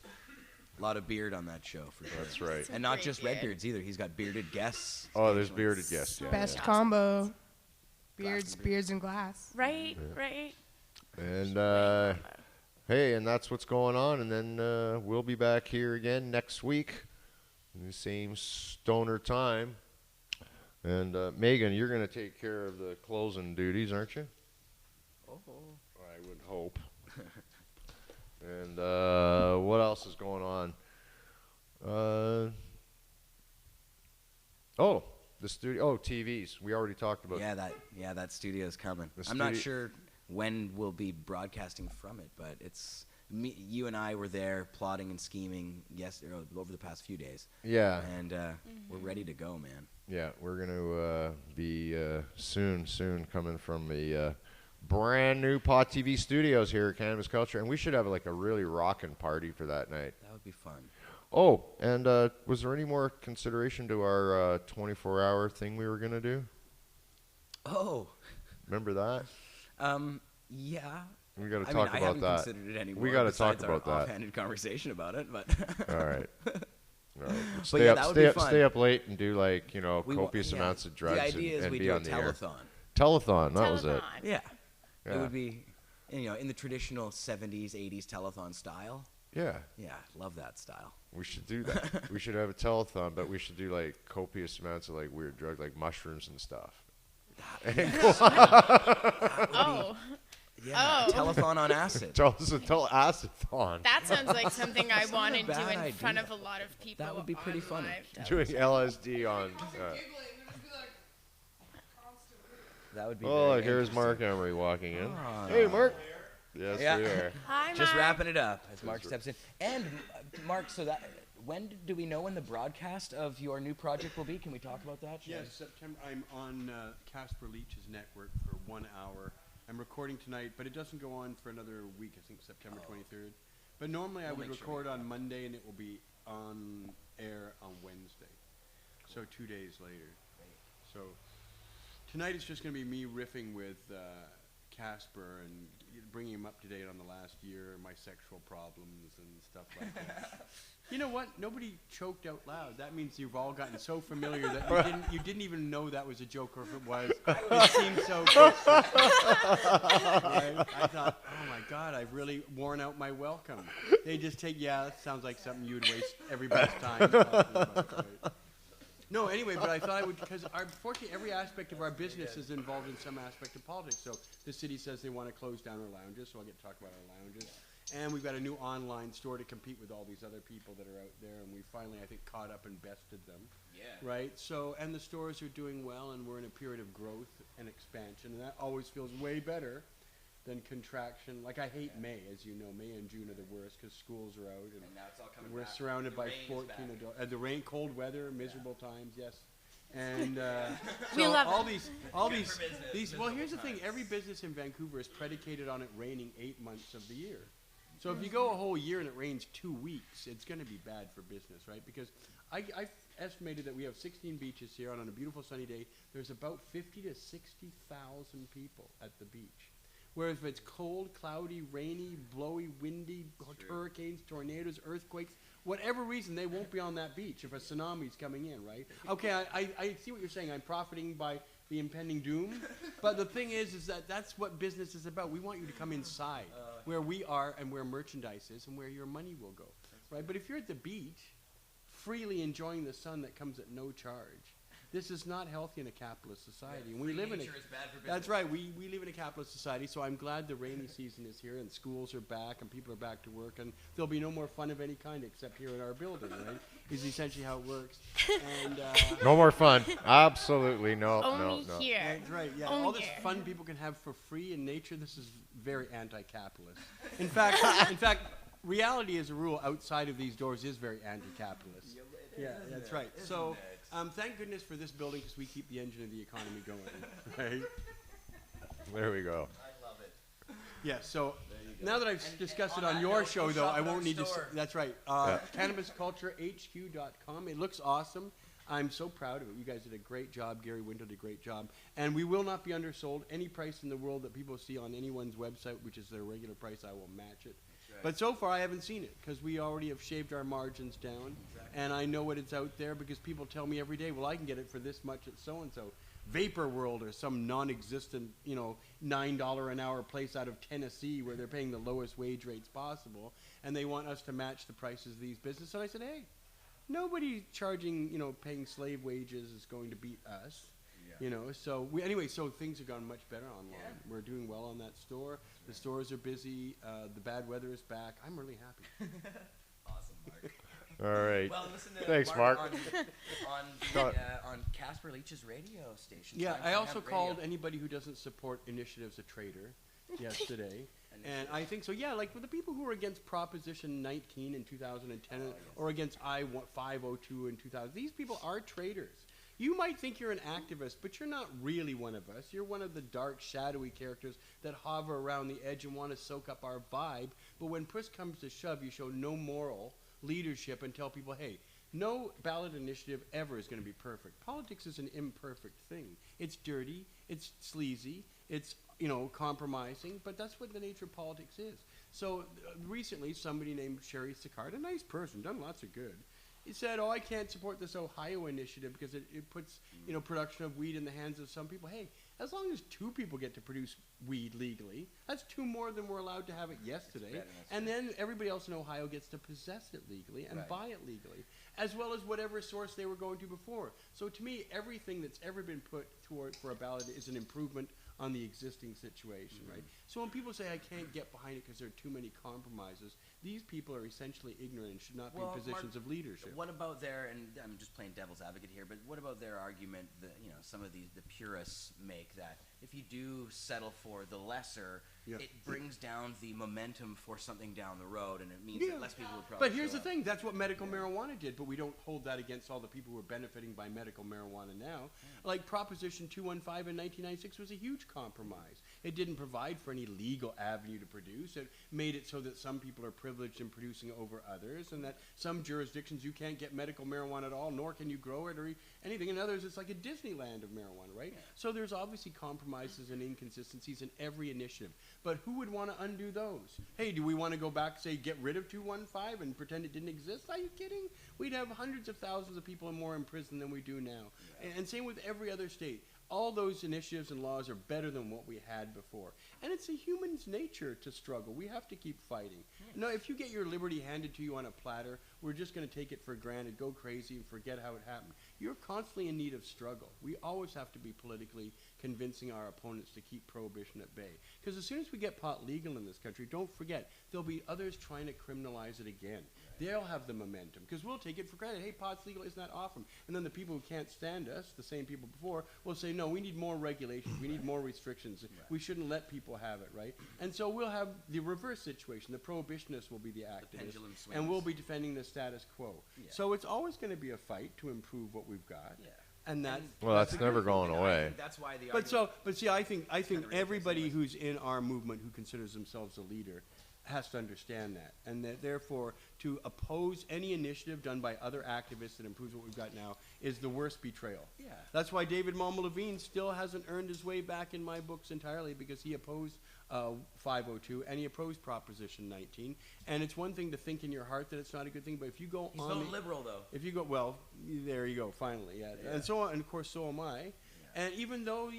A lot of beard on that show, for sure. That's right. And not Great just beard. red beards either. He's got bearded guests. Oh, there's occasionally. bearded guests. Yeah, Best yeah. combo. Beards and glass. Right? Yeah. Right? And hey, and that's what's going on. And then we'll be back here again next week, in the same stoner time. And Megan, you're going to take care of the closing duties, aren't you? Oh. I would hope. And what else is going on? The studio. Oh, TVs. We already talked about. Yeah, that studio's coming. The I'm not studio- sure when we'll be broadcasting from it, but it's you and I were there plotting and scheming over the past few days. Yeah. And we're ready to go, man. Yeah, we're going to be soon coming from the brand new Pot TV studios here at Cannabis Culture, and we should have like a really rockin' party for that night. That would be fun. Oh, and was there any more consideration to our 24-hour thing we were going to do? Oh. Remember that? Yeah. We got to I talk mean, about I haven't that. considered it anymore. We got to talk besides about our that. offhanded conversation about it, but. All right. All right. But yeah, that would be fun. Stay up late and do copious yeah. amounts of drugs. The idea is and we be do a on the air. telethon. Telethon, that was it. Yeah. Yeah. It would be, in the traditional 70s, 80s telethon style. Yeah. Yeah, love that style. We should do that. We should have a telethon, but we should do copious amounts of weird drugs, like mushrooms and stuff. Oh. Yeah, telethon on acid. Acid-thon. That sounds like something I That's want to not a do bad in front idea. of a lot of people. That would be pretty on funny. live Doing television. LSD on. That would be. Oh, very here's interesting. Mark Emery walking in. Oh. Hey, Mark. Yes, Yeah. we are. Hi, Just Mark. wrapping it up as Mark steps in. And Mark, so that do we know when the broadcast of your new project will be? Can we talk about that? Yes, September. I'm on Casper Leach's network for 1 hour. I'm recording tonight, but it doesn't go on for another week. I think September 23rd. But normally I would record on Monday, and it will be on air on Wednesday. So 2 days later. So tonight it's just going to be me riffing with Casper and bringing him up to date on the last year, my sexual problems and stuff like that. You know what? Nobody choked out loud. That means you've all gotten so familiar that you didn't even know that was a joke, or if it was, it seemed so good. Right? I thought, oh my God, I've really worn out my welcome. They just take, that sounds like something you would waste everybody's time talking about. Right? No, anyway, but I thought I would, because unfortunately every aspect of our business is involved in some aspect of politics. So the city says they want to close down our lounges, so I'll get to talk about our lounges. And we've got a new online store to compete with all these other people that are out there, and we finally, I think, caught up and bested them. Yeah. Right? So, and the stores are doing well, and we're in a period of growth and expansion, and that always feels way better than contraction. Like, I hate May, as you know. May and June are the worst because schools are out, and now it's all coming we're back. surrounded The by rain is 14 back. adults. The rain, cold weather, miserable times, yes. And We so love all it. these. Well, here's the thing: every business in Vancouver is predicated on it raining 8 months of the year. So if you go a whole year and it rains 2 weeks, it's going to be bad for business, right? Because I've estimated that we have 16 beaches here, and on a beautiful sunny day, there's about 50 to 60,000 people at the beach. Whereas if it's cold, cloudy, rainy, blowy, windy, hurricanes, tornadoes, earthquakes, whatever reason, they won't be on that beach if a tsunami's coming in, right? Okay, I see what you're saying. I'm profiting by the impending doom. But the thing is that that's what business is about. We want you to come inside where we are and where merchandise is and where your money will go, right? But if you're at the beach, freely enjoying the sun that comes at no charge, this is not healthy in a capitalist society. And we live in a, nature is bad for business. that's right. We live in a capitalist society, so I'm glad the rainy season is here and schools are back and people are back to work, and there'll be no more fun of any kind except here in our building, right? Is essentially how it works. And No more fun. Absolutely no. Only no. here. that's right. Yeah, Only all this here. fun people can have for free in nature. This is very anti-capitalist. In fact, reality as a rule outside of these doors is very anti-capitalist. Yeah, that's right. So, thank goodness for this building because we keep the engine of the economy going, right? There we go. I love it. Yeah. So now that I've discussed it on your show, though, I won't need to. That's right. CannabisCultureHQ.com. It looks awesome. I'm so proud of it. You guys did a great job. Gary Winter did a great job. And we will not be undersold. Any price in the world that people see on anyone's website, which is their regular price, I will match it. Right. But so far, I haven't seen it because we already have shaved our margins down. Exactly. And I know what it's out there because people tell me every day, well, I can get it for this much at so-and-so. Vapor World or some non-existent, $9 an hour place out of Tennessee where they're paying the lowest wage rates possible. And they want us to match the prices of these businesses. And I said, hey, nobody charging, paying slave wages is going to beat us. Yeah. So so things have gone much better online. Yeah. We're doing well on that store. The stores are busy. The bad weather is back. I'm really happy. Awesome, Mark. All right. Well, listen to Thanks, Mark. on Casper Leach's radio station. Yeah, Time I for also Hemp called Radio. anybody who doesn't support initiatives a traitor yesterday. And I think so, yeah, like for the people who are against Proposition 19 in 2010 or against I-502 in 2000, these people are traitors. You might think you're an activist, but you're not really one of us. You're one of the dark, shadowy characters that hover around the edge and want to soak up our vibe. But when push comes to shove, you show no moral leadership and tell people, hey, no ballot initiative ever is going to be perfect. Politics is an imperfect thing. It's dirty, it's sleazy, it's compromising, but that's what the nature of politics is. So recently, somebody named Sherry Sicard, a nice person, done lots of good, he said, I can't support this Ohio initiative because it puts production of weed in the hands of some people. Hey, as long as 2 people get to produce weed legally, that's 2 more than we're allowed to have it yesterday. And then everybody else in Ohio gets to possess it legally and buy it legally, as well as whatever source they were going to before. So to me, everything that's ever been put toward for a ballot is an improvement on the existing situation, right? So when people say I can't get behind it because there are too many compromises, these people are essentially ignorant and should not be in positions of leadership. What about and I'm just playing devil's advocate here, but what about their argument that some of the purists make that if you do settle for the lesser, it brings down the momentum for something down the road, and it means that less people would probably. But here's the thing: that's what medical marijuana did. But we don't hold that against all the people who are benefiting by medical marijuana now. Like Proposition 215 in 1996 was a huge compromise. It didn't provide for any legal avenue to produce. It made it so that some people are privileged in producing over others, and that some jurisdictions you can't get medical marijuana at all, nor can you grow it or anything. In others, it's like a Disneyland of marijuana, right? So there's obviously compromises and inconsistencies in every initiative. But who would want to undo those? Hey, do we want to go back, say, get rid of 215 and pretend it didn't exist? Are you kidding? We'd have hundreds of thousands of people more in prison than we do now. And same with every other state. All those initiatives and laws are better than what we had before. And it's a human's nature to struggle. We have to keep fighting. No, if you get your liberty handed to you on a platter, we're just going to take it for granted, go crazy, and forget how it happened. You're constantly in need of struggle. We always have to be politically convincing our opponents to keep prohibition at bay. Because as soon as we get pot legal in this country, don't forget, there'll be others trying to criminalize it again. They'll have the momentum, because we'll take it for granted. Hey, pot's legal, isn't that awesome? And then the people who can't stand us, the same people before, will say, no, we need more regulations, we need more restrictions. We shouldn't let people have it, right? And so we'll have the reverse situation. The prohibitionists will be the activists, and we'll be defending the status quo. So it's always going to be a fight to improve what we've got. And that's never going away. That's why the but see, I think everybody who's in our movement who considers themselves a leader has to understand that, and that therefore to oppose any initiative done by other activists that improves what we've got now is the worst betrayal. That's why David Malma Levine still hasn't earned his way back in my books entirely, because he opposed 502 and he opposed Proposition 19. And it's one thing to think in your heart that it's not a good thing, but if you go He's voting liberal, though. If you go, there you go, finally, and so on, and of course so am I. And even though,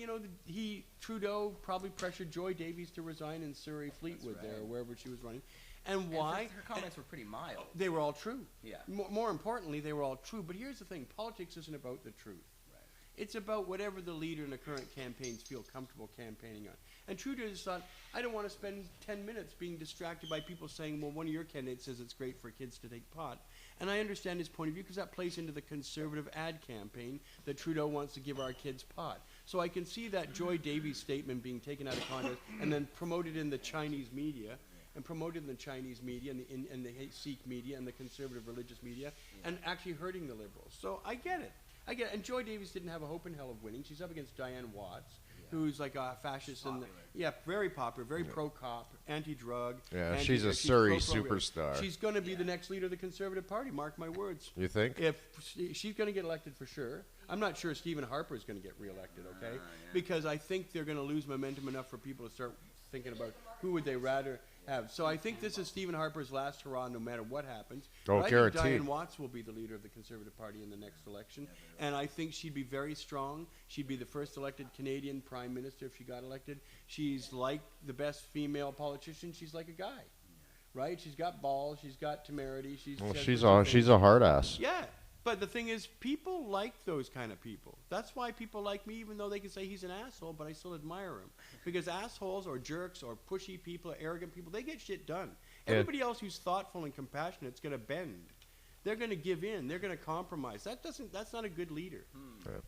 Trudeau probably pressured Joy Davies to resign in Surrey Fleetwood or wherever she was running. And why? Her comments were pretty mild. They were all true. Yeah. More importantly, they were all true. But here's the thing. Politics isn't about the truth. Right. It's about whatever the leader in the current campaigns feel comfortable campaigning on. And Trudeau just thought, I don't want to spend 10 minutes being distracted by people saying, well, one of your candidates says it's great for kids to take pot. And I understand his point of view, because that plays into the conservative ad campaign that Trudeau wants to give our kids pot. So I can see that Joy Davies statement being taken out of context and then promoted in the Chinese media, and the Sikh media and the conservative religious media, and actually hurting the liberals. So I get it. And Joy Davies didn't have a hope in hell of winning. She's up against Diane Watts, who's like a fascist very popular, very pro-cop, anti-drug. Yeah, she's a Surrey superstar. She's going to be the next leader of the Conservative Party, mark my words. You think? If she's going to get elected for sure. I'm not sure Stephen Harper is going to get reelected, okay? Because I think they're going to lose momentum enough for people to start thinking about who would they rather have. So I think this is Stephen Harper's last hurrah no matter what happens. Oh, guaranteed. I think Diane Watts will be the leader of the Conservative Party in the next election. And I think she'd be very strong. She'd be the first elected Canadian Prime Minister if she got elected. She's like the best female politician. She's like a guy, right? She's got balls. She's got temerity. She's a hard ass. Yeah. But the thing is, people like those kind of people. That's why people like me, even though they can say he's an asshole, but I still admire him. Because assholes or jerks or pushy people or arrogant people, they get shit done. Everybody else who's thoughtful and compassionate is going to bend. They're going to give in. They're going to compromise. That's not a good leader.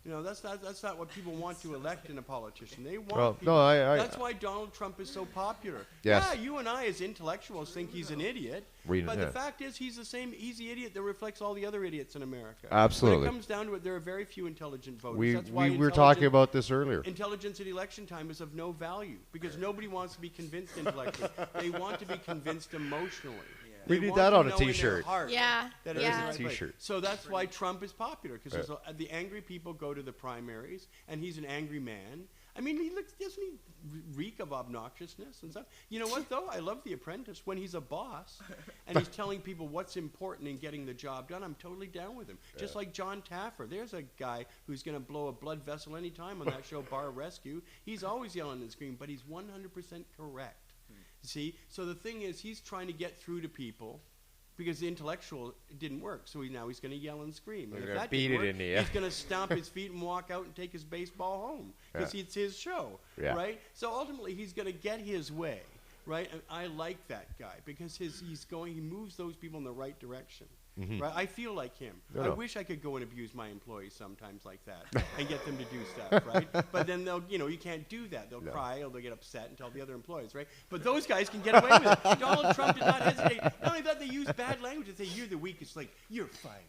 That's not what people want to elect in a politician. They want people. That's why Donald Trump is so popular. Yes. Yeah, you and I as intellectuals think he's an idiot. But the fact is, he's the same easy idiot that reflects all the other idiots in America. Absolutely. When it comes down to it, there are very few intelligent voters. We were talking about this earlier. Intelligence at election time is of no value, because nobody wants to be convinced intellectually. They want to be convinced emotionally. We They need want that to on a know in their T-shirt. heart Yeah. that Yeah. it is the right place. T-shirt. So that's why Trump is popular, because the angry people go to the primaries, and he's an angry man. I mean, doesn't he reek of obnoxiousness and stuff? You know what, though? I love The Apprentice. When he's a boss and he's telling people what's important in getting the job done, I'm totally down with him. Just like John Taffer. There's a guy who's going to blow a blood vessel any time on that show, Bar Rescue. He's always yelling and screaming, but he's 100% correct. See? So the thing is, he's trying to get through to people because the intellectual didn't work. So now he's going to yell and scream. And if that beat didn't it work, into you. he's going to stomp his feet and walk out and take his baseball home because it's his show, right? So ultimately, he's going to get his way, right? And I like that guy because he moves those people in the right direction. Right? I feel like him. I wish I could go and abuse my employees sometimes like that and get them to do stuff, right? But then you can't do that. They'll cry or they'll get upset and tell the other employees, right? But those guys can get away with it. Donald Trump did not hesitate. Not only that, they use bad language and say, you're the weakest link. You're fired.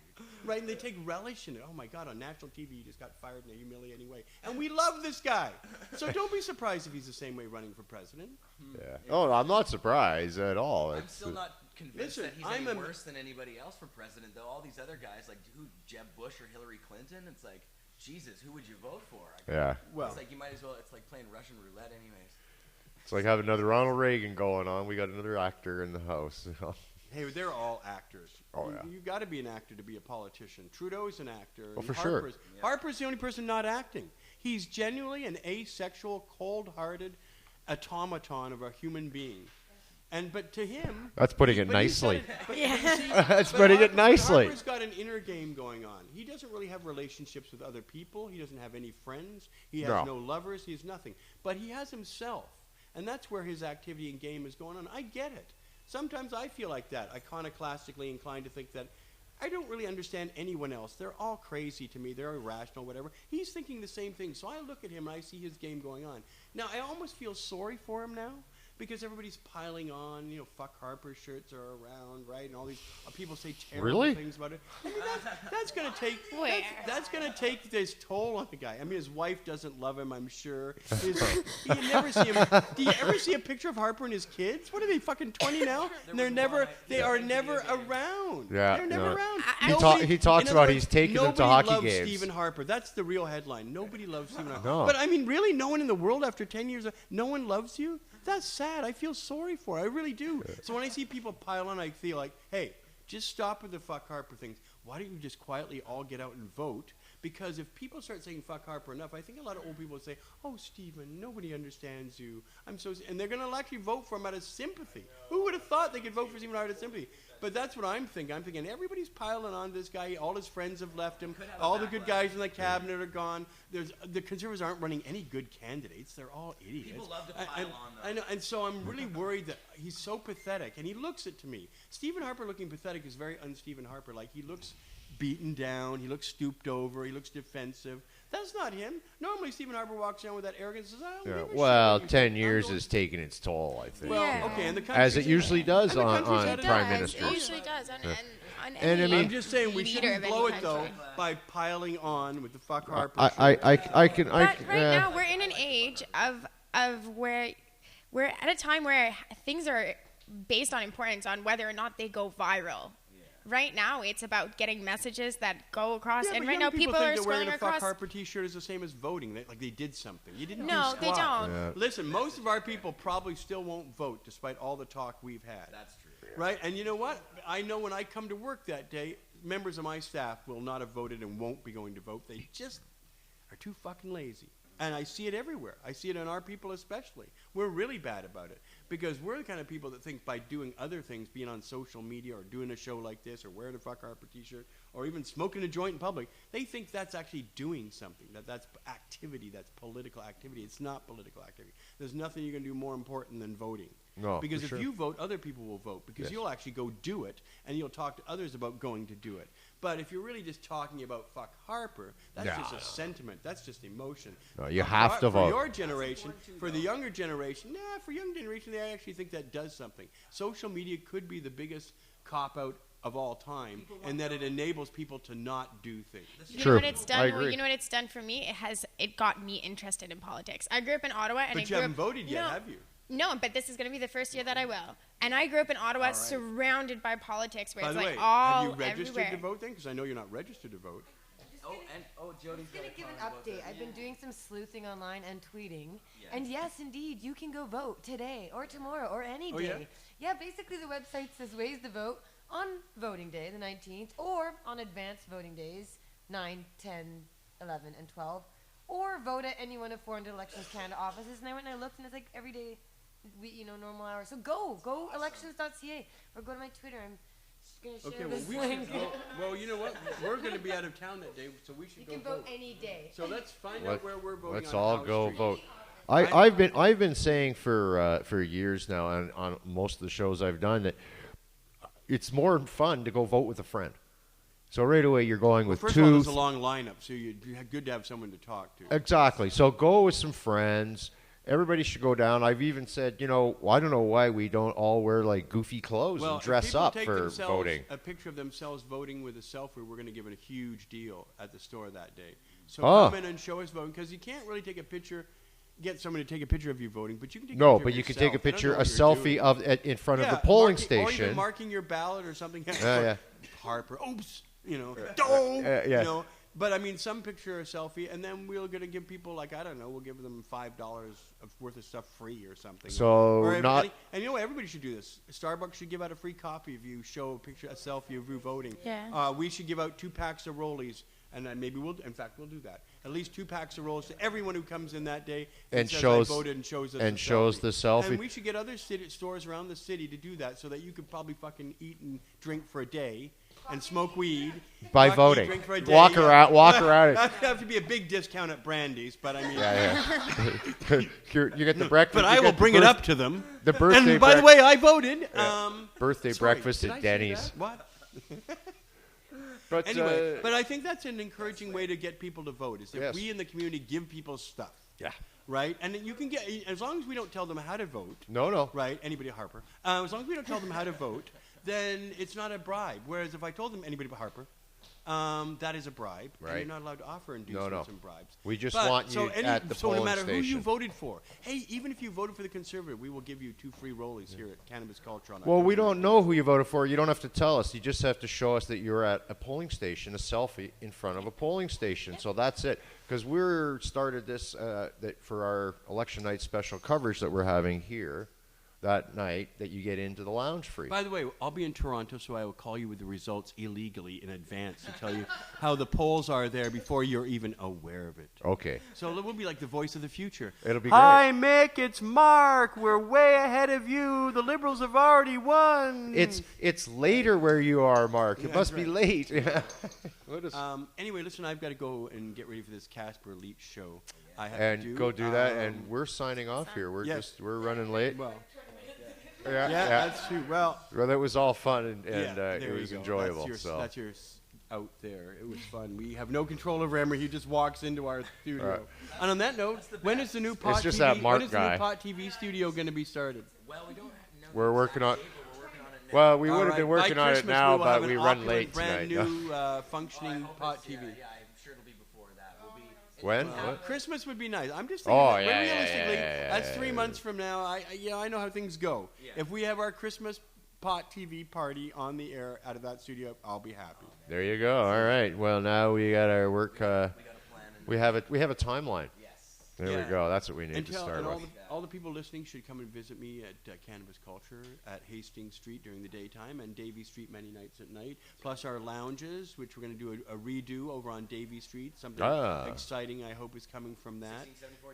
Right? And they take relish in it. Oh, my God, on national TV, you just got fired in a humiliating way. And we love this guy. So don't be surprised if he's the same way running for president. Yeah. Oh, I'm not surprised at all. I'm still not convinced that he's any worse than anybody else for president, though. All these other guys, like Jeb Bush or Hillary Clinton, it's like, Jesus, who would you vote for? Well, it's like you might as well. It's like playing Russian roulette, anyways. It's like having another Ronald Reagan going on. We got another actor in the house. Hey, they're all actors. Oh, yeah. You've got to be an actor to be a politician. Trudeau's an actor. Oh, for sure. Harper's the only person not acting. He's genuinely an asexual, cold-hearted automaton of a human being. But to him... That's putting it nicely. That's putting it nicely. Harper's got an inner game going on. He doesn't really have relationships with other people. He doesn't have any friends. He has no lovers. He has nothing. But he has himself. And that's where his activity and game is going on. I get it. Sometimes I feel like that, iconoclastically inclined to think that I don't really understand anyone else. They're all crazy to me. They're irrational, whatever. He's thinking the same thing. So I look at him and I see his game going on. Now, I almost feel sorry for him now because everybody's piling on, fuck Harper shirts are around, right? And all these people say terrible things about it. I mean, that's going to take that's going to take this toll on the guy. I mean, his wife doesn't love him, I'm sure. You never see him. Do you ever see a picture of Harper and his kids? What are they, fucking 20 now? And they are never around. Yeah, they're never around. He talks about he's taking them to hockey games. Nobody loves Stephen Harper. That's the real headline. Nobody loves Stephen Harper. No. But I mean, really, no one in the world after 10 years, no one loves you? That's sad. I feel sorry for it. I really do. So when I see people pile on, I feel like, hey, just stop with the fuck Harper things. Why don't you just quietly all get out and vote? Because if people start saying fuck Harper enough, I think a lot of old people would say, oh, Stephen, nobody understands you. And they're going to actually vote for him out of sympathy. Who would have thought they could vote for Stephen out of sympathy? But that's what I'm thinking. I'm thinking everybody's piling on this guy. All his friends have left him. All the good guys in the cabinet are gone. The Conservatives aren't running any good candidates. They're all idiots. People love to pile on, though. I know, and so I'm really worried that he's so pathetic. And he looks it to me. Stephen Harper looking pathetic is very un-Stephen Harper. Like, he looks beaten down. He looks stooped over. He looks defensive. That's not him. Normally, Stephen Harper walks around with that arrogance and says, I don't give a shit. 10 years is taking its toll, I think. Well, okay, and the as it usually does on prime ministers. It usually does. And I mean, I'm just saying we shouldn't blow it though by piling on with the fuck Harper. But right now we're in an age of where we're at a time where things are based on importance on whether or not they go viral. Right now, it's about getting messages that go across, and right now people are think that wearing scrolling a across. Fuck Harper T-shirt is the same as voting. Like they did something. You didn't. No, do they don't. Yeah. Listen, most of our people probably still won't vote, despite all the talk we've had. That's true. Right? And you know what? I know when I come to work that day, members of my staff will not have voted and won't be going to vote. They just are too fucking lazy. And I see it everywhere. I see it in our people especially. We're really bad about it because we're the kind of people that think by doing other things, being on social media or doing a show like this or wearing a Fuck Harper T-shirt or even smoking a joint in public, they think that's actually doing something, that's activity, that's political activity. It's not political activity. There's nothing you can do more important than voting. No, because if you vote, other people will vote because you'll actually go do it and you'll talk to others about going to do it. But if you're really just talking about fuck Harper, that's just a sentiment. That's just emotion. No, you have to vote. For your generation, for the younger generation, for young generation, they actually think that does something. Social media could be the biggest cop-out of all time, and that it enables people to not do things. You know what it's done? You know what it's done for me? It got me interested in politics. I grew up in Ottawa, and but you haven't voted yet, have you? No, but this is going to be the first year that I will. And I grew up in Ottawa, surrounded by politics, where By it's the like way, all have you registered everywhere. to vote then? Because I know you're not registered to vote. Jody's I'm going to give an update. I've been doing some sleuthing online and tweeting. And yes, indeed, you can go vote today or tomorrow or any day. Yeah, basically the website says ways to vote on voting day, the 19th, or on advanced voting days, 9, 10, 11, and 12, or vote at any one of Foreign Elections Canada offices. And I went and I looked, and it's like every day, normal hours. So go elections.ca, or go to my Twitter. I'm just going to share this link. Well, you know what? We're going to be out of town that day, so we should go vote. You can vote any day. So let's find out where we're voting. Let's on all House go Street. vote. I've been saying for years now, and on most of the shows I've done, that it's more fun to go vote with a friend. So right away you're going with first two. of all, there's a long lineup, so you're good to have someone to talk to. Exactly. So go with some friends. Everybody should go down. I've even said, I don't know why we don't all wear like goofy clothes and dress up for voting. A picture of themselves voting with a selfie, we're going to give it a huge deal at the store that day. So come in and show us voting, because you can't really take a picture. Get someone to take a picture of you voting, but you can take a picture but of you can yourself. take a picture, a I don't know what selfie you're doing. in front of the polling Or station. even marking your ballot or something. Yeah. Harper, oops, Yeah. But I mean, some picture or selfie, and then we're gonna give people we'll give them $5 worth of stuff free or something. So and everybody should do this. Starbucks should give out a free copy if you show a selfie of you voting. Yeah. We should give out 2 packs of Rollies. And then maybe we'll do that. At least 2 packs of rolls to everyone who comes in that day and says shows I voted and shows us the selfie. And we should get other stores around the city to do that, so that you could probably fucking eat and drink for a day, and smoke weed by voting. Drink for a day, walk around. That'd have to be a big discount at Brandy's, but I mean, you get the breakfast. But I will bring it up to them. The birthday. And by the way, I voted. Birthday breakfast at Denny's. What? But anyway, but I think that's an encouraging way to get people to vote, is that we in the community give people stuff. Yeah. Right? And then you can get, as long as we don't tell them how to vote. No. Right? Anybody but Harper. As long as we don't tell them how to vote, then it's not a bribe. Whereas if I told them anybody but Harper, that is a bribe. Right. And you're not allowed to offer inducements and bribes. We just want you at the polling station. So no matter who you voted for, hey, even if you voted for the Conservative, we will give you 2 free rollies here at Cannabis Culture. Well, we don't know who you voted for. You don't have to tell us. You just have to show us that you're at a polling station, a selfie in front of a polling station. So that's it. Because we're started this for our election night special coverage that we're having here that night, that you get into the lounge free. By the way, I'll be in Toronto, so I will call you with the results illegally in advance to tell you how the polls are there before you're even aware of it. Okay. So it will be like the voice of the future. It'll be Hi, great. Mick, it's Mark. We're way ahead of you. The Liberals have already won. It's later where you are, Mark. It must be late. Anyway, listen, I've got to go and get ready for this Casper Elite show. I have and to do. Go do that, and we're signing off here. We're running late. Well. Yeah, that's true. Well, that was all fun, and it was enjoyable. That's yours out there. It was fun. We have no control over Emery. He just walks into our studio. And on that note, when is the new Pot it's just TV? That Mark when is guy. the new Pot TV studio going to be started? Well, we don't know. We're working on. Well, we would have been working on it now, but we run late brand tonight. New functioning Pot TV. Yeah, I'm sure it'll be before that. When? Christmas would be nice. I'm just thinking. Realistically, that's 3 months from now. I know how things go. Yeah. If we have our Christmas Pot TV party on the air out of that studio, I'll be happy. There you go. All right. Well, now we got our work. We have a timeline. There we go. That's what we need to start with. All the people listening should come and visit me at Cannabis Culture at Hastings Street during the daytime and Davie Street many nights at night. Plus our lounges, which we're going to do a redo over on Davie Street. Something exciting, I hope, is coming from that.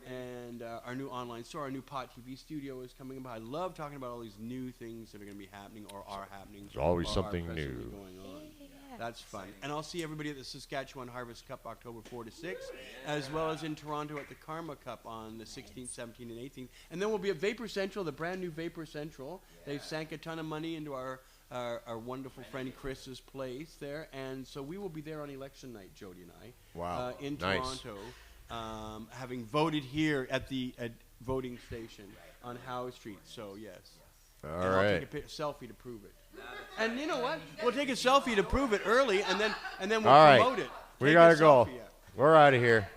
And our new online store, our new Pot TV studio is coming by. I love talking about all these new things that are going to be happening or are happening. There's always something new going on. That's fun. And I'll see everybody at the Saskatchewan Harvest Cup October 4 to 6, as well as in Toronto at the Karma Cup on the 16th, 17th, and 18th. And then we'll be at Vapor Central, the brand new Vapor Central. They've sank a ton of money into our wonderful friend Chris's place there. And so we will be there on election night, Jody and I. Wow. In Toronto, having voted here at the voting station on Howe Street. So, yes. All and right. I'll take a selfie to prove it. And you know what? We'll take a selfie to prove it early, and then we'll promote it. We gotta go. We're out of here.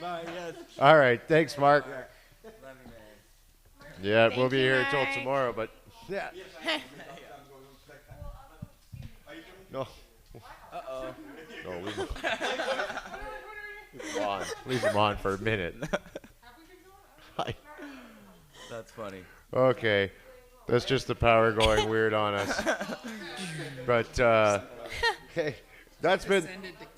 Bye. Yes. All right. Thanks, Mark. Love you, man. Yeah, we'll Thank be you, here until Mark. tomorrow, but yeah. No. Uh-oh. No, leave him. Leave him on. Leave him on for a minute. That's funny. Okay. That's just the power going weird on us. But, hey, that's been...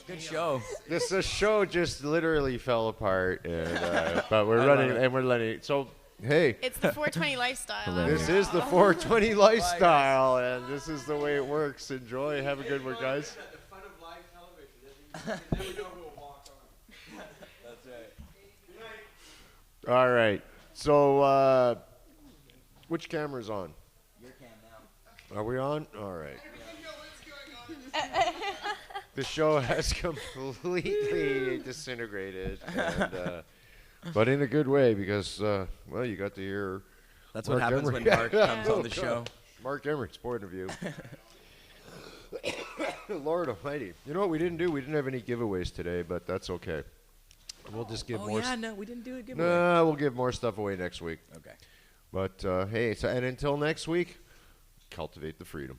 Good show. This show just literally fell apart, and but we're running, and we're letting it. So, hey. It's the 420 lifestyle. This is the 420 lifestyle, and this is the way it works. Enjoy. Have a good one, guys. That's right. All right. So, which camera's on? Your cam now. Are we on? All right. The show has completely disintegrated, and, but in a good way because, well, you got to hear. That's Mark what happens Emery. when Mark comes on the show. Mark Emery's point of view. Lord Almighty. You know what we didn't do? We didn't have any giveaways today, but that's okay. We'll just give more. Yeah, no, we didn't do a giveaway. No, we'll give more stuff away next week. Okay. But hey, so and until next week, cultivate the freedom.